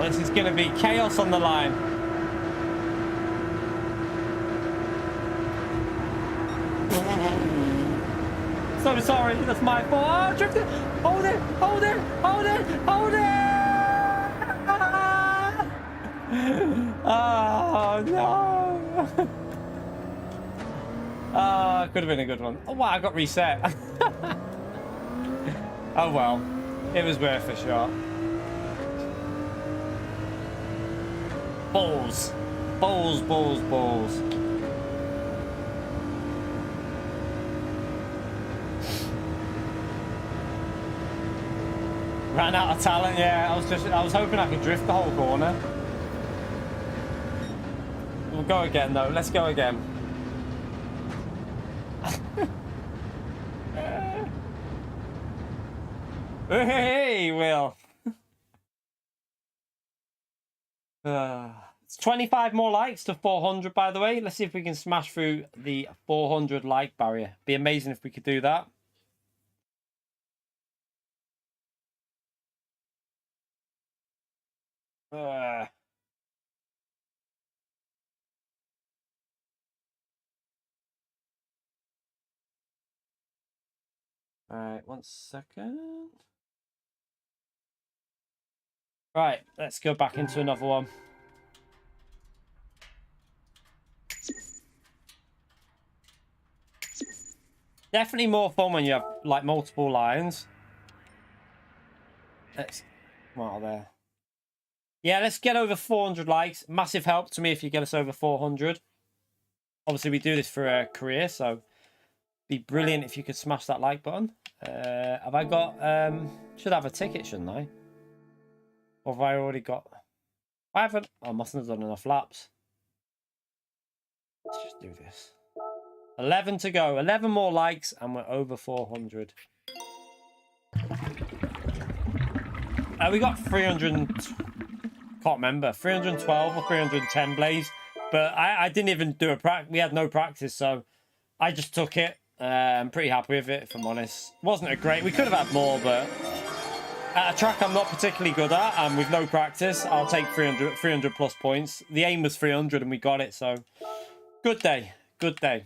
This is going to be chaos on the line. So sorry, that's my fault. Oh, drifted. Hold it, hold it, hold it, hold it. Oh, no. Could have been a good one. Oh, wow, I got reset. Oh, well. It was worth a shot. Balls. Balls, balls, balls. Ran out of talent, yeah. I was hoping I could drift the whole corner. We'll go again though. Let's go again. Hey, Will. It's 25 more likes to 400, by the way. Let's see if we can smash through the 400 like barrier. Be amazing if we could do that. All right, 1 second. Right, let's go back into another one. Definitely more fun when you have like multiple lines. Let's come out of there. Yeah, let's get over 400 likes. Massive help to me if you get us over 400. Obviously, we do this for a career, so be brilliant if you could smash that like button. Have I got... should have a ticket, shouldn't I? Or have I already got... I haven't... I mustn't have done enough laps. Let's just do this. 11 to go. 11 more likes and we're over 400. We got 300... Can't remember. 312 or 310 blaze. But I didn't even do a practice. We had no practice, so I just took it. I'm pretty happy with it, if I'm honest. Wasn't a great... We could have had more, but... At a track I'm not particularly good at, and with no practice, I'll take 300 plus points. The aim was 300 and we got it, so... Good day. Good day.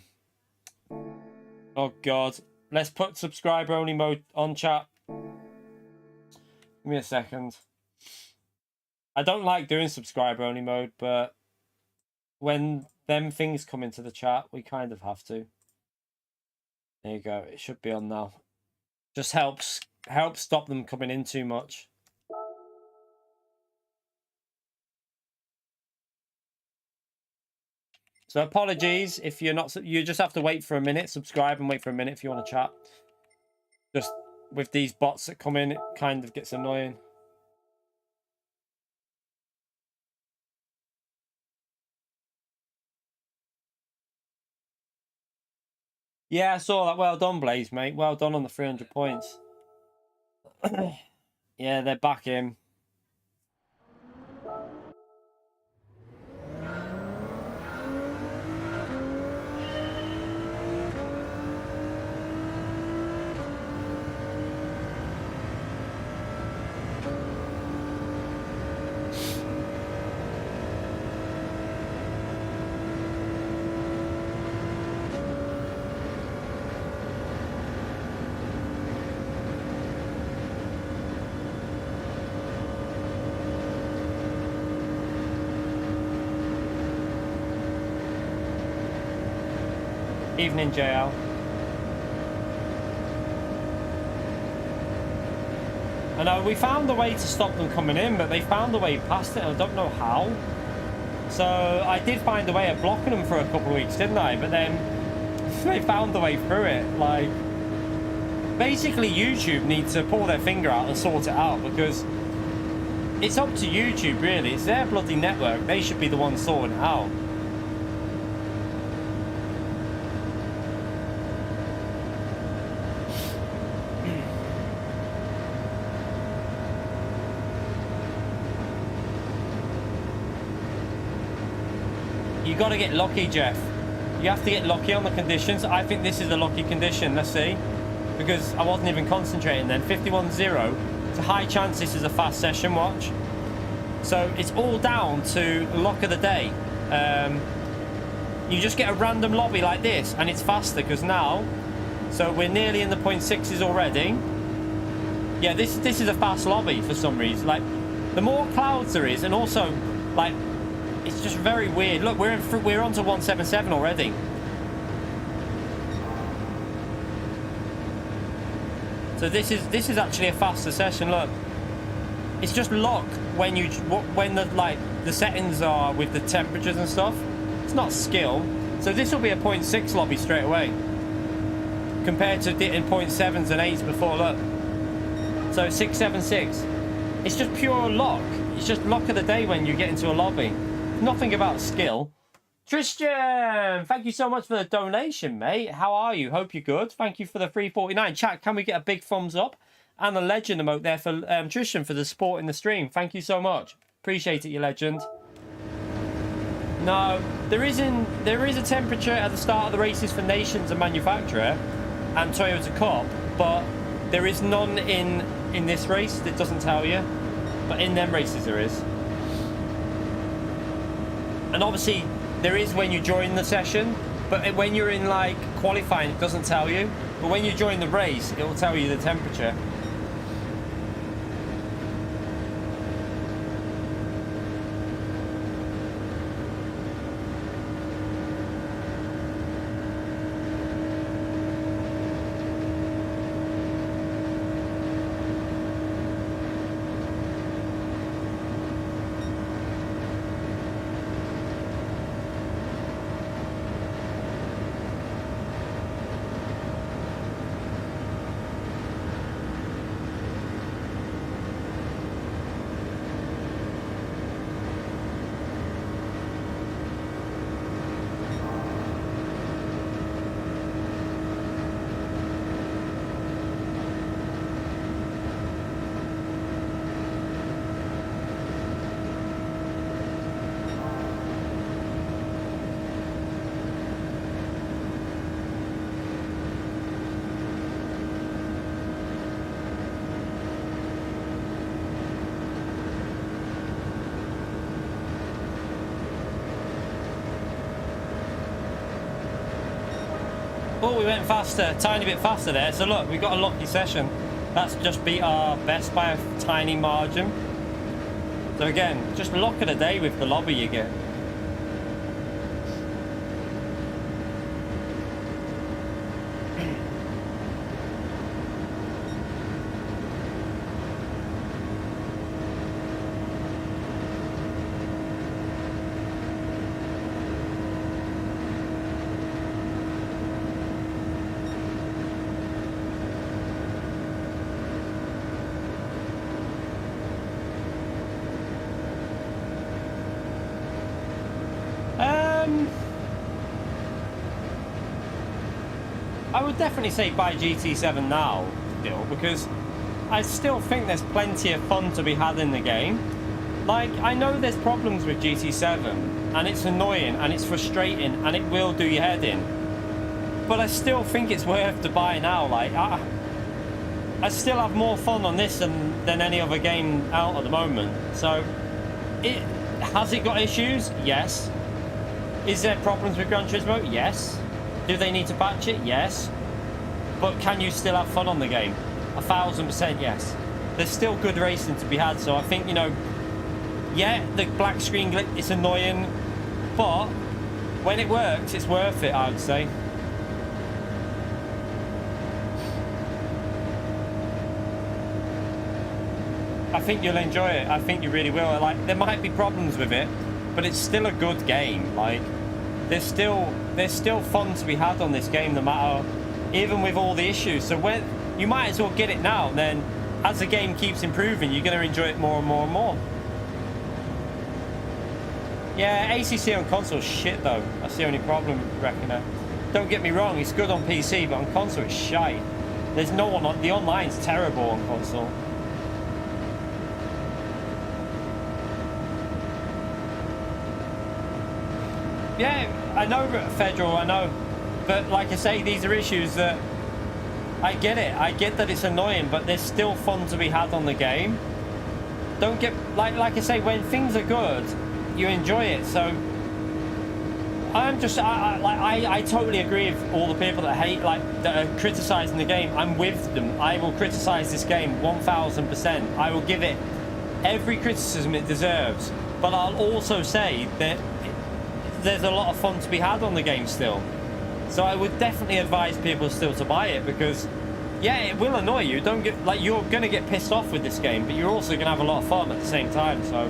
Oh, God. Let's put subscriber-only mode on, chat. Give me a second. I don't like doing subscriber-only mode, but when them things come into the chat, we kind of have to. There you go. It should be on now. Just helps stop them coming in too much. So apologies if you're not... You just have to wait for a minute. Subscribe and wait for a minute if you want to chat. Just with these bots that come in, it kind of gets annoying. Yeah, I saw that. Well done, Blaze, mate. Well done on the 300 points. Yeah, they're back in. Evening, JL. I know, we found a way to stop them coming in, but they found a way past it, and I don't know how. So, I did find a way of blocking them for a couple of weeks, didn't I? But then, they found a way through it. Like, basically, YouTube needs to pull their finger out and sort it out, because it's up to YouTube, really. It's their bloody network. They should be the ones sorting it out. You got to get lucky, Jeff. You have to get lucky on the conditions. I think this is a lucky condition. Let's see. Because I wasn't even concentrating then. 51-0. It's a high chance this is a fast session, watch. So it's all down to luck of the day. You just get a random lobby like this and it's faster because now... So we're nearly in the 0.6s already. Yeah, this is a fast lobby for some reason. Like, the more clouds there is, and also, like... It's just very weird. Look, we're on to 177 already. So this is actually a faster session. Look, it's just luck when the settings are with the temperatures and stuff. It's not skill. So this will be a 0.6 lobby straight away, compared to in 0.7s and 8s before. Look, So 676. It's just pure luck. It's just luck of the day when you get into a lobby. Nothing about skill. Tristan, thank you so much for the donation, mate. How are you? Hope you're good. Thank you for the 349. Chat, can we get a big thumbs up? And a legend emote there for Tristan for the support in the stream. Thank you so much. Appreciate it, you legend. No, there is a temperature at the start of the races for nations and manufacturer and Toyota Cup, but there is none in this race that doesn't tell you. But in them races there is. And obviously there is when you join the session, but when you're in like qualifying it doesn't tell you. But when you join the race it will tell you the temperature. Oh, we went faster, tiny bit faster there. So look, we got a lucky session. That's just beat our best by a tiny margin. So again, just luck of the day with the lobby you get. I would definitely say buy GT7 now, still, because I still think there's plenty of fun to be had in the game. Like, I know there's problems with GT7, and it's annoying, and it's frustrating, and it will do your head in. But I still think it's worth to buy now. Like, I still have more fun on this than any other game out at the moment. So, has it got issues? Yes. Is there problems with Gran Turismo? Yes. Do they need to patch it? Yes. But can you still have fun on the game? 1000% yes. There's still good racing to be had, so I think, you know, yeah, the black screen glitch, it's annoying, but when it works, it's worth it, I would say. I think you'll enjoy it. I think you really will. Like, there might be problems with it, but it's still a good game. Like, there's still fun to be had on this game, no matter, even with all the issues. So when you might as well get it now, and then as the game keeps improving, you're going to enjoy it more and more and more. Yeah, ACC on console is shit though. That's the only problem, I reckon. Don't get me wrong, it's good on PC, but on console it's shite. There's no one on, the online's terrible on console. Yeah, I know Federal, I know, but like I say, these are issues that I get it. I get that it's annoying, but there's still fun to be had on the game. Don't get like I say, when things are good, you enjoy it. So I'm just I totally agree with all the people that hate, like, that are criticizing the game. I'm with them. I will criticize this game 1000%. I will give it every criticism it deserves, but I'll also say that there's a lot of fun to be had on the game still. So I would definitely advise people still to buy it, because yeah, it will annoy you. Don't get, like, you're gonna get pissed off with this game, but you're also gonna have a lot of fun at the same time. So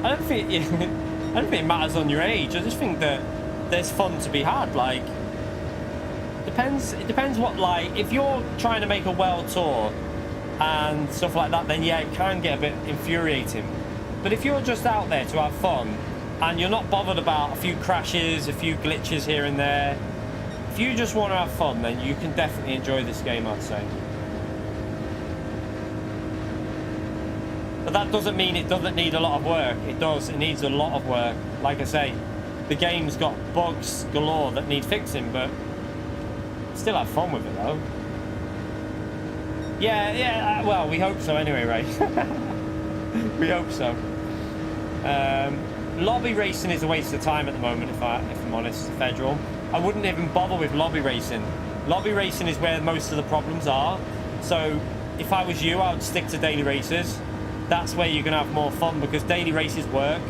I don't think I don't think it matters on your age. I just think that there's fun to be had. Like, it depends what, like, if you're trying to make a world tour and stuff like that, then yeah, it can get a bit infuriating. But if you're just out there to have fun and you're not bothered about a few crashes, a few glitches here and there, if you just want to have fun, then you can definitely enjoy this game, I'd say. But that doesn't mean it doesn't need a lot of work. It does. It needs a lot of work. Like I say, the game's got bugs galore that need fixing, but still have fun with it, though. Yeah, well, we hope so anyway, Ray. We hope so. Lobby racing is a waste of time at the moment, if I'm honest, Federal. I wouldn't even bother with lobby racing. Lobby racing is where most of the problems are. So if I was you, I would stick to daily races. That's where you're going to have more fun, because daily races work.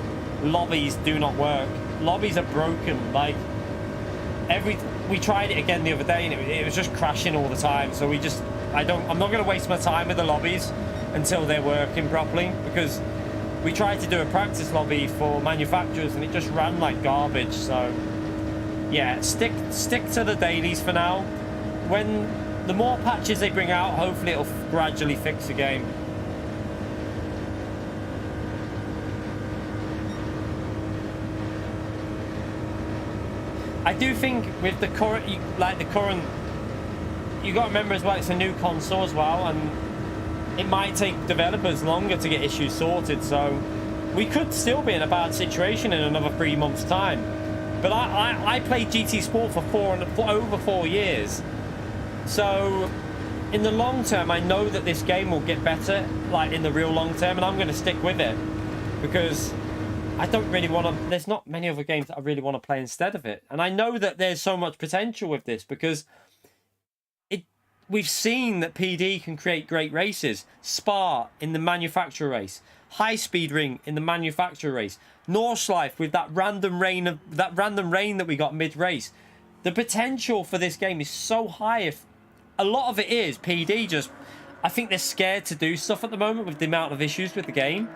Lobbies do not work. Lobbies are broken. Like, we tried it again the other day and it was just crashing all the time. So I'm not going to waste my time with the lobbies until they're working properly, because we tried to do a practice lobby for manufacturers and it just ran like garbage. So yeah, stick to the dailies for now. When the more patches they bring out, hopefully it'll gradually fix the game. I do think with the current, you got to remember as well, it's a new console as well, and it might take developers longer to get issues sorted, so we could still be in a bad situation in another 3 months' time. But I played GT Sport for over 4 years, so in the long term, I know that this game will get better, like in the real long term, and I'm going to stick with it, because I don't really want to, there's not many other games that I really want to play instead of it. And I know that there's so much potential with this, because we've seen that PD can create great races. Spa in the manufacturer race, High Speed Ring in the manufacturer race, Nordschleife with that random rain that we got mid-race. The potential for this game is so high. If a lot of it is PD, I think they're scared to do stuff at the moment with the amount of issues with the game.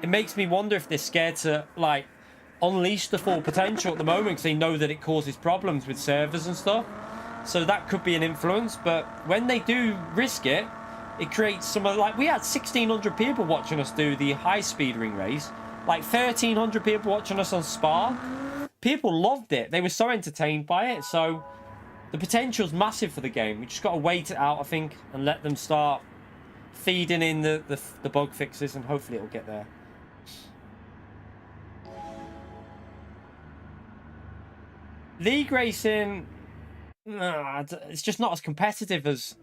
It makes me wonder if they're scared to, like, unleash the full potential at the moment, because they know that it causes problems with servers and stuff. So that could be an influence. But when they do risk it, it creates some of, like, we had 1,600 people watching us do the High Speed Ring race, like 1,300 people watching us on Spa. People loved it. They were so entertained by it. So the potential's massive for the game. We just got to wait it out, I think, and let them start feeding in the bug fixes, and hopefully it'll get there. League racing, it's just not as competitive as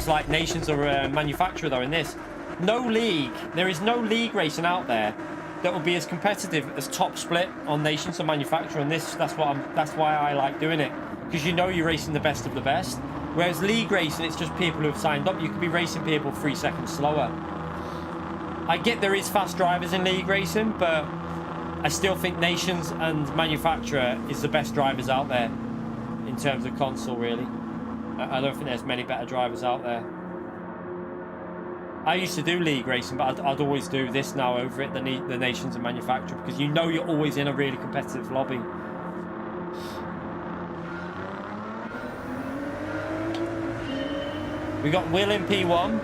like Nations or Manufacturer though in this. There is no league racing out there that will be as competitive as Top Split on Nations or Manufacturer, and this, that's why I like doing it, because you know you're racing the best of the best. Whereas league racing, it's just people who have signed up. You could be racing people 3 seconds slower. I get there is fast drivers in league racing, but I still think Nations and Manufacturer is the best drivers out there in terms of console, really. I don't think there's many better drivers out there. I used to do league racing, but I'd always do this now over it, the Nations and Manufacturer, because you know you're always in a really competitive lobby. We got Will in P1.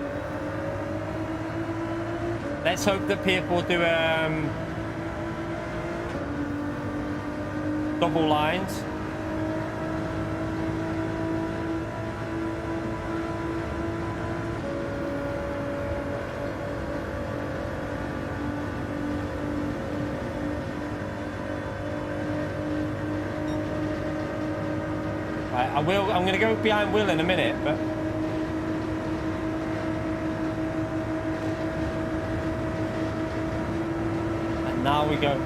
Let's hope that people do double lines. Right, I'm going to go behind Will in a minute, but and now we go.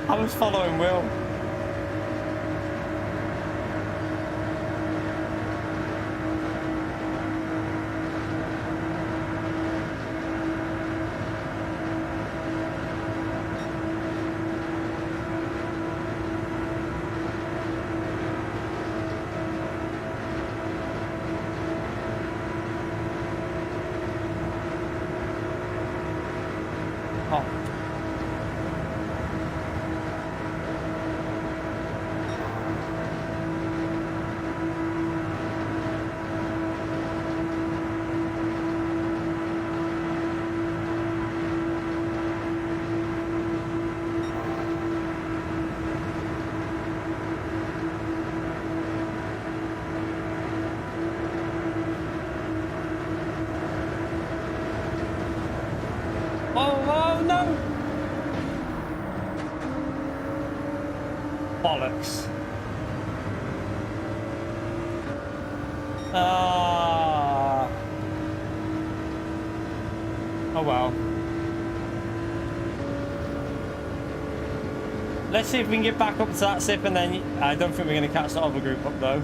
I was following Will. Bollocks. Ah. Oh well. Let's see if we can get back up to that sip, and then I don't think we're going to catch the other group up though.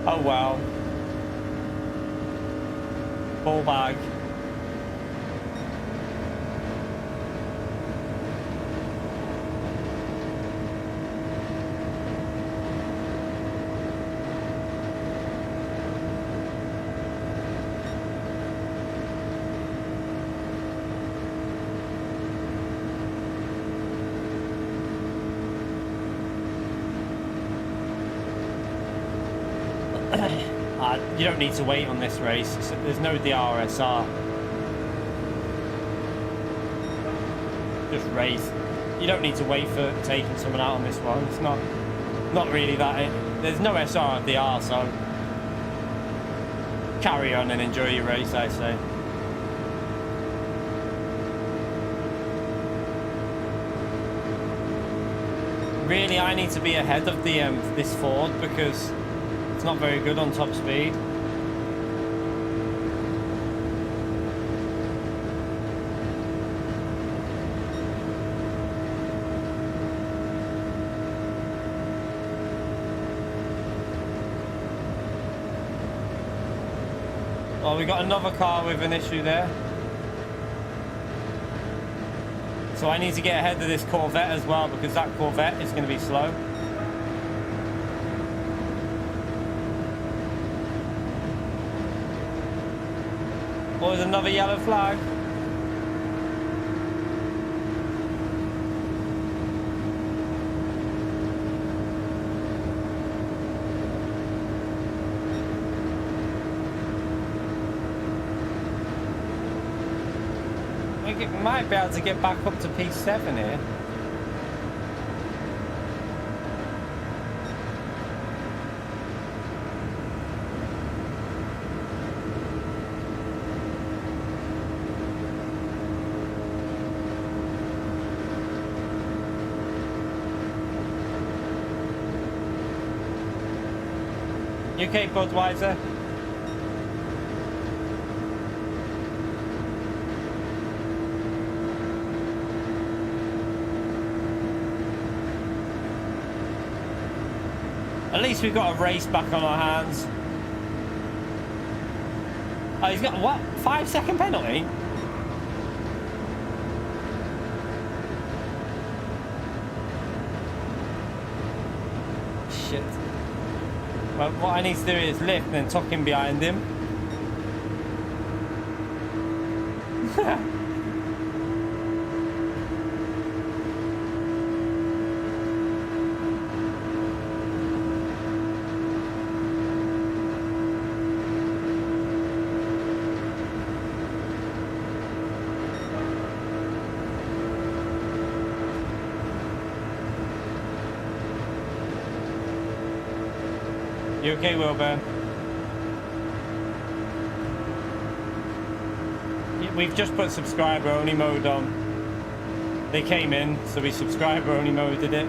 Oh well. Full bag. You don't need to wait on this race. There's no DRSR. Just race. You don't need to wait for taking someone out on this one. It's not really that. There's no SR or DR, so carry on and enjoy your race, I say. Really, I need to be ahead of the this Ford because it's not very good on top speed. Oh, we got another car with an issue there. So I need to get ahead of this Corvette as well because that Corvette is going to be slow. Oh, there's another yellow flag. I think it might be able to get back up to P7 here. UK Budweiser. At least we've got a race back on our hands. Oh, he's got what? 5-second penalty? Shit. Well, what I need to do is lift and then tuck him behind him. You okay, Wilbur? Yeah, we've just put subscriber only mode on. They came in, so we subscriber only moded it.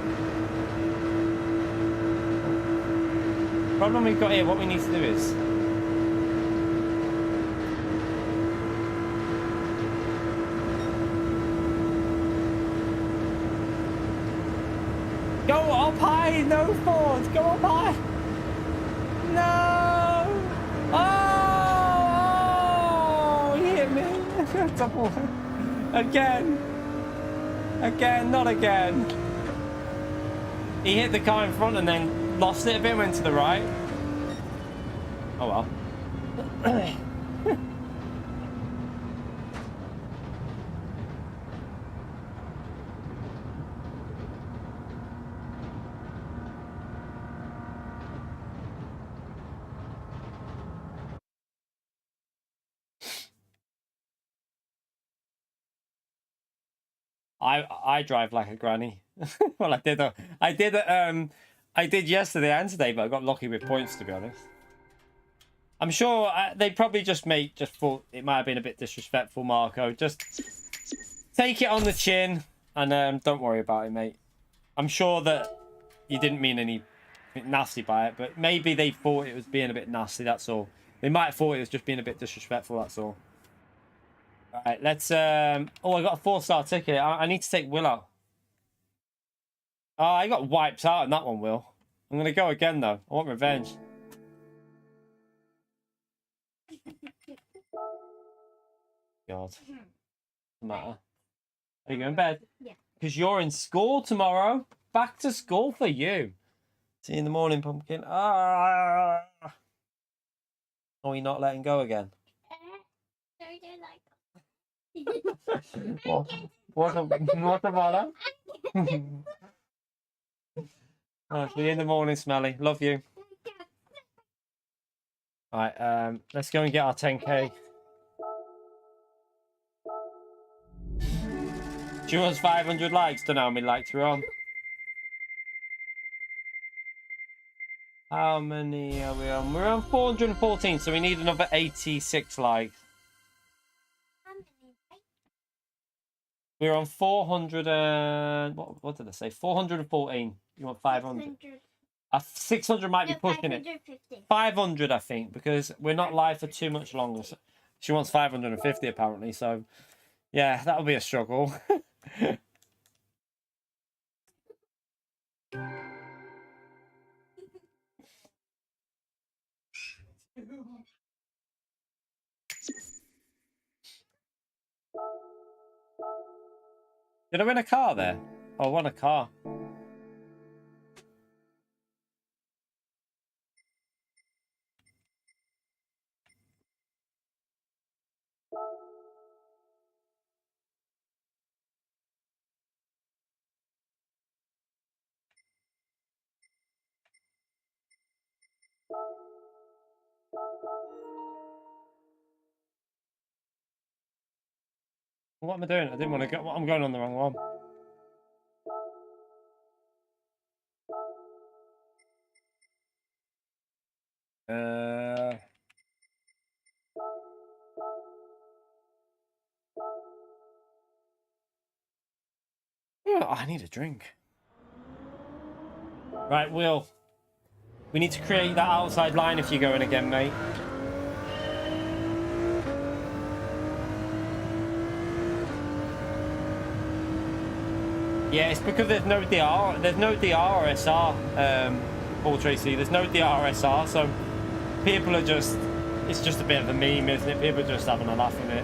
Problem we've got here, what we need to do is go up high, no Ford, go up high. No! Oh! He hit me. Double. Again. Again, not again. He hit the car in front and then lost it a bit, went to the right. Oh well. I drive like a granny. Well, I did yesterday and today, but I got lucky with points, to be honest. I'm sure they probably just thought it might have been a bit disrespectful, Marco. Just take it on the chin and don't worry about it, mate. I'm sure that you didn't mean anything nasty by it, but maybe they thought it was being a bit nasty, that's all. They might have thought it was just being a bit disrespectful, that's all. Alright, let's... Oh, I got a 4-star ticket. I need to take Will out. Oh, I got wiped out in that one, Will. I'm going to go again, though. I want revenge. God. Doesn't matter. Are you going to bed? Yeah. Because you're in school tomorrow. Back to school for you. See you in the morning, Pumpkin. Ah. Oh, you're not letting go again? What's the matter? Oh, see you in the morning, Smelly. Love you. Alright, let's go and get our 10k. She wants 500 likes. Don't know how many likes we're on. How many are we on? We're on 414, so we need another 86 likes. We're on 400 and... What did I say? 414. You want 500? 600 might be pushing it. 500, I think, because we're not live for too much longer. So she wants 550, apparently, so... Yeah, that'll be a struggle. Did I win a car there? Oh, I won a car. What am I doing? I didn't want to go. I'm going on the wrong one. Yeah, I need a drink. Right, Will. We need to create that outside line if you're going again, mate. Yeah, it's because there's no DR. There's no DRSR, Paul Tracy. There's no DRSR, so people are just... It's just a bit of a meme, isn't it? People are just having a laugh at it.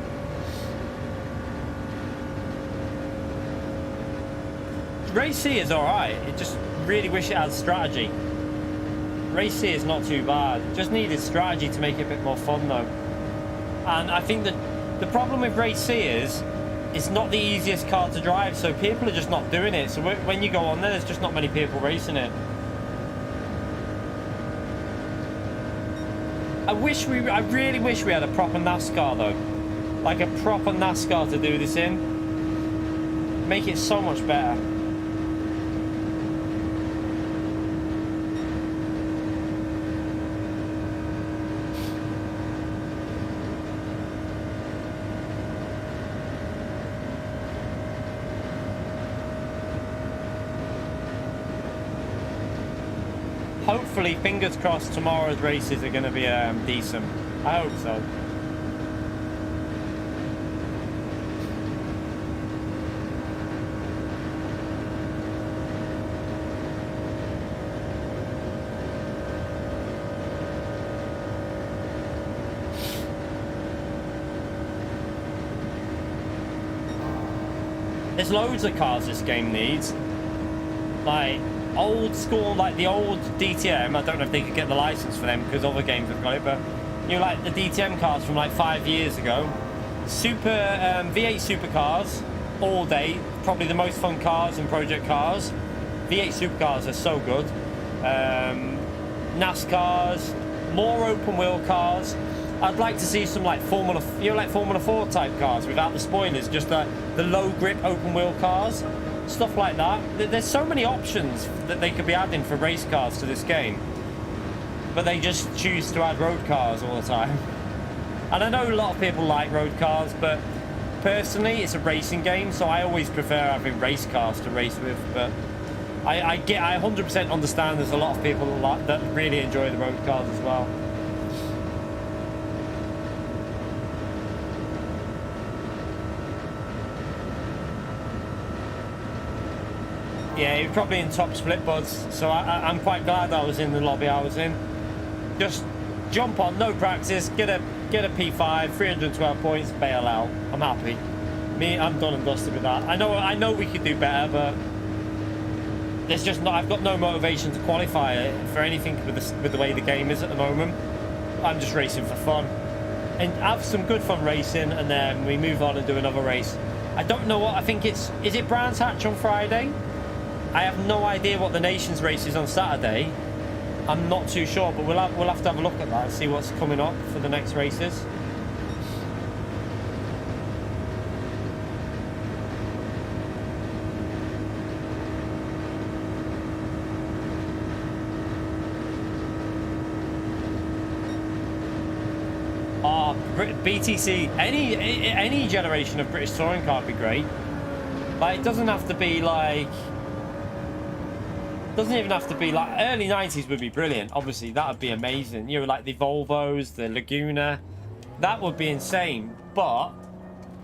Race C is alright. It just really wish it had strategy. Race C is not too bad. Just needed strategy to make it a bit more fun, though. And I think that the problem with Race C is it's not the easiest car to drive, so people are just not doing it. So when you go on there, there's just not many people racing it. I really wish we had a proper NASCAR, though. Like a proper NASCAR to do this in. Make it so much better. Hopefully, fingers crossed, tomorrow's races are going to be decent. I hope so. There's loads of cars this game needs. Like... old school, like the old DTM. I don't know if they could get the license for them because other games have got it, but you know, like the DTM cars from like 5 years ago. Super V8 supercars all day, probably the most fun cars and project cars. V8 supercars are so good. NASCARs, more open wheel cars. I'd like to see some like Formula 4 type cars without the spoilers, just the low grip open wheel cars. Stuff like that. There's so many options that they could be adding for race cars to this game, but they just choose to add road cars all the time. And I know a lot of people like road cars, but personally it's a racing game, so I always prefer having race cars to race with. But I 100% understand there's a lot of people that really enjoy the road cars as well. Yeah, he was probably in top split buds, so I'm quite glad I was in the lobby I was in. Just jump on, no practice, get a P5, 312 points, bail out. I'm happy. I'm done and dusted with that. I know we could do better, but there's just not. I've got no motivation to qualify for anything with the way the game is at the moment. I'm just racing for fun and have some good fun racing, and then we move on and do another race. I don't know what I think is it Brands Hatch on Friday? I have no idea what the Nations race is on Saturday. I'm not too sure, but we'll have to have a look at that and see what's coming up for the next races. BTC, any generation of British touring car would be great. Like, it doesn't have to be like, doesn't even have to be like, early 90s would be brilliant. Obviously, that would be amazing. You know, like the Volvos, the Laguna, that would be insane. But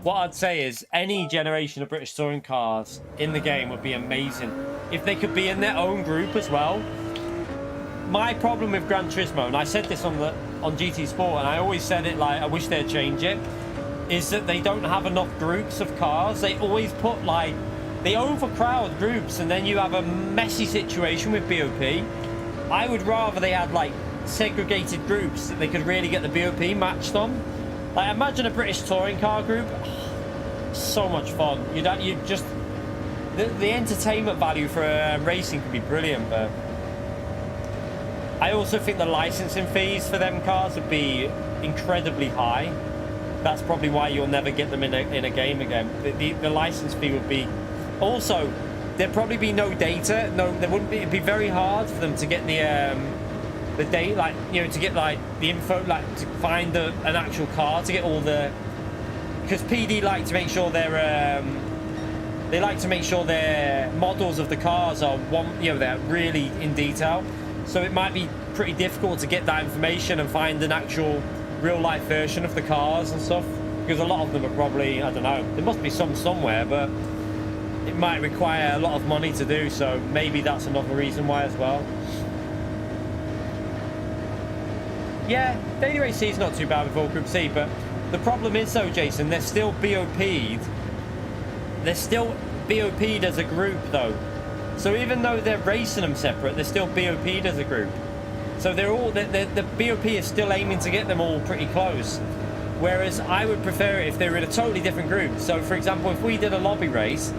what I'd say is any generation of British touring cars in the game would be amazing if they could be in their own group as well. My problem with Gran Turismo, and I said this on GT Sport, and I always said it, like, I wish they'd change it, is that they don't have enough groups of cars. They always put, like, they overcrowd groups, and then you have a messy situation with BOP. I would rather they had, like, segregated groups that they could really get the BOP matched on. Like, imagine a British touring car group. So much fun. You just, the entertainment value for racing could be brilliant, but I also think the licensing fees for them cars would be incredibly high. That's probably why you'll never get them in a game again. The license fee would be. Also, there'd probably be no data. No, there wouldn't be. It'd be very hard for them to get the data, like, you know, to get like the info, like to find an actual car, to get all the. Because PD like to make sure they like to make sure their models of the cars are they're really in detail. So it might be pretty difficult to get that information and find an actual real-life version of the cars and stuff, because a lot of them are probably, I don't know, there must be some somewhere, but it might require a lot of money to do, so maybe that's another reason why as well. Yeah, Daily Race C is not too bad with all Group C, but the problem is though, Jason, they're still BOP'd. They're still BOP'd as a group though. So even though they're racing them separate, they're still BOP'd as a group. So they're all, the BOP is still aiming to get them all pretty close. Whereas I would prefer it if they were in a totally different group. So for example, if we did a lobby race,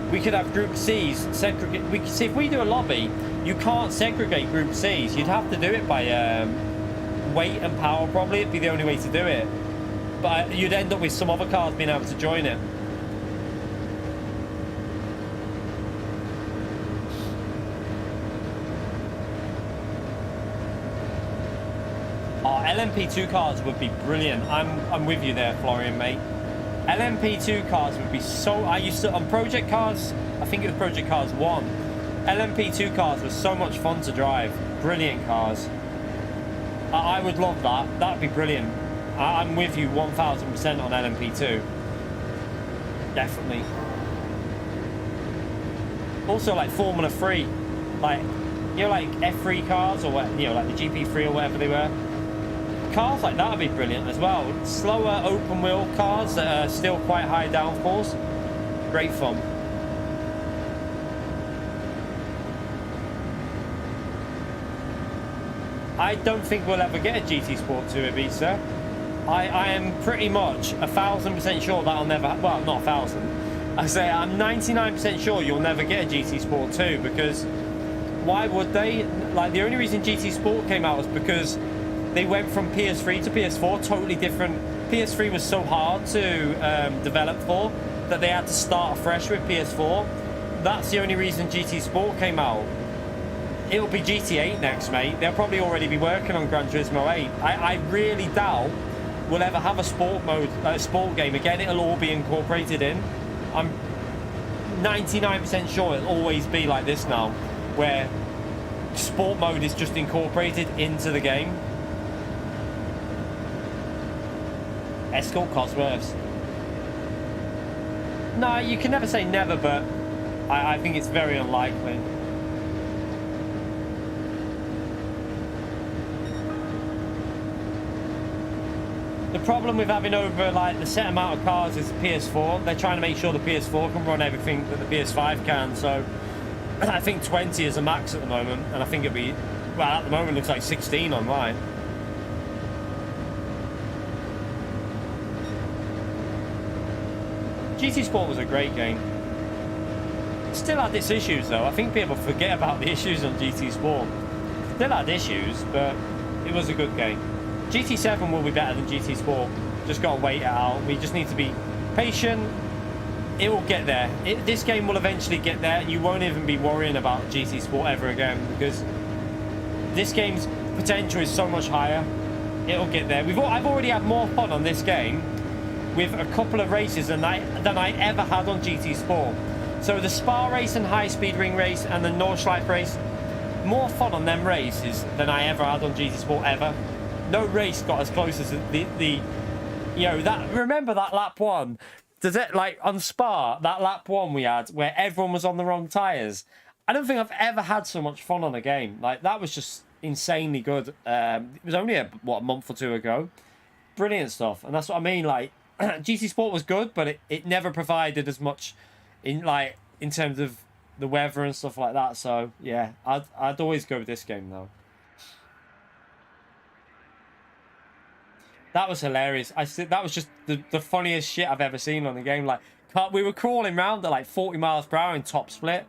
we could have Group C's segregate. We could see if we do a lobby, you can't segregate Group C's. You'd have to do it by weight and power probably. It'd be the only way to do it. But you'd end up with some other cars being able to join it. LMP2 cars would be brilliant. I'm with you there, Florian, mate. LMP2 cars would be so. I used to on Project Cars. I think it was Project Cars 1. LMP2 cars were so much fun to drive. Brilliant cars. I would love that. That'd be brilliant. I'm with you 1000% on LMP2. Definitely. Also, like Formula 3, like, you know, like F3 cars, or what, you know, like the GP3 or whatever they were. Cars like that would be brilliant as well. Slower open wheel cars that are still quite high downforce. Great fun. I don't think we'll ever get a GT Sport 2 Ibiza. I am pretty much 1000% sure that'll never, well, not 1000. I say I'm 99% sure you'll never get a GT Sport 2, because why would they? Like, the only reason GT Sport came out was because they went from PS3 to PS4, totally different. PS3 was so hard to develop for that they had to start afresh with PS4. That's the only reason GT Sport came out. It'll be GT8 next, mate. They'll probably already be working on Gran Turismo 8. I really doubt we'll ever have a sport mode, sport game again. It'll all be incorporated in. I'm 99% sure it'll always be like this now. where sport mode is just incorporated into the game. Escort Cosworths. No, you can never say never, but I think it's very unlikely. The problem with having over like the set amount of cars is the PS4. They're trying to make sure the PS4 can run everything that the PS5 can. So I think 20 is a max at the moment, and I think it'll be, well, at the moment it looks like 16 on mine. GT Sport was a great game. Still had its issues though. I think people forget about the issues on GT Sport. Still had issues, but it was a good game. GT7 will be better than GT Sport. Just got to wait it out. We just need to be patient. It will get there. This game will eventually get there, and you won't even be worrying about GT Sport ever again, because this game's potential is so much higher. It'll get there. I've already had more fun on this game with a couple of races than I ever had on GT Sport. So the Spa race and High Speed Ring race and the Nordschleife race, more fun on them races than I ever had on GT Sport ever. No race got as close as the you know, that, remember that lap one? Does it, like on Spa, that lap one we had where everyone was on the wrong tyres? I don't think I've ever had so much fun on a game. Like, that was just insanely good. It was only a month or two ago. Brilliant stuff. And that's what I mean, like GT Sport was good, but it never provided as much in terms of the weather and stuff like that. So yeah, I'd always go with this game though. That was hilarious. That was just the funniest shit I've ever seen on the game. Like, we were crawling around at like 40 miles per hour in top split.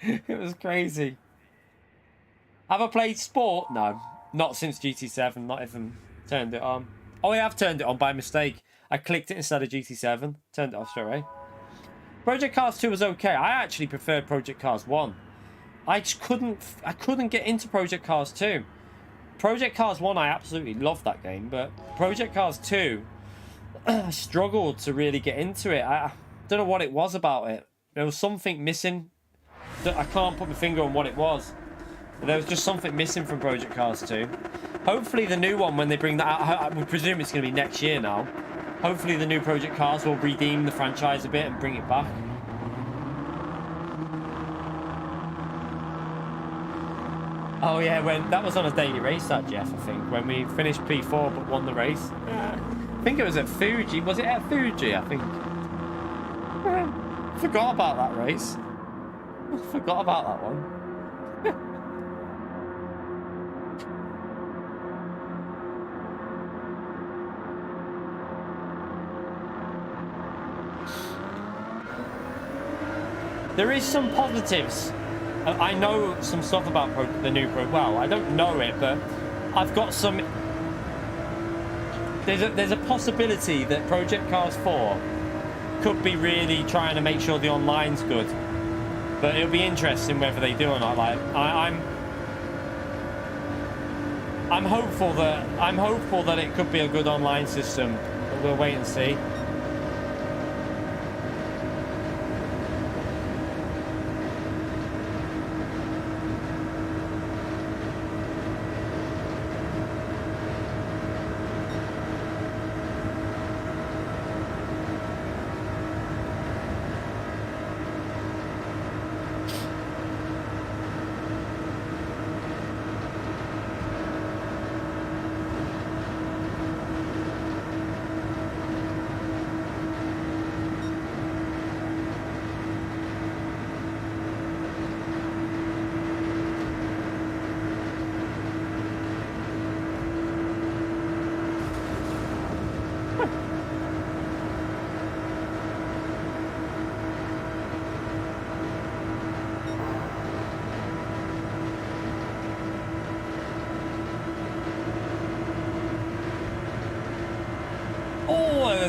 It was crazy. Have I played Sport? No, not since GT7. Not even turned it on. Oh, I have turned it on by mistake. I clicked it instead of GT7. Turned it off straight away. Project Cars 2 was okay. I actually preferred Project Cars 1. I just couldn't get into Project Cars 2. Project Cars 1, I absolutely loved that game, but Project Cars 2, I struggled to really get into it. I don't know what it was about it. There was something missing. I can't put my finger on what it was. But there was just something missing from Project Cars 2. Hopefully the new one, when they bring that out, I would presume it's going to be next year now. Hopefully the new Project Cars will redeem the franchise a bit and bring it back. Oh yeah, when that was on a daily race, that Jeff, I think, when we finished P4 but won the race. I think it was at Fuji. Was it at Fuji? I think. Forgot about that race. Forgot about that one. There is some positives. I know some stuff about the new Pro. Well, I don't know it, but I've got some. There's a possibility that Project Cars 4 could be really trying to make sure the online's good. But it'll be interesting whether they do or not. Like I'm hopeful that it could be a good online system. But we'll wait and see.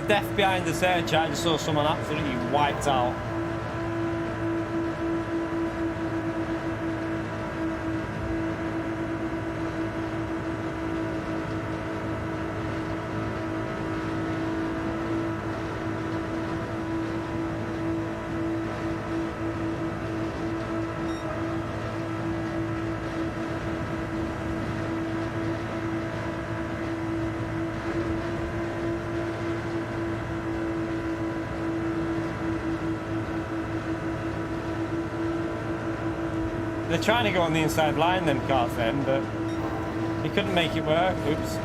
Death behind the search. I just saw someone absolutely wiped out. They're trying to go on the inside line, them cars then, but he couldn't make it work. Oops.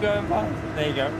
Going by. There you go.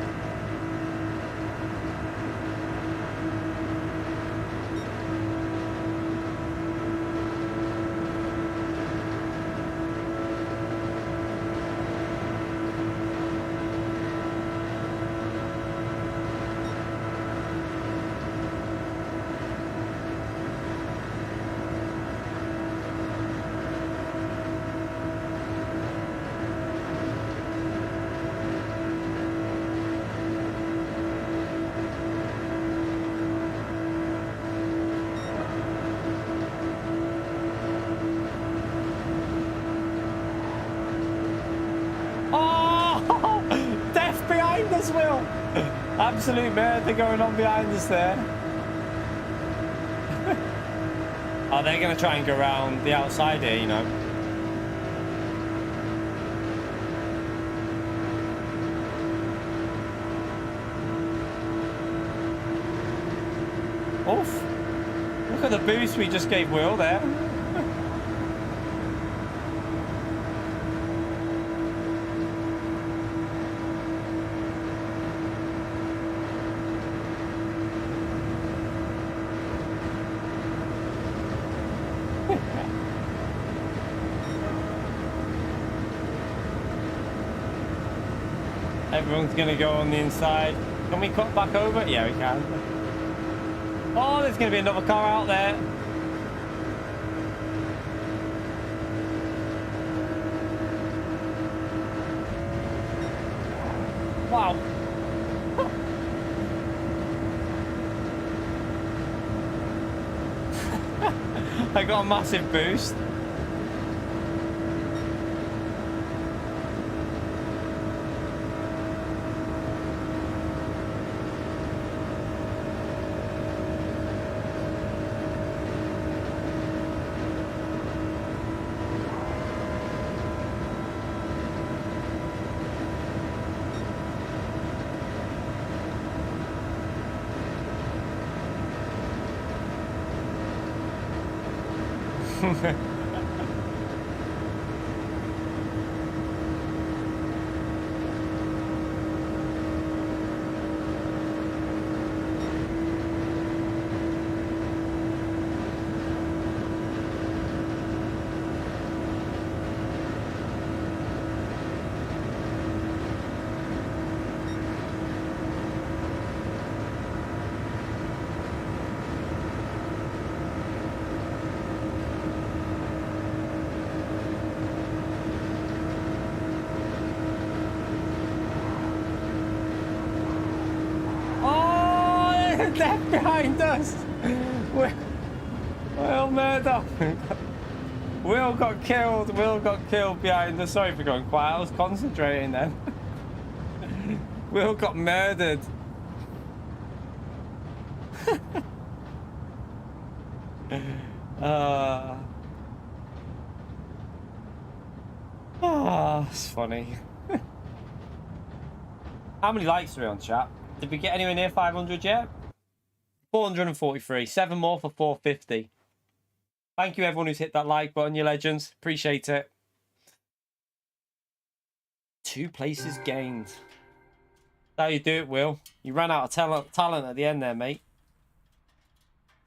Will. Absolute murder going on behind us there. Oh, they're going to try and go around the outside here, you know. Oof. Look at the boost we just gave Will there. Everyone's going to go on the inside. Can we cut back over? Yeah, we can. Oh, there's going to be another car out there. Wow. I got a massive boost. Left behind us. Will murder. Will got killed. Will got killed behind us. Sorry for going quiet. I was concentrating then. Will got murdered. It's funny. How many likes are we on, chat? Did we get anywhere near 500 yet? 443. 7 more for 450. Thank you, everyone who's hit that like button, you legends. Appreciate it. 2 places gained. That's how you do it, Will. You ran out of talent at the end there, mate.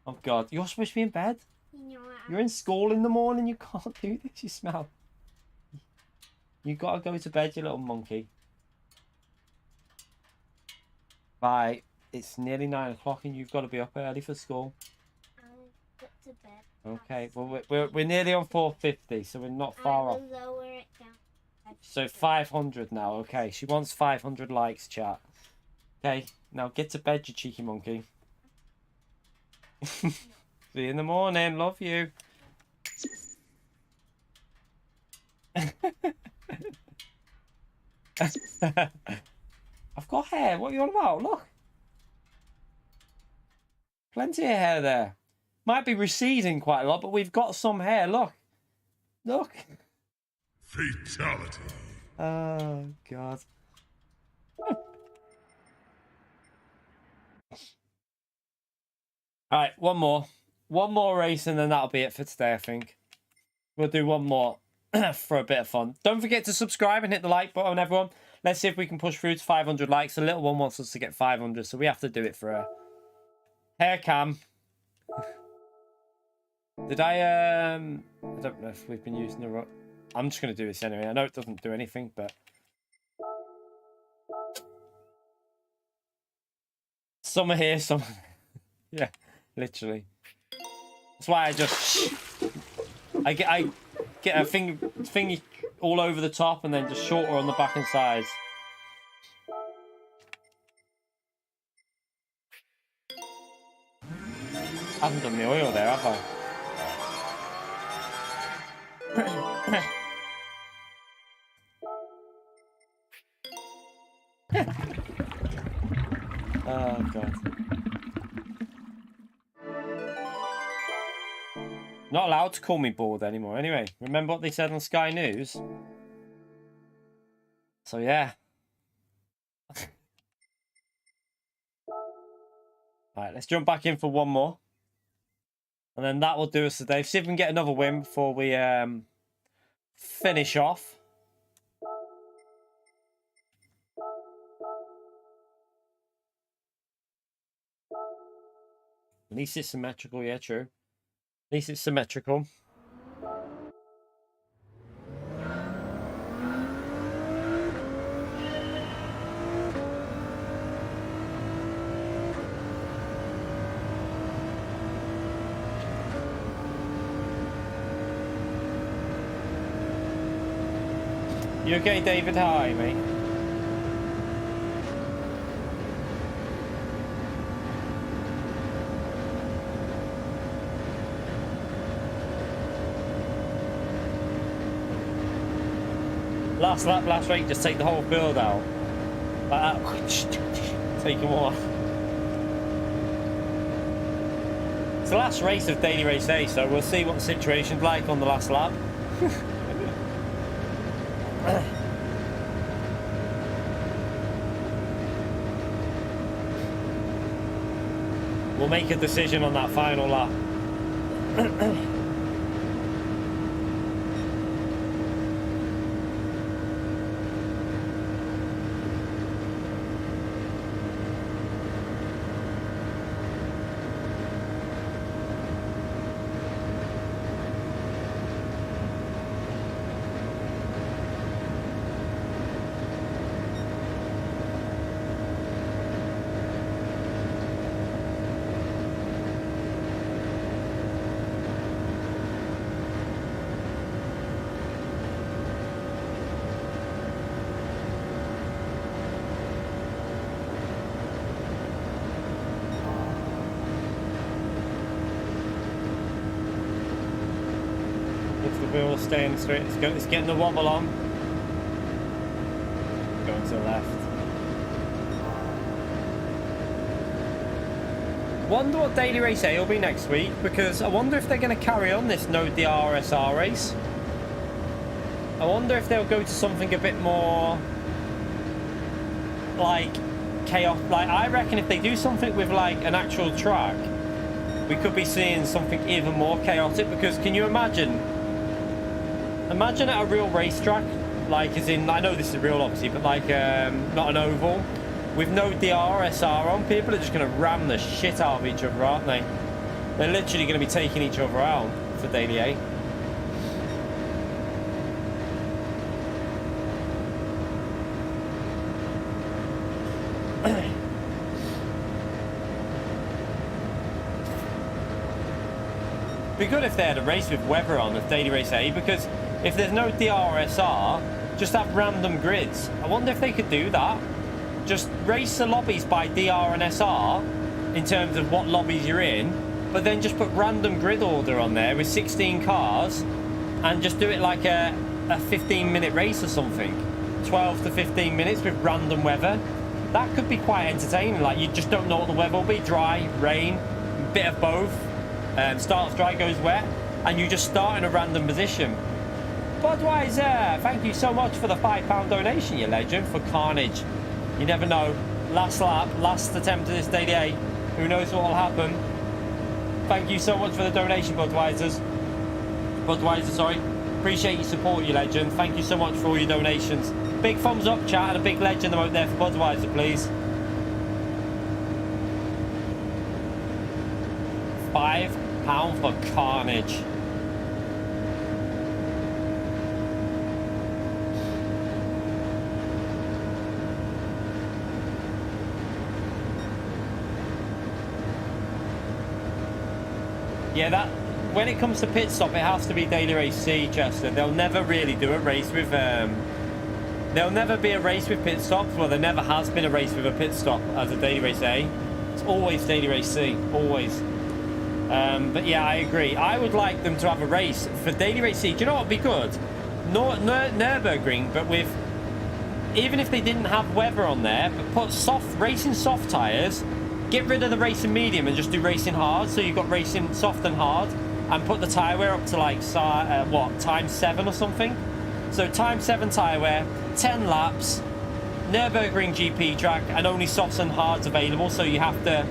Oh, God. You're supposed to be in bed? You're in school in the morning. You can't do this. You smell. You got to go to bed, you little monkey. Bye. It's nearly 9 o'clock and you've got to be up early for school. I'll put to bed. Okay, well we're nearly on 450, so we're not far off. I will lower it down. So 500 now. Okay, she wants 500 likes, chat. Okay, now get to bed, you cheeky monkey. See you in the morning. Love you. I've got hair. What are you on about? Look. Plenty of hair there. Might be receding quite a lot, but we've got some hair. Look. Look. Fatality. Oh, God. Alright, one more. One more race and then that'll be it for today, I think. We'll do one more for a bit of fun. Don't forget to subscribe and hit the like button, everyone. Let's see if we can push through to 500 likes. The little one wants us to get 500, so we have to do it for her. Hair cam. Did I don't know if we've been using the... I'm just going to do this anyway. I know it doesn't do anything, but... Some are here, some... Yeah, literally. That's why I just... I get a finger all over the top and then just shorter on the back and sides. I haven't done the oil there, have I? Oh, God. Not allowed to call me bald anymore. Anyway, remember what they said on Sky News? So, yeah. Alright, let's jump back in for one more. And then that will do us today. See if we can get another win before we finish off. At least it's symmetrical, yeah, true. At least it's symmetrical. You okay, David? Hi, mate. Last lap, last race, just take the whole field out. Like that. Take them off. It's the last race of Daily Race A, so we'll see what the situation's like on the last lap. We'll make a decision on that final lap. Wheel staying straight. It's getting the wobble on. Going to the left. Wonder what Daily Race A will be next week, because I wonder if they're going to carry on this no DRSR race. I wonder if they'll go to something a bit more like chaos. Like, I reckon if they do something with like an actual track, we could be seeing something even more chaotic. Because can you imagine? Imagine at a real racetrack, like as in, I know this is real obviously, but like not an oval, with no DRSR on, people are just going to ram the shit out of each other, aren't they? They're literally going to be taking each other out for Daily A. Be good if they had a race with weather on, with Daily Race A, because if there's no DRSR, just have random grids. I wonder if they could do that. Just race the lobbies by DR and SR in terms of what lobbies you're in, but then just put random grid order on there with 16 cars and just do it like a 15-minute race or something. 12 to 15 minutes with random weather. That could be quite entertaining. Like, you just don't know what the weather will be. Dry, rain, bit of both. Starts dry, goes wet, and you just start in a random position. Budweiser, thank you so much for the £5 donation, you legend, for Carnage. You never know. Last lap, last attempt at this daily A. Who knows what will happen? Thank you so much for the donation, Budweiser, sorry. Appreciate your support, you legend. Thank you so much for all your donations. Big thumbs up, chat, and a big legend out there for Budweiser, please. £5 for Carnage. Yeah, that when it comes to pit stop, it has to be daily race C, Chester. They'll never really do a race with there'll never be a race with pit stops. Well, there never has been a race with a pit stop as a daily race A. It's always daily race C, always. But yeah, I agree. I would like them to have a race for daily race C. Do you know what would be good? Nürburgring, but with, even if they didn't have weather on there, but put racing soft tyres. Get rid of the racing medium and just do racing hard. So you've got racing soft and hard, and put the tyre wear up to like times 7 or something. So times 7 tyre wear, 10 laps, Nürburgring GP track, and only softs and hards available. So you have to,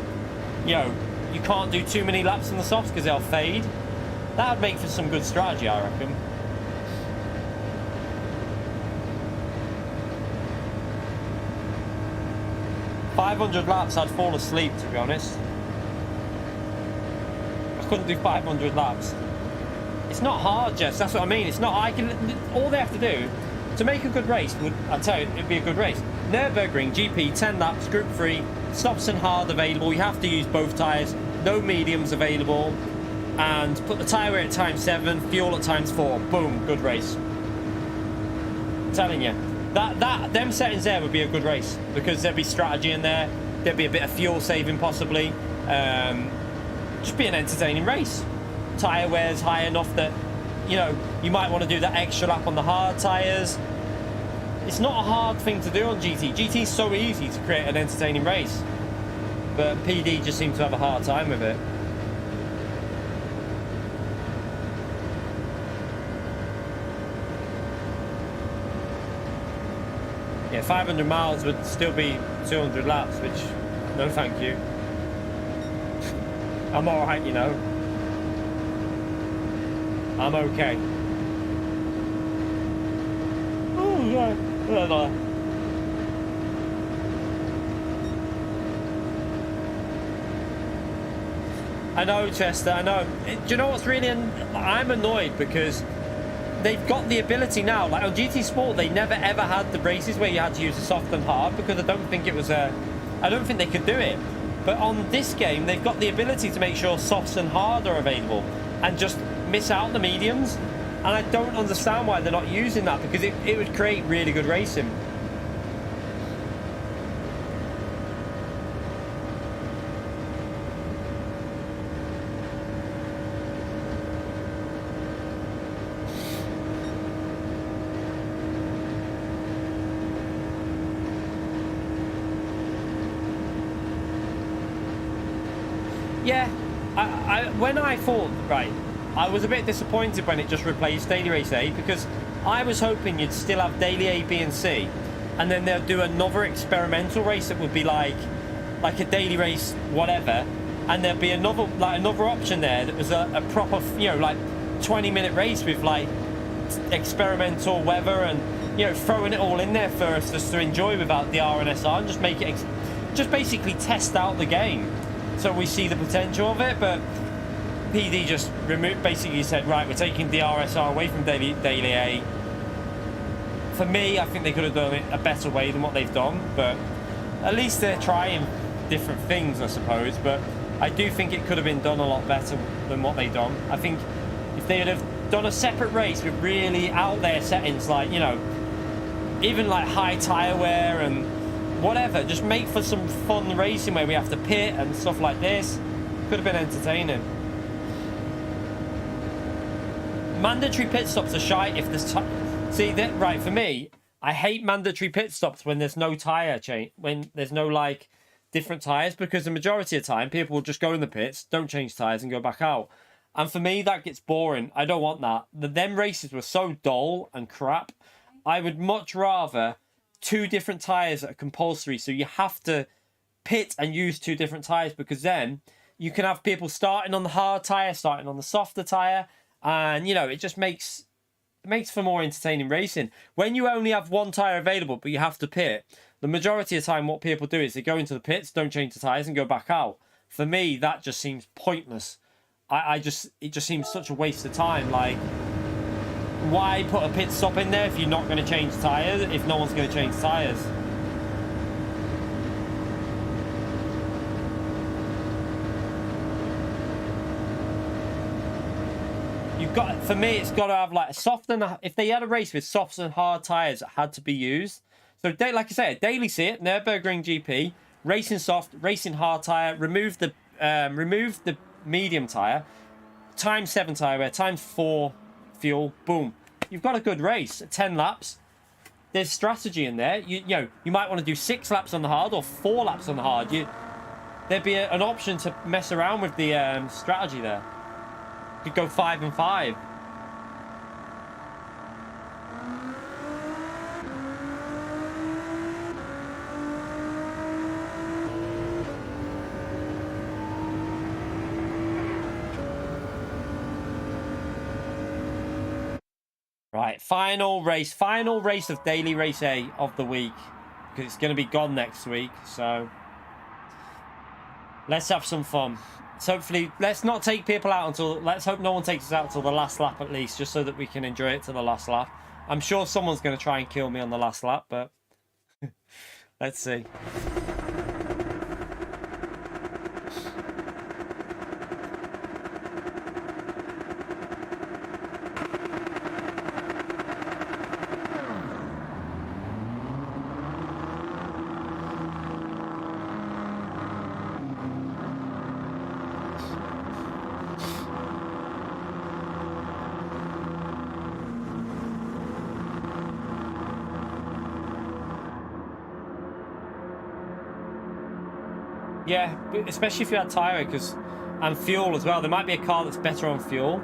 you know, you can't do too many laps on the softs because they'll fade. That would make for some good strategy, I reckon. $500 laps, I'd fall asleep, to be honest. I couldn't do 500 laps. It's not hard, Jess. That's what I mean. It's not. All they have to do to make a good race would, I tell you, it'd be a good race. Nürburgring GP, 10 laps, Group 3, softs and hard available. You have to use both tyres. No mediums available, and put the tyre wear at times 7, fuel at times 4. Boom, good race. I'm telling you. Them settings there would be a good race because there'd be strategy in there. There'd be a bit of fuel saving possibly. Just be an entertaining race. Tyre wear's high enough that, you know, you might want to do that extra lap on the hard tyres. It's not a hard thing to do on GT. GT's so easy to create an entertaining race, but PD just seems to have a hard time with it. Yeah, 500 miles would still be 200 laps, which, no thank you. I'm alright, you know. I'm okay. Oh, yeah. I know, Chester, I know. Do you know what's really... I'm annoyed because they've got the ability now. Like on GT Sport, they never ever had the races where you had to use the soft and hard because I don't think it was a... I don't think they could do it. But on this game, they've got the ability to make sure softs and hard are available and just miss out the mediums. And I don't understand why they're not using that because it would create really good racing. Yeah, when I thought, right, I was a bit disappointed when it just replaced Daily Race A because I was hoping you'd still have Daily A, B and C and then they'll do another experimental race that would be like a Daily Race whatever, and there'd be another option there that was a proper, you know, like 20-minute race with like experimental weather and, you know, throwing it all in there for us just to enjoy without the RNSR and just make it, just basically test out the game. So we see the potential of it, but PD just basically said, right, we're taking the RSR away from Daily A. For me, I think they could have done it a better way than what they've done, but at least they're trying different things, I suppose. But I do think it could have been done a lot better than what they've done. I think if they had have done a separate race with really out there settings, like, you know, even like high tire wear and whatever. Just make for some fun racing where we have to pit and stuff like this. Could have been entertaining. Mandatory pit stops are shite if there's see that right for me. I hate mandatory pit stops when there's no tire change, when there's no like different tires, because the majority of the time people will just go in the pits, don't change tires, and go back out. And for me, that gets boring. I don't want that. Them races were so dull and crap. I would much rather 2 different tires that are compulsory, so you have to pit and use 2 different tires, because then you can have people starting on the hard tire, starting on the softer tire, and you know, it just makes for more entertaining racing. When you only have 1 tire available but you have to pit, the majority of the time what people do is they go into the pits, don't change the tires, and go back out. For me, that just seems pointless. It just seems such a waste of time. Like, why put a pit stop in there if you're not going to change tires, if no one's going to change tires? For me, it's got to have like a soft and if they had a race with softs and hard tires that had to be used. So like I said, daily sit, Nürburgring GP, racing soft, racing hard tire, remove the medium tire, times 7 tire wear, times 4 fuel, boom. You've got a good race. 10 laps. There's strategy in there. You know, you might want to do 6 laps on the hard or 4 laps on the hard. There'd be an option to mess around with the strategy there. You could go 5 and 5. Right, final race of daily race A of the week, because it's going to be gone next week. So let's have some fun. So hopefully, let's not take people out until, let's hope no one takes us out till the last lap at least, just so that we can enjoy it to the last lap. I'm sure someone's going to try and kill me on the last lap, but let's see. Yeah, especially if you had tyre, and fuel as well. There might be a car that's better on fuel.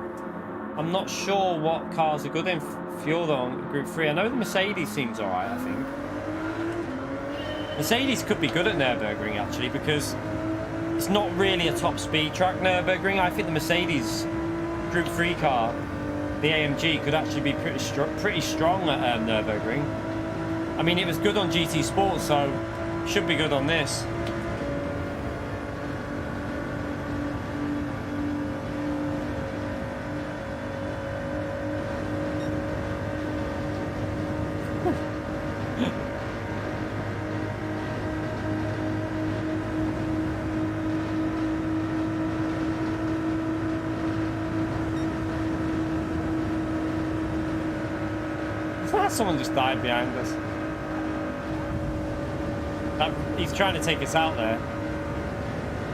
I'm not sure what cars are good in fuel though on Group 3. I know the Mercedes seems alright, I think. Mercedes could be good at Nürburgring actually, because it's not really a top speed track, Nürburgring. I think the Mercedes Group 3 car, the AMG, could actually be pretty strong at Nürburgring. I mean, it was good on GT Sport, so should be good on this. Someone just died behind us. He's trying to take us out there.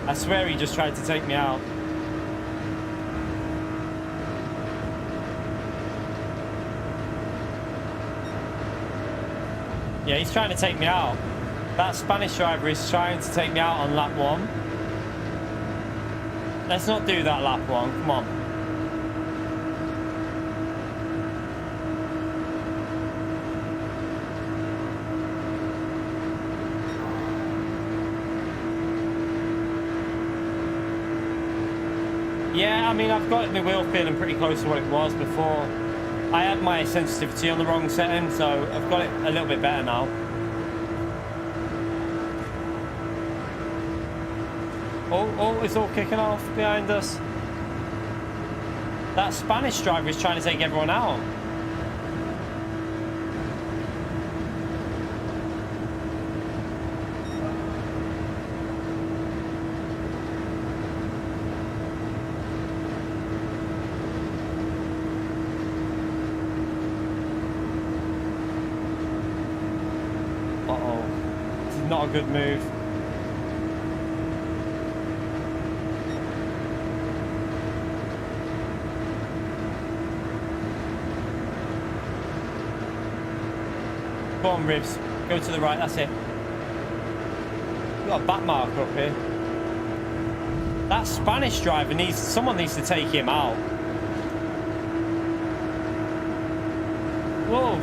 I swear he just tried to take me out. Yeah, he's trying to take me out. That Spanish driver is trying to take me out on lap 1. Let's not do that lap 1. Come on. Yeah, I mean, I've got my wheel feeling pretty close to what it was before. I had my sensitivity on the wrong setting, so I've got it a little bit better now. Oh, it's all kicking off behind us. That Spanish driver is trying to take everyone out. not a good move. Go on, Ribs. Go to the right. That's it. We've got a back marker up here. That Spanish driver needs... Someone needs to take him out. Whoa.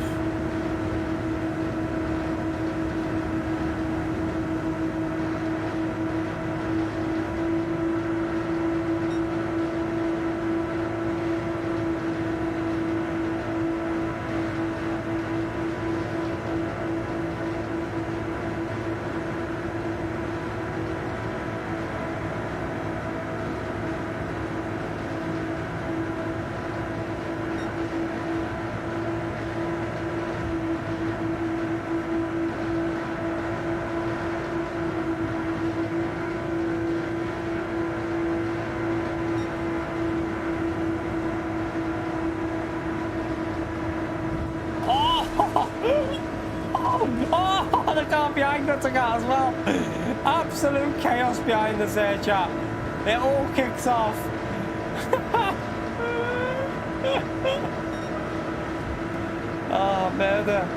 The car behind got took out as well. Absolute chaos behind us there, chat. It all kicks off. Oh, murder.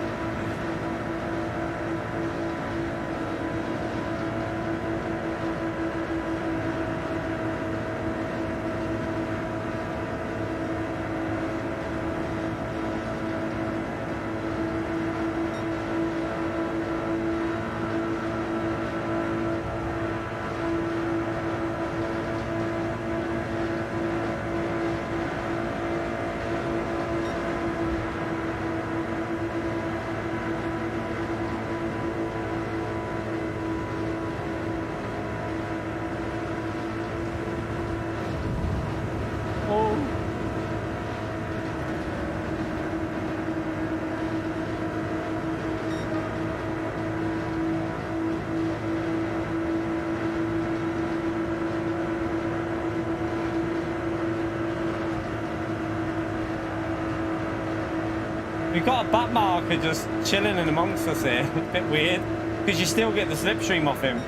We've got a back marker just chilling in amongst us here. A bit weird, because you still get the slipstream off him.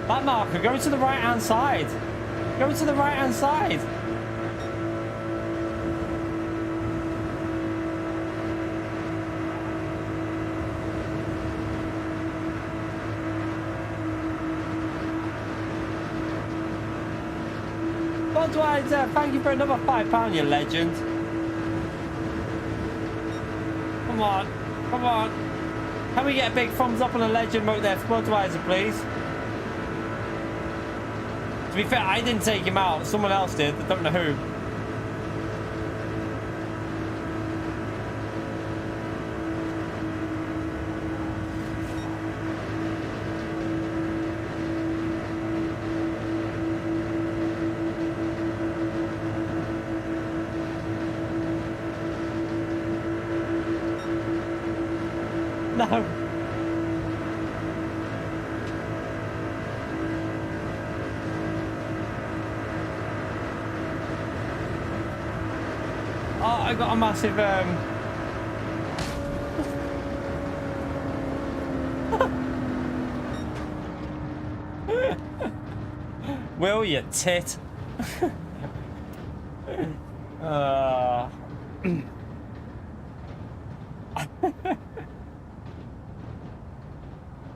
Back marker, go to the right hand side. Go to the right hand side. Budweiser, thank you for another £5, you legend. Come on, come on. Can we get a big thumbs up on a legend vote there for Budweiser, please? To be fair, I didn't take him out. Someone else did. I don't know who. No. Oh, I got a massive Will you tit?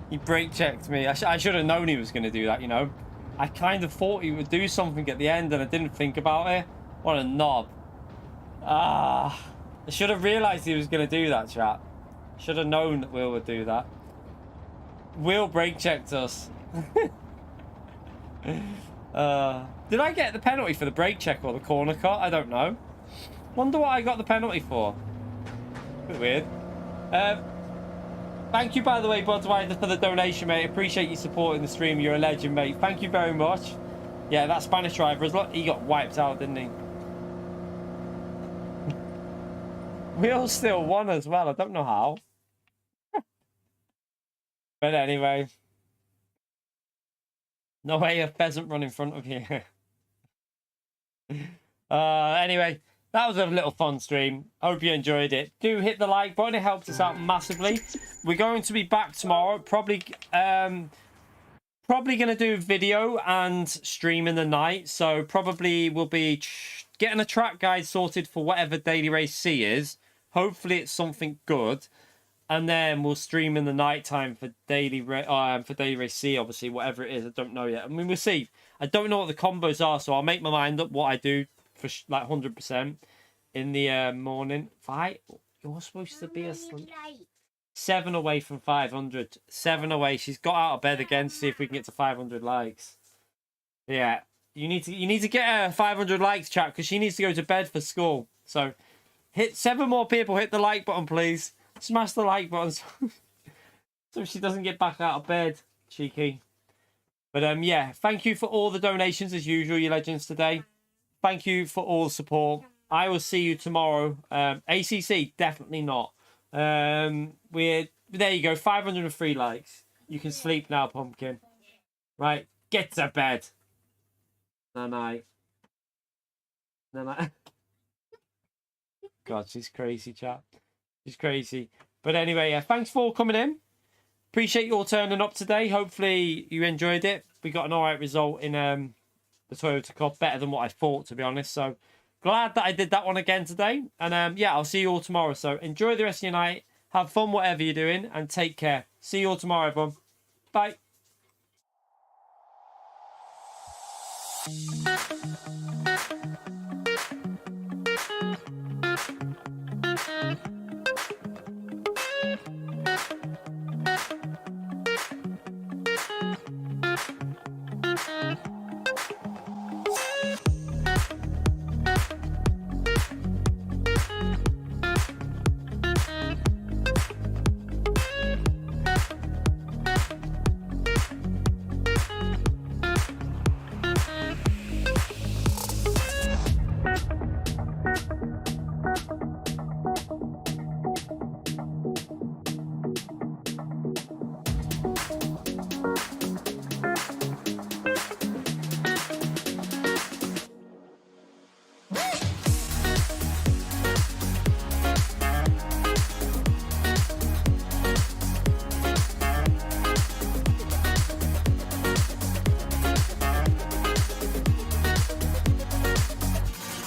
He brake checked me. I should have known he was going to do that, you know. I kind of thought he would do something at the end and I didn't think about it. What a knob. I should have realised he was going to do that, chat. Should have known that Will would do that. Will brake checked us. Did I get the penalty for the brake check or the corner cut? I don't know. Wonder what I got the penalty for. Bit weird. Thank you, by the way, Budweiser, for the donation, mate. Appreciate you supporting the stream. You're a legend, mate. Thank you very much. Yeah, that Spanish driver, he got wiped out, didn't he? Will still won as well. I don't know how. But anyway. No way a pheasant run in front of you. Anyway, that was a little fun stream. Hope you enjoyed it. Do hit the like button. It helps us out massively. We're going to be back tomorrow. Probably going to do video and stream in the night. So probably we'll be getting a track guide sorted for whatever Daily Race C is. Hopefully it's something good. And then we'll stream in the nighttime for Daily Race C, obviously, whatever it is. I don't know yet. I mean, we'll see. I don't know what the combos are, so I'll make my mind up what I do for like 100% in the morning. You're supposed to be asleep. 7 away from 500. 7 away. She's got out of bed again to see if we can get to 500 likes. Yeah, you need to get her 500 likes, chat, because she needs to go to bed for school. So hit 7 more people. Hit the like button, please. Smash the like button so she doesn't get back out of bed. Cheeky. But yeah, thank you for all the donations as usual, you legends today. Thank you for all the support. I will see you tomorrow. ACC, definitely not. There you go, 503 likes. You can sleep now, Pumpkin. Right, get to bed. Night. God, she's crazy, chat. She's crazy. But anyway, yeah, thanks for coming in. Appreciate you all turning up today. Hopefully you enjoyed it. We got an alright result in the Toyota Cup. Better than what I thought, to be honest. So glad that I did that one again today. And yeah, I'll see you all tomorrow. So enjoy the rest of your night. Have fun whatever you're doing. And take care. See you all tomorrow, everyone. Bye.